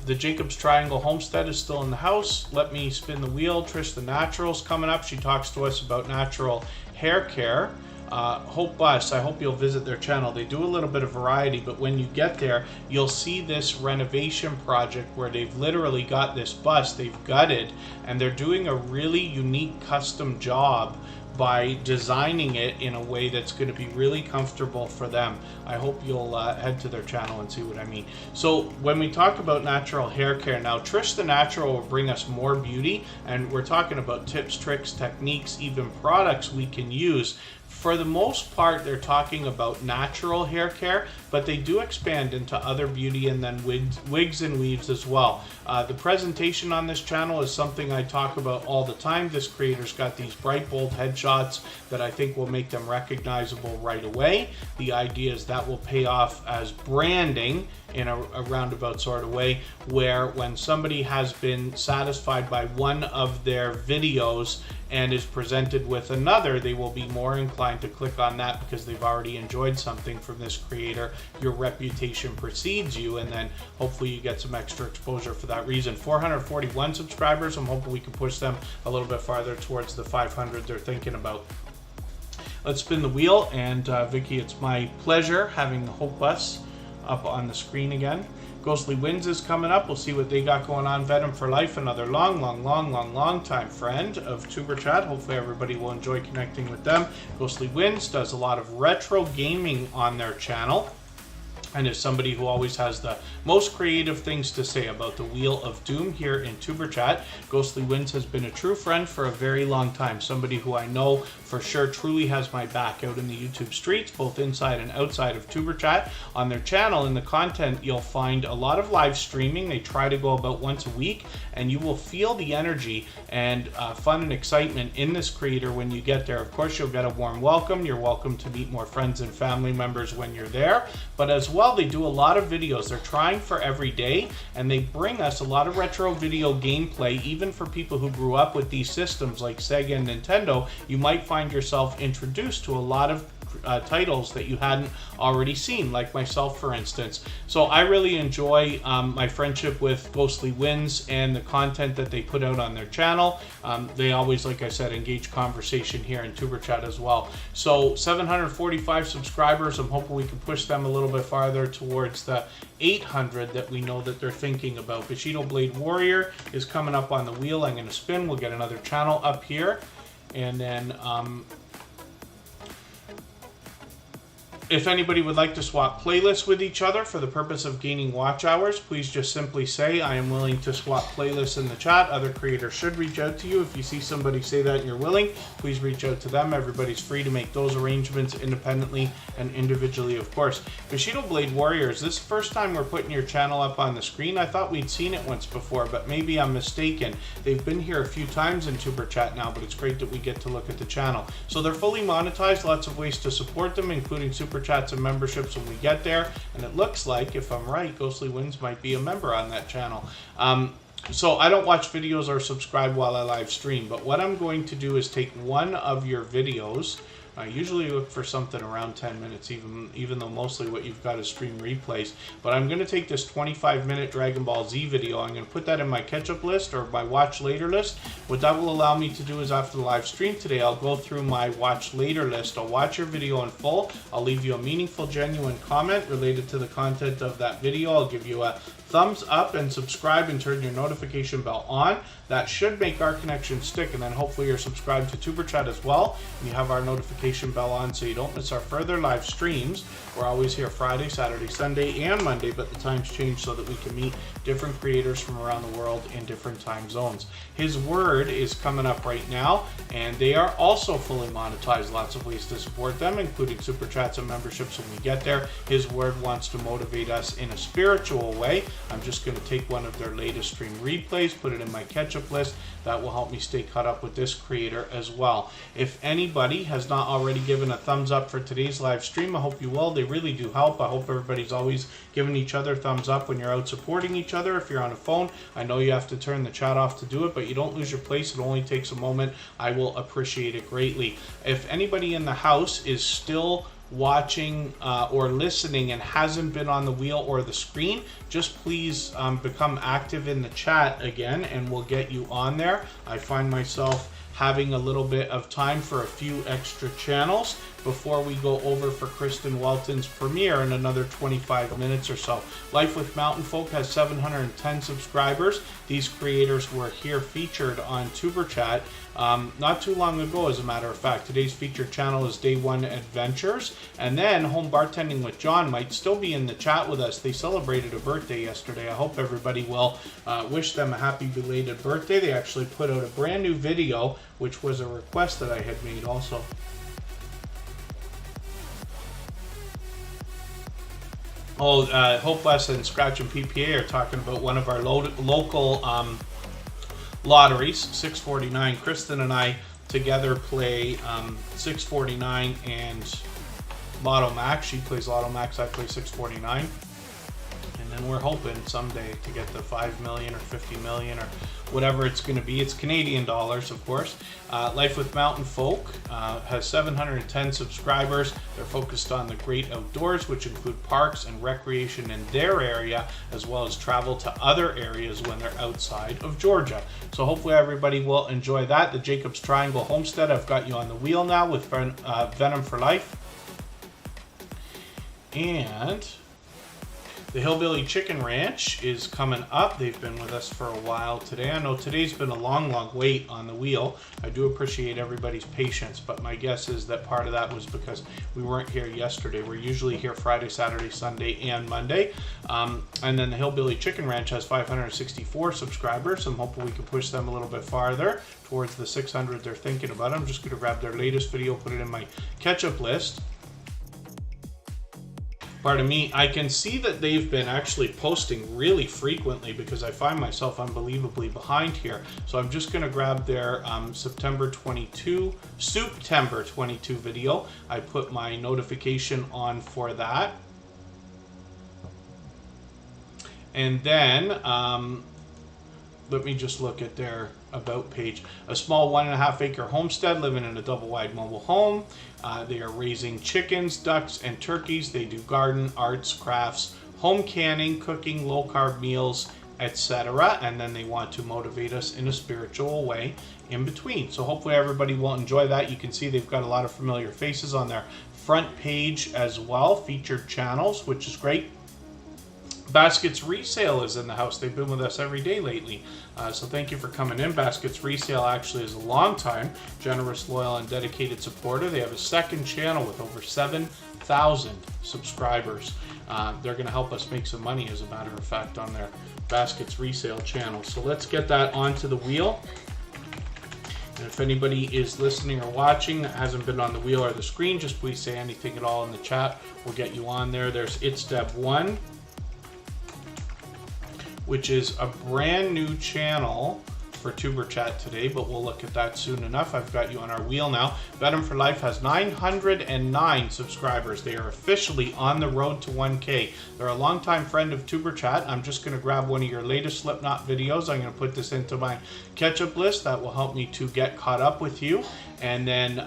the Jacob's Triangle Homestead is still in the house. Let me spin the wheel. Trish the Natural's coming up. She talks to us about natural hair care. Hope Bus, I hope you'll visit their channel. They do a little bit of variety, but when you get there, you'll see this renovation project where they've literally got this bus, they've gutted, and they're doing a really unique custom job by designing it in a way that's going to be really comfortable for them. I hope you'll head to their channel and see what I mean. So when we talk about natural hair care, now Trish the Natural will bring us more beauty, and we're talking about tips, tricks, techniques, even products we can use. For the most part, they're talking about natural hair care, but they do expand into other beauty and then wigs and weaves as well. The presentation on this channel is something I talk about all the time. This creator's got these bright, bold headshots that I think will make them recognizable right away. The idea is that will pay off as branding in a roundabout sort of way, where when somebody has been satisfied by one of their videos and is presented with another, they will be more inclined to click on that because they've already enjoyed something from this creator. Your reputation precedes you, and then hopefully you get some extra exposure for that reason. 441 subscribers. I'm hoping we can push them a little bit farther towards the 500 they're thinking about. Let's spin the wheel, and Vicky, it's my pleasure having the Hope Bus up on the screen again. Ghostly Winds is coming up. We'll see what they got going on. Venom for Life, another long time friend of Superchat. Hopefully everybody will enjoy connecting with them. Ghostly Winds does a lot of retro gaming on their channel. and is somebody who always has the most creative things to say about the Wheel of Doom here in Tuber Chat. Ghostly Winds has been a true friend for a very long time, somebody who I know for sure truly has my back out in the YouTube streets, both inside and outside of Tuber Chat. On their channel, in the content, you'll find a lot of live streaming. They try to go about once a week, and you will feel the energy and fun and excitement in this creator when you get there. Of course, you'll get a warm welcome. You're welcome to meet more friends and family members when you're there, but as well, they do a lot of videos. They're trying for every day, and they bring us a lot of retro video gameplay. Even for people who grew up with these systems like Sega and Nintendo, you might find yourself introduced to a lot of titles that you hadn't already seen, like myself, for instance. So I really enjoy my friendship with Ghostly Winds and the content that they put out on their channel. They always, like I said, engage conversation here in Tuber Chat as well. So 745 subscribers. I'm hoping we can push them a little bit farther towards the 800 that we know that they're thinking about. Bushido Blade Warrior is coming up on the wheel. I'm going to spin. We'll get another channel up here, and then if anybody would like to swap playlists with each other for the purpose of gaining watch hours, please just simply say, I am willing to swap playlists in the chat. Other creators should reach out to you. If you see somebody say that and you're willing, please reach out to them. Everybody's free to make those arrangements independently and individually, of course. Bushido Blade Warriors, this is the first time we're putting your channel up on the screen. I thought we'd seen it once before, but maybe I'm mistaken. They've been here a few times in Tuber Chat now, but it's great that we get to look at the channel. So they're fully monetized, lots of ways to support them, including Super Chats and memberships when we get there, and it looks like, if I'm right, Ghostly Winds might be a member on that channel. So I don't watch videos or subscribe while I live stream, but what I'm going to do is take one of your videos. I usually look for something around 10 minutes, even though mostly what you've got is stream replays. But I'm going to take this 25-minute Dragon Ball Z video. I'm going to put that in my catch-up list or my watch later list. What that will allow me to do is after the live stream today, I'll go through my watch later list. I'll watch your video in full. I'll leave you a meaningful, genuine comment related to the content of that video. I'll give you a thumbs up and subscribe and turn your notification bell on. That should make our connection stick, and then hopefully you're subscribed to Tuber Chat as well, and you have our notification bell on so you don't miss our further live streams. We're always here Friday, Saturday, Sunday, and Monday, but the times change so that we can meet different creators from around the world in different time zones. His Word is coming up right now, and they are also fully monetized. Lots of ways to support them, including Super Chats and memberships when we get there. His Word wants to motivate us in a spiritual way. I'm just going to take one of their latest stream replays, put it in my catch-up list. That will help me stay caught up with this creator as well. If anybody has not already given a thumbs up for today's live stream, I hope you will. They really do help. I hope everybody's always giving each other thumbs up when you're out supporting each other. If you're on a phone, I know you have to turn the chat off to do it, but you don't lose your place. It only takes a moment. I will appreciate it greatly. If anybody in the house is still watching or listening and hasn't been on the wheel or the screen, just please become active in the chat again, and we'll get you on there. I find myself having a little bit of time for a few extra channels before we go over for Kristen Welton's premiere in another 25 minutes or so. Life with Mountain Folk has 710 subscribers. These creators were here featured on Tuber Chat not too long ago, as a matter of fact. Today's featured channel is Day One Adventures, and then Home Bartending with John might still be in the chat with us. They celebrated a birthday yesterday. I hope everybody will wish them a happy belated birthday. They actually put out a brand new video, which was a request that I had made also. Oh, Hopeless and Scratch and PPA are talking about one of our local lotteries, 649. Kristen and I together play 649 and Lotto Max. She plays Lotto Max, I play 649. And then we're hoping someday to get the 5 million or 50 million or whatever it's going to be. It's Canadian dollars, of course. Life with Mountain Folk has 710 subscribers. They're focused on the great outdoors, which include parks and recreation in their area, as well as travel to other areas when they're outside of Georgia. So hopefully everybody will enjoy that. The Jacob's Triangle Homestead, I've got you on the wheel now with Venom for Life. And The Hillbilly Chicken Ranch is coming up. They've been with us for a while today. I know today's been a long wait on the wheel. I do appreciate everybody's patience, but my guess is that part of that was because we weren't here yesterday. We're usually here Friday, Saturday, Sunday, and Monday. And then the Hillbilly Chicken Ranch has 564 subscribers. I'm hoping we can push them a little bit farther towards the 600 they're thinking about. I'm just going to grab their latest video, put it in my catch-up list. Pardon me, I can see that they've been actually posting really frequently because I find myself unbelievably behind here. So I'm just going to grab their September 22 video. I put my notification on for that. And then let me just look at their about page. A small 1.5 acre homestead living in a double wide mobile home. They are raising chickens, ducks, and turkeys. They do garden, arts, crafts, home canning, cooking, low carb meals, etc. And then they want to motivate us in a spiritual way in between. So hopefully everybody will enjoy that. You can see they've got a lot of familiar faces on their front page as well, featured channels, which is great. Baskets Resale is in the house. They've been with us every day lately. So thank you for coming in. Baskets Resale actually is a long time, generous, loyal, and dedicated supporter. They have a second channel with over 7,000 subscribers. They're going to help us make some money, as a matter of fact, on their Baskets Resale channel. So let's get that onto the wheel. And if anybody is listening or watching that hasn't been on the wheel or the screen, just please say anything at all in the chat. We'll get you on there. There's It's Deb 1. Which is a brand new channel for Tuber Chat today, but we'll look at that soon enough. I've got you on our wheel now. Bet 'em for Life has 909 subscribers. They are officially on the road to 1K. They're a longtime friend of Tuber Chat. I'm just going to grab one of your latest Slipknot videos. I'm going to put this into my catch-up list. That will help me to get caught up with you. And then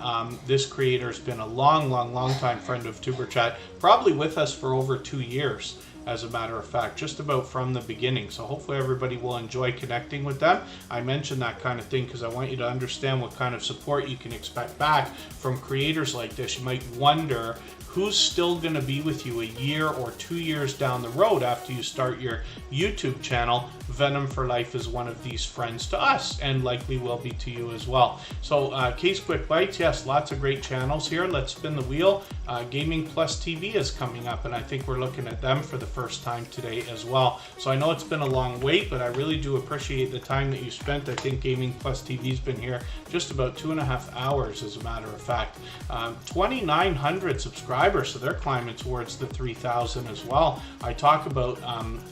this creator's been a long time friend of Tuber Chat, probably with us for over 2 years. As a matter of fact, just about from the beginning. So hopefully everybody will enjoy connecting with them. I mention that kind of thing because I want you to understand what kind of support you can expect back from creators like this. You might wonder who's still going to be with you a year or 2 years down the road after you start your YouTube channel. Venom for Life is one of these friends to us, and likely will be to you as well. So Case Quick Bites, yes, lots of great channels here. Let's spin the wheel. Gaming Plus TV is coming up, and I think we're looking at them for the first time today as well. So I know it's been a long wait, but I really do appreciate the time that you spent. I think Gaming Plus TV's been here just about 2.5 hours, as a matter of fact. 2,900 subscribers, so they're climbing towards the 3,000 as well. I talk about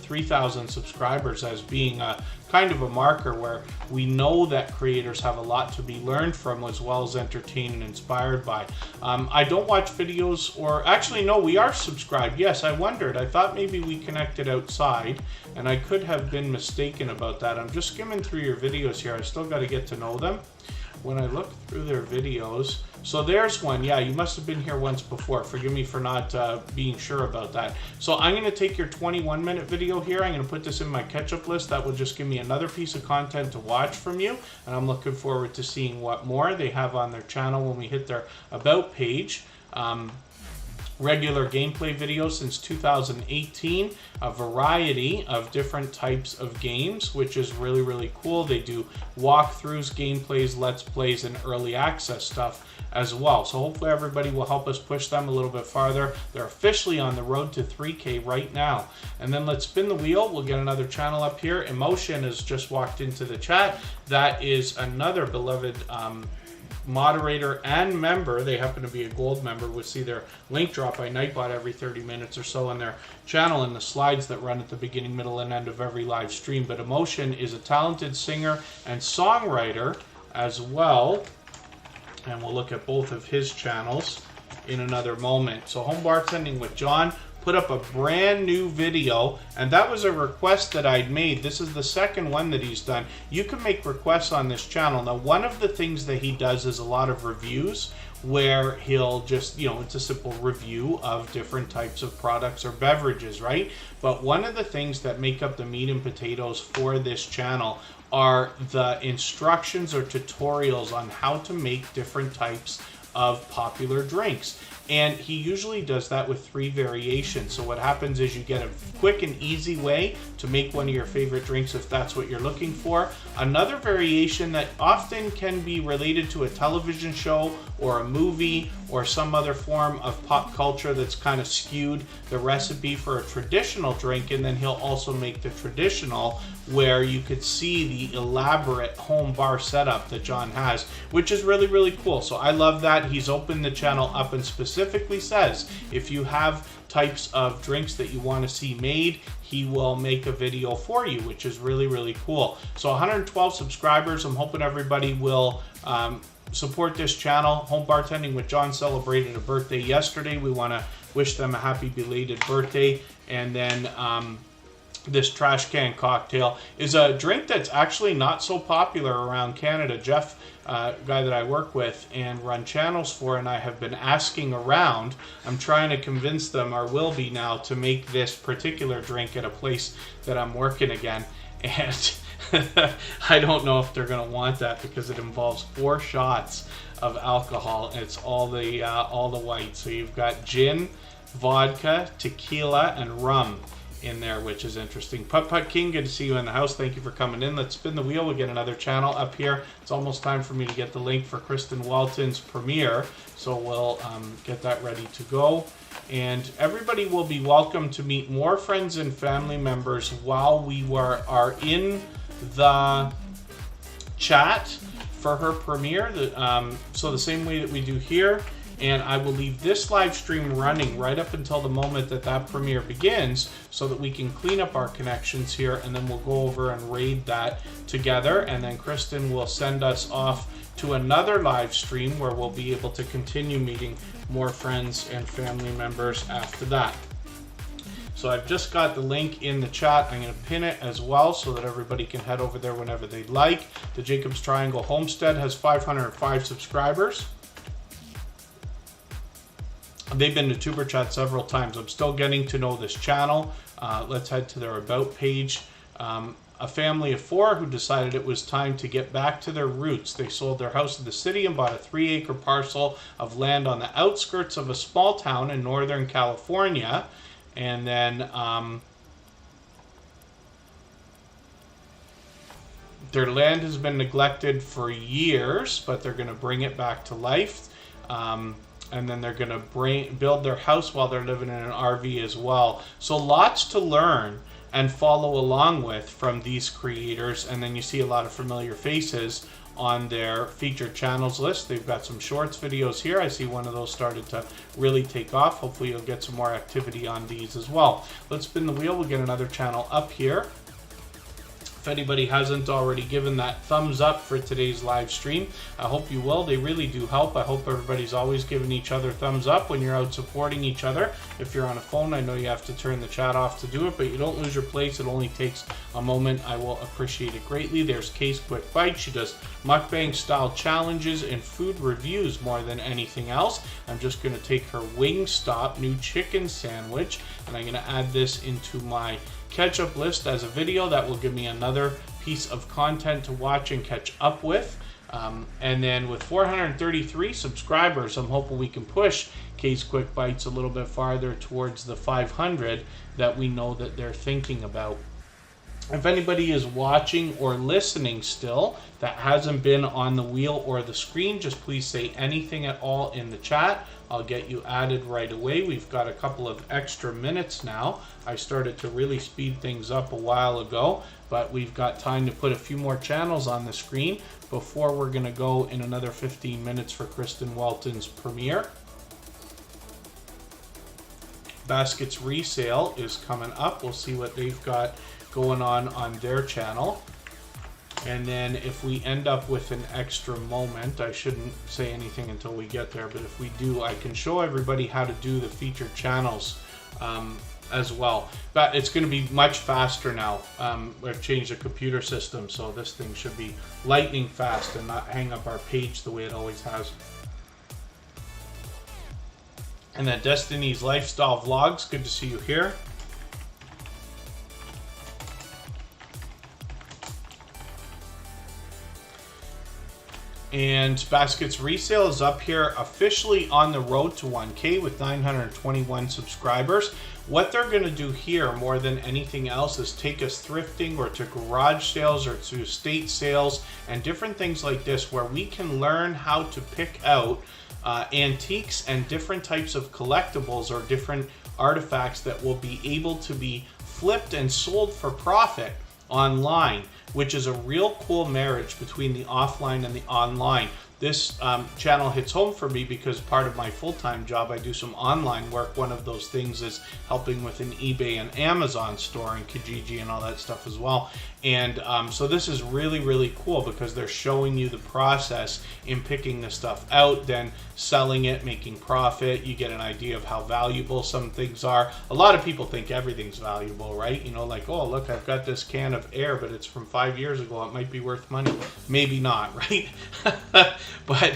3,000 subscribers as being a kind of a marker where we know that creators have a lot to be learned from, as well as entertained and inspired by. I don't watch videos, or actually no, we are subscribed. Yes, I wondered. I thought maybe we connected outside, and I could have been mistaken about that. I'm just skimming through your videos here. I still got to get to know them. When I look through their videos, so there's one. Yeah, you must have been here once before. Forgive me for not being sure about that. So I'm going to take your 21-minute video here. I'm going to put this in my catch-up list. That will just give me another piece of content to watch from you. And I'm looking forward to seeing what more they have on their channel when we hit their About page. Regular gameplay videos since 2018, a variety of different types of games, which is really cool. They do walkthroughs, gameplays, let's plays, and early access stuff as well. So hopefully everybody will help us push them a little bit farther. They're officially on the road to 3K right now. And then let's spin the wheel. We'll get another channel up here. Emotion has just walked into the chat. That is another beloved moderator and member. They happen to be a gold member. We'll see their link drop by Nightbot every 30 minutes or so on their channel in the slides that run at the beginning, middle, and end of every live stream. But Emotion is a talented singer and songwriter as well, and we'll look at both of his channels in another moment. So Home Bartending with John put up a brand new video, and that was a request that I'd made. This is the second one that he's done. You can make requests on this channel. Now, one of the things that he does is a lot of reviews, where he'll just, it's a simple review of different types of products or beverages, right? But one of the things that make up the meat and potatoes for this channel are the instructions or tutorials on how to make different types of popular drinks. And he usually does that with 3 variations. So what happens is you get a quick and easy way to make one of your favorite drinks if that's what you're looking for. Another variation that often can be related to a television show or a movie or some other form of pop culture that's kind of skewed the recipe for a traditional drink, and then he'll also make the traditional where you could see the elaborate home bar setup that John has, which is really, really cool. So I love that. He's opened the channel up and specifically says if you have types of drinks that you want to see made, he will make a video for you, which is really, really cool. So 112 subscribers. I'm hoping everybody will support this channel. Home Bartending with John celebrated a birthday yesterday. We want to wish them a happy belated birthday. And then this trash can cocktail is a drink that's actually not so popular around Canada. Jeff, guy that I work with and run channels for, and I have been asking around. I'm trying to convince them, or will be now, to make this particular drink at a place that I'm working again. And I don't know if they're going to want that because it involves 4 shots of alcohol, and it's all the white. So you've got gin, vodka, tequila, and rum in there, which is interesting. Putt Putt King, good to see you in the house. Thank you for coming in. Let's spin the wheel. We'll get another channel up here. It's almost time for me to get the link for Kristen Walton's premiere, so we'll get that ready to go. And everybody will be welcome to meet more friends and family members while we are in the chat for her premiere. So the same way that we do here. And I will leave this live stream running right up until the moment that that premiere begins so that we can clean up our connections here, and then we'll go over and raid that together. And then Kristen will send us off to another live stream where we'll be able to continue meeting more friends and family members after that. So I've just got the link in the chat. I'm going to pin it as well so that everybody can head over there whenever they'd like. The Jacob's Triangle Homestead has 505 subscribers. They've been to Superchat several times. I'm still getting to know this channel. Let's head to their About page. A family of 4 who decided it was time to get back to their roots. They sold their house in the city and bought a 3-acre parcel of land on the outskirts of a small town in Northern California. And then their land has been neglected for years, but they're going to bring it back to life. And then they're going to build their house while they're living in an RV as well. So lots to learn and follow along with from these creators. And then you see a lot of familiar faces on their featured channels list. They've got some shorts videos here. I see one of those started to really take off. Hopefully you'll get some more activity on these as well. Let's spin the wheel. We'll get another channel up here. If anybody hasn't already given that thumbs up for today's live stream, I hope you will. They really do help. I hope everybody's always giving each other thumbs up when you're out supporting each other. If you're on a phone, I know you have to turn the chat off to do it, but you don't lose your place. It only takes a moment. I will appreciate it greatly. There's Case Quick Bite. She does mukbang style challenges and food reviews more than anything else. I'm just going to take her Wingstop new chicken sandwich, and I'm going to add this into my catch-up list as a video. That will give me another piece of content to watch and catch up with. And then with 433 subscribers, I'm hoping we can push Case Quick Bites a little bit farther towards the 500 that we know that they're thinking about. If anybody is watching or listening still that hasn't been on the wheel or the screen, just please say anything at all in the chat. I'll get you added right away. We've got a couple of extra minutes now. I started to really speed things up a while ago, but we've got time to put a few more channels on the screen before we're going to go in another 15 minutes for Kristen Walton's premiere. Baskets resale is coming up. We'll see what they've got going on their channel. And then if we end up with an extra moment, I shouldn't say anything until we get there, but if we do, I can show everybody how to do the featured channels as well. But it's going to be much faster now. We've changed the computer system, so this thing should be lightning fast and not hang up our page the way it always has. And then Destiny's Lifestyle Vlogs, good to see you here. And Baskets Resale is up here officially on the road to 1K with 921 subscribers. What they're going to do here more than anything else is take us thrifting or to garage sales or to estate sales and different things like this, where we can learn how to pick out antiques and different types of collectibles or different artifacts that will be able to be flipped and sold for profit online, which is a real cool marriage between the offline and the online. This channel hits home for me because part of my full-time job, I do some online work. One of those things is helping with an eBay and Amazon store and Kijiji and all that stuff as well. And so this is really, really cool because they're showing you the process in picking the stuff out, then selling it, making profit. You get an idea of how valuable some things are. A lot of people think everything's valuable, right? You know, like, oh, look, I've got this can of air, but it's from 5 years ago. It might be worth money. Maybe not, right? But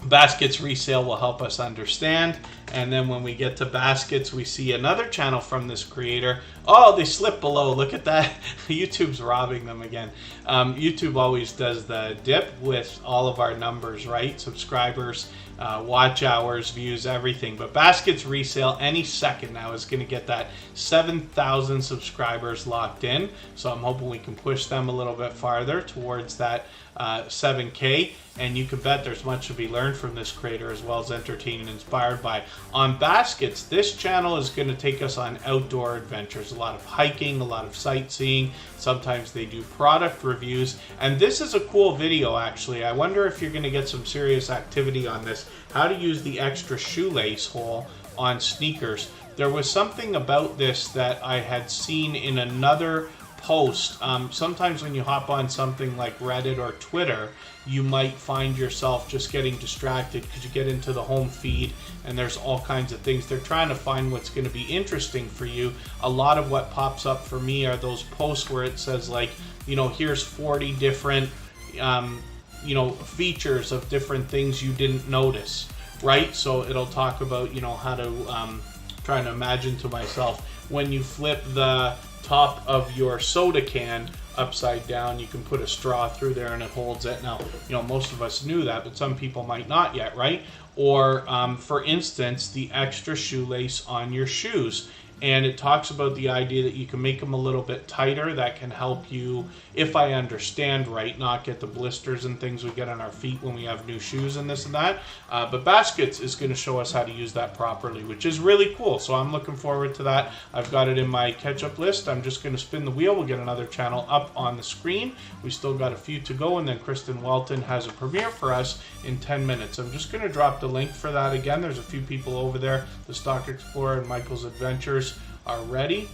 Baskets Resale will help us understand. And then when we get to baskets, we see another channel from this creator. Oh, they slip below. Look at that. YouTube's robbing them again. YouTube always does the dip with all of our numbers, right? Subscribers, watch hours, views, everything. But Baskets Resale any second now is going to get that 7,000 subscribers locked in. So I'm hoping we can push them a little bit farther towards that 7K. And you can bet there's much to be learned from this creator as well as entertained and inspired by. On Baskets, this channel is going to take us on outdoor adventures. A lot of hiking, a lot of sightseeing. Sometimes they do product reviews. And this is a cool video, actually. I wonder if you're going to get some serious activity on this. How to use the extra shoelace hole on sneakers. There was something about this that I had seen in another post. Sometimes when you hop on something like Reddit or Twitter, you might find yourself just getting distracted because you get into the home feed and there's all kinds of things. They're trying to find what's going to be interesting for you. A lot of what pops up for me are those posts where it says, like, you know, here's 40 different, you know, features of different things you didn't notice, right? So it'll talk about, you know, how to, trying to imagine to myself, when you flip the top of your soda can upside down, you can put a straw through there and it holds it. Now, you know, most of us knew that, but some people might not yet, right? Or, for instance, the extra shoelace on your shoes. And it talks about the idea that you can make them a little bit tighter. That can help you, if I understand right, not get the blisters and things we get on our feet when we have new shoes and this and that. But Baskets is going to show us how to use that properly, which is really cool. So I'm looking forward to that. I've got it in my catch-up list. I'm just going to spin the wheel. We'll get another channel up on the screen. We still got a few to go, and then Kristen Welton has a premiere for us in 10 minutes. I'm just going to drop the link for that again. There's a few people over there. The Stock Explorer and Michael's Adventures are ready.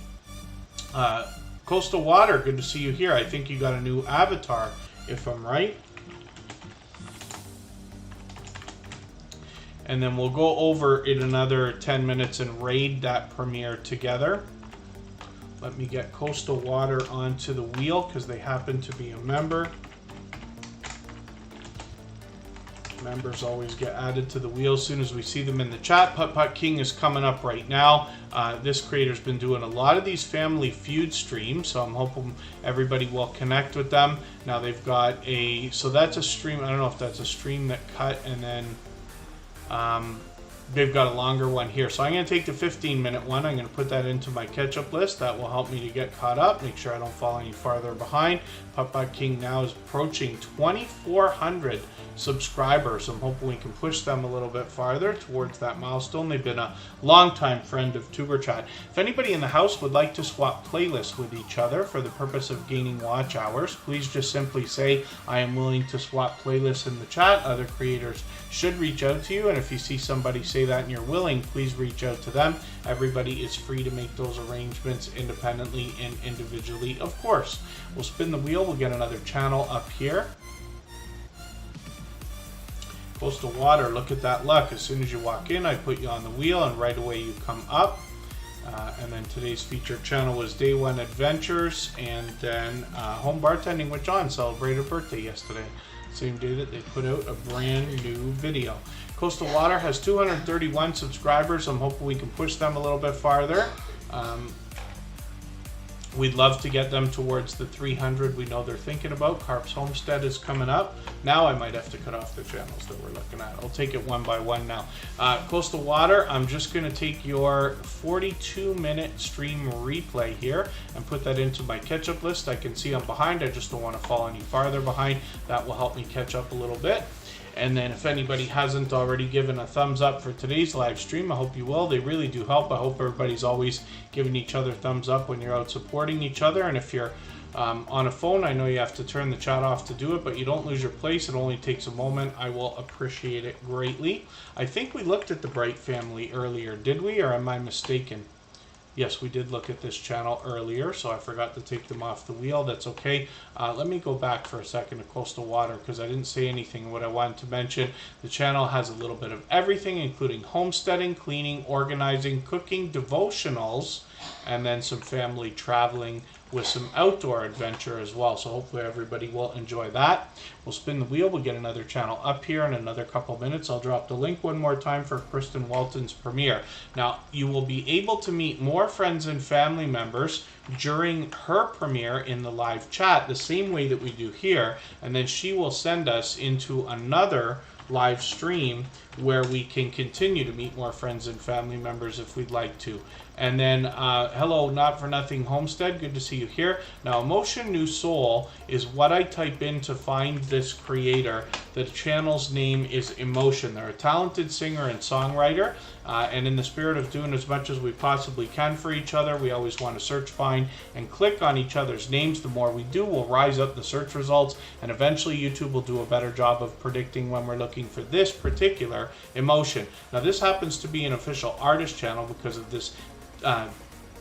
Coastal Water, good to see you here. I think you got a new avatar, if I'm right. And then we'll go over in another 10 minutes and raid that premiere together. Let me get Coastal Water onto the wheel because they happen to be a member. Members always get added to the wheel as soon as we see them in the chat. Putt Putt King is coming up right now. This creator's been doing a lot of these Family Feud streams, so I'm hoping everybody will connect with them. Now they've got a, so that's a stream, I don't know if that's a stream that cut, and then they've got a longer one here. So I'm going to take the 15-minute one. I'm going to put that into my catch-up list. That will help me to get caught up, make sure I don't fall any farther behind. Putt Putt King now is approaching 2,400 subscribers. I'm hoping we can push them a little bit farther towards that milestone. They've been a longtime friend of Superchat. If anybody in the house would like to swap playlists with each other for the purpose of gaining watch hours, please just simply say, I am willing to swap playlists in the chat. Other creators should reach out to you, and if you see somebody say that and you're willing, please reach out to them. Everybody is free to make those arrangements independently and individually, of course. We'll spin the wheel. We'll get another channel up here. Coastal Water, look at that luck. As soon as you walk in, I put you on the wheel, and right away you come up. And then today's featured channel was Day One Adventures, and then Home Bartending with John celebrated a birthday yesterday. Same day that they put out a brand new video. Coastal Water has 231 subscribers. I'm hoping we can push them a little bit farther. We'd love to get them towards the 300 we know they're thinking about. Carp's Homestead is coming up. Now I might have to cut off the channels that we're looking at. I'll take it one by one now. Coastal Water, I'm just going to take your 42-minute stream replay here and put that into my catch-up list. I can see I'm behind. I just don't want to fall any farther behind. That will help me catch up a little bit. And then if anybody hasn't already given a thumbs up for today's live stream, I hope you will. They really do help. I hope everybody's always giving each other thumbs up when you're out supporting each other. And if you're on a phone, I know you have to turn the chat off to do it, but you don't lose your place. It only takes a moment. I will appreciate it greatly. I think we looked at the Bright family earlier, did we? Or am I mistaken? Yes, we did look at this channel earlier, so I forgot to take them off the wheel. That's okay. Let me go back for a second to Coastal Water because I didn't say anything. What I wanted to mention, the channel has a little bit of everything, including homesteading, cleaning, organizing, cooking, devotionals, and then some family traveling with some outdoor adventure as well. So hopefully everybody will enjoy that. We'll spin the wheel. We'll get another channel up here in another couple minutes. I'll drop the link one more time for Kristen Walton's premiere. Now, you will be able to meet more friends and family members during her premiere in the live chat, the same way that we do here, and then she will send us into another live stream where we can continue to meet more friends and family members if we'd like to. And then, hello, Not For Nothing Homestead, good to see you here. Now, Emotion New Soul is what I type in to find this creator. The channel's name is Emotion. They're a talented singer and songwriter, and in the spirit of doing as much as we possibly can for each other, we always want to search, find, and click on each other's names. The more we do, we'll rise up the search results, and eventually YouTube will do a better job of predicting when we're looking for this particular emotion. Now, this happens to be an official artist channel because of this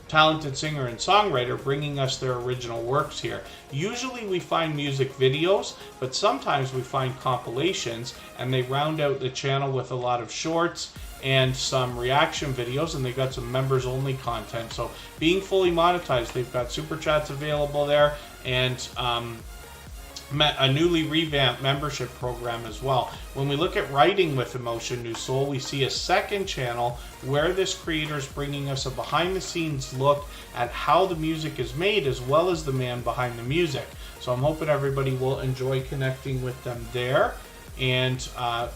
talented singer and songwriter bringing us their original works here. Usually we find music videos, but sometimes we find compilations, and they round out the channel with a lot of shorts and some reaction videos, and they've got some members only content. So being fully monetized, they've got super chats available there, and a newly revamped membership program as well. When we look at Writing with Emotion New Soul, we see a second channel where this creator is bringing us a behind the scenes look at how the music is made, as well as the man behind the music. So I'm hoping everybody will enjoy connecting with them there. And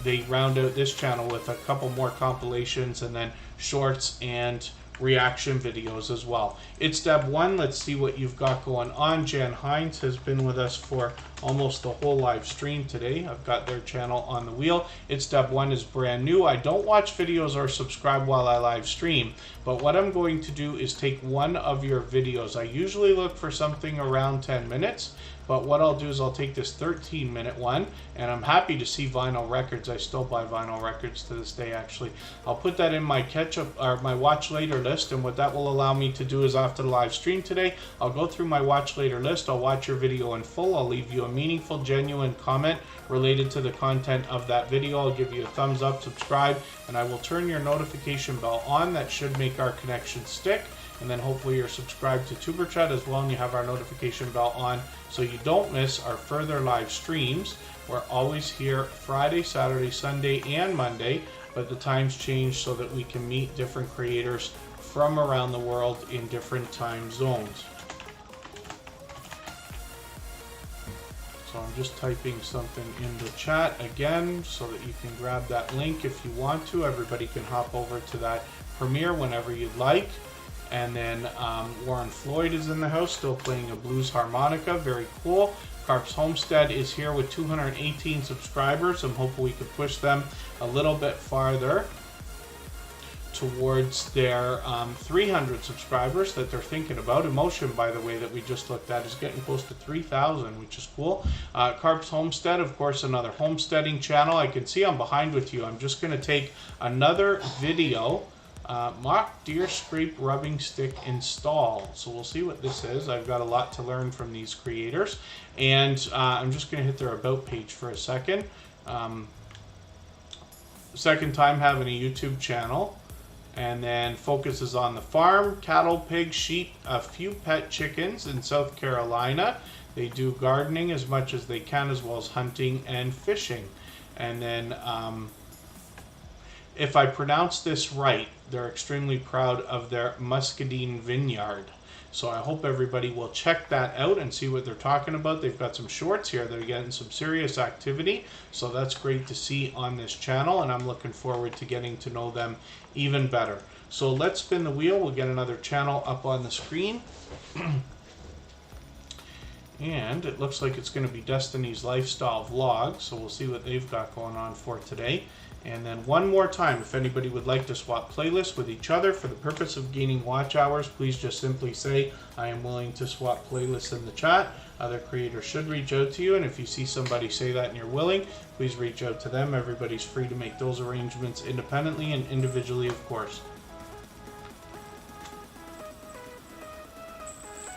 they round out this channel with a couple more compilations and then shorts and reaction videos as well. It's Deb 1. Let's see what you've got going on. Jan Hines has been with us for almost the whole live stream today. I've got their channel on the wheel. It's Deb 1 is brand new. I don't watch videos or subscribe while I live stream, but what I'm going to do is take one of your videos. I usually look for something around 10 minutes, but what I'll do is I'll take this 13-minute one, and I'm happy to see vinyl records. I still buy vinyl records to this day, actually. I'll put that in my my watch later list, and what that will allow me to do is after the live stream today, I'll go through my watch later list. I'll watch your video in full. I'll leave you a meaningful, genuine comment related to the content of that video. I'll give you a thumbs up, subscribe, and I will turn your notification bell on. That should make our connection stick. And then hopefully you're subscribed to Superchat as well, and you have our notification bell on so you don't miss our further live streams. We're always here Friday, Saturday, Sunday, and Monday, but the times change so that we can meet different creators from around the world in different time zones. So I'm just typing something in the chat again so that you can grab that link if you want to. Everybody can hop over to that premiere whenever you'd like. And then Warren Floyd is in the house, still playing a blues harmonica. Very cool. Carp's Homestead is here with 218 subscribers. I'm hoping we could push them a little bit farther towards their 300 subscribers that they're thinking about. Emotion, by the way, that we just looked at is getting close to 3,000, which is cool. Carp's Homestead, of course, another homesteading channel. I can see I'm behind with you. I'm just going to take another video. Mock deer scrape rubbing stick install. So we'll see what this is. I've got a lot to learn from these creators, and I'm just going to hit their about page for a second. Second time having a YouTube channel, and then focuses on the farm, cattle, pigs, sheep, a few pet chickens in South Carolina. They do gardening as much as they can, as well as hunting and fishing. And then if I pronounce this right, they're extremely proud of their muscadine vineyard. So I hope everybody will check that out and see what they're talking about. They've got some shorts here that are getting some serious activity. So that's great to see on this channel, and I'm looking forward to getting to know them even better. So let's spin the wheel. We'll get another channel up on the screen. And it looks like it's going to be Destiny's Lifestyle Vlog. So we'll see what they've got going on for today. And then one more time, if anybody would like to swap playlists with each other for the purpose of gaining watch hours, please just simply say, I am willing to swap playlists in the chat. Other creators should reach out to you, and if you see somebody say that and you're willing, please reach out to them. Everybody's free to make those arrangements independently and individually, of course.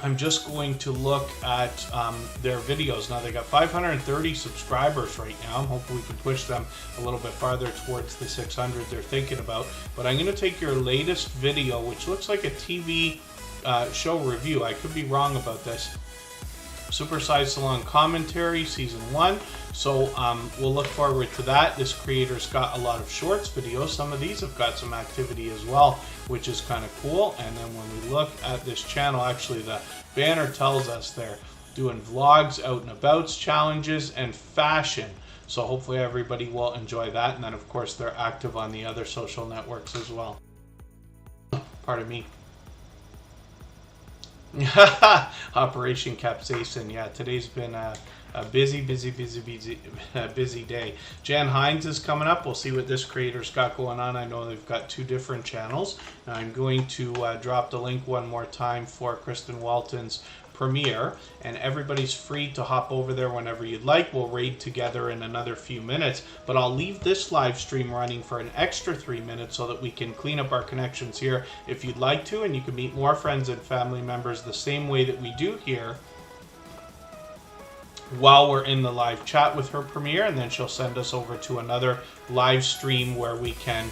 I'm just going to look at their videos. Now, they got 530 subscribers right now. I'm hoping we can push them a little bit farther towards the 600 they're thinking about. But I'm going to take your latest video, which looks like a TV show review. I could be wrong about this. Super Size Salon Commentary, Season 1. So we'll look forward to that. This creator's got a lot of shorts videos. Some of these have got some activity as well, which is kind of cool. And then when we look at this channel, actually the banner tells us they're doing vlogs, out and abouts, challenges, and fashion. So hopefully everybody will enjoy that. And then of course they're active on the other social networks as well. Pardon me. Operation Capsaicin. Yeah, today's been a busy day. Jan Hines is coming up. We'll see what this creator's got going on. I know they've got two different channels. Now I'm going to drop the link one more time for Kristen Walton's premiere, and everybody's free to hop over there whenever you'd like. We'll raid together in another few minutes, but I'll leave this live stream running for an extra 3 minutes so that we can clean up our connections here if you'd like to, and you can meet more friends and family members the same way that we do here while we're in the live chat with her premiere, and then she'll send us over to another live stream where we can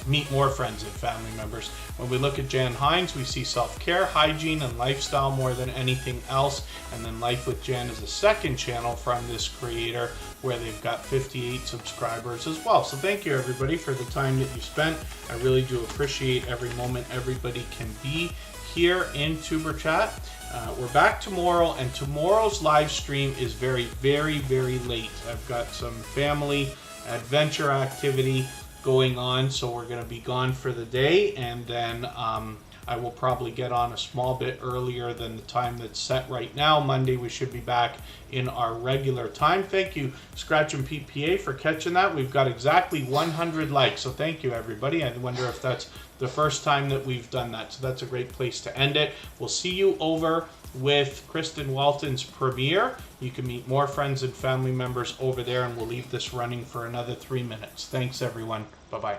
meet more friends and family members. When we look at Jan Hines, we see self-care, hygiene, and lifestyle more than anything else. And then Life with Jan is a second channel from this creator where they've got 58 subscribers as well. So thank you everybody for the time that you spent. I really do appreciate every moment everybody can be here in Tuber Chat. We're back tomorrow, and tomorrow's live stream is very late. I've got some family adventure activity going on, so we're going to be gone for the day, and then I will probably get on a small bit earlier than the time that's set right now. Monday we should be back in our regular time. Thank you, Scratch and PPA, for catching that. We've got exactly 100 likes, so thank you everybody. I wonder if that's the first time that we've done that, so that's a great place to end it. We'll see you over with Kristen Walton's premiere. You can meet more friends and family members over there, and we'll leave this running for another 3 minutes. Thanks everyone. Bye-bye.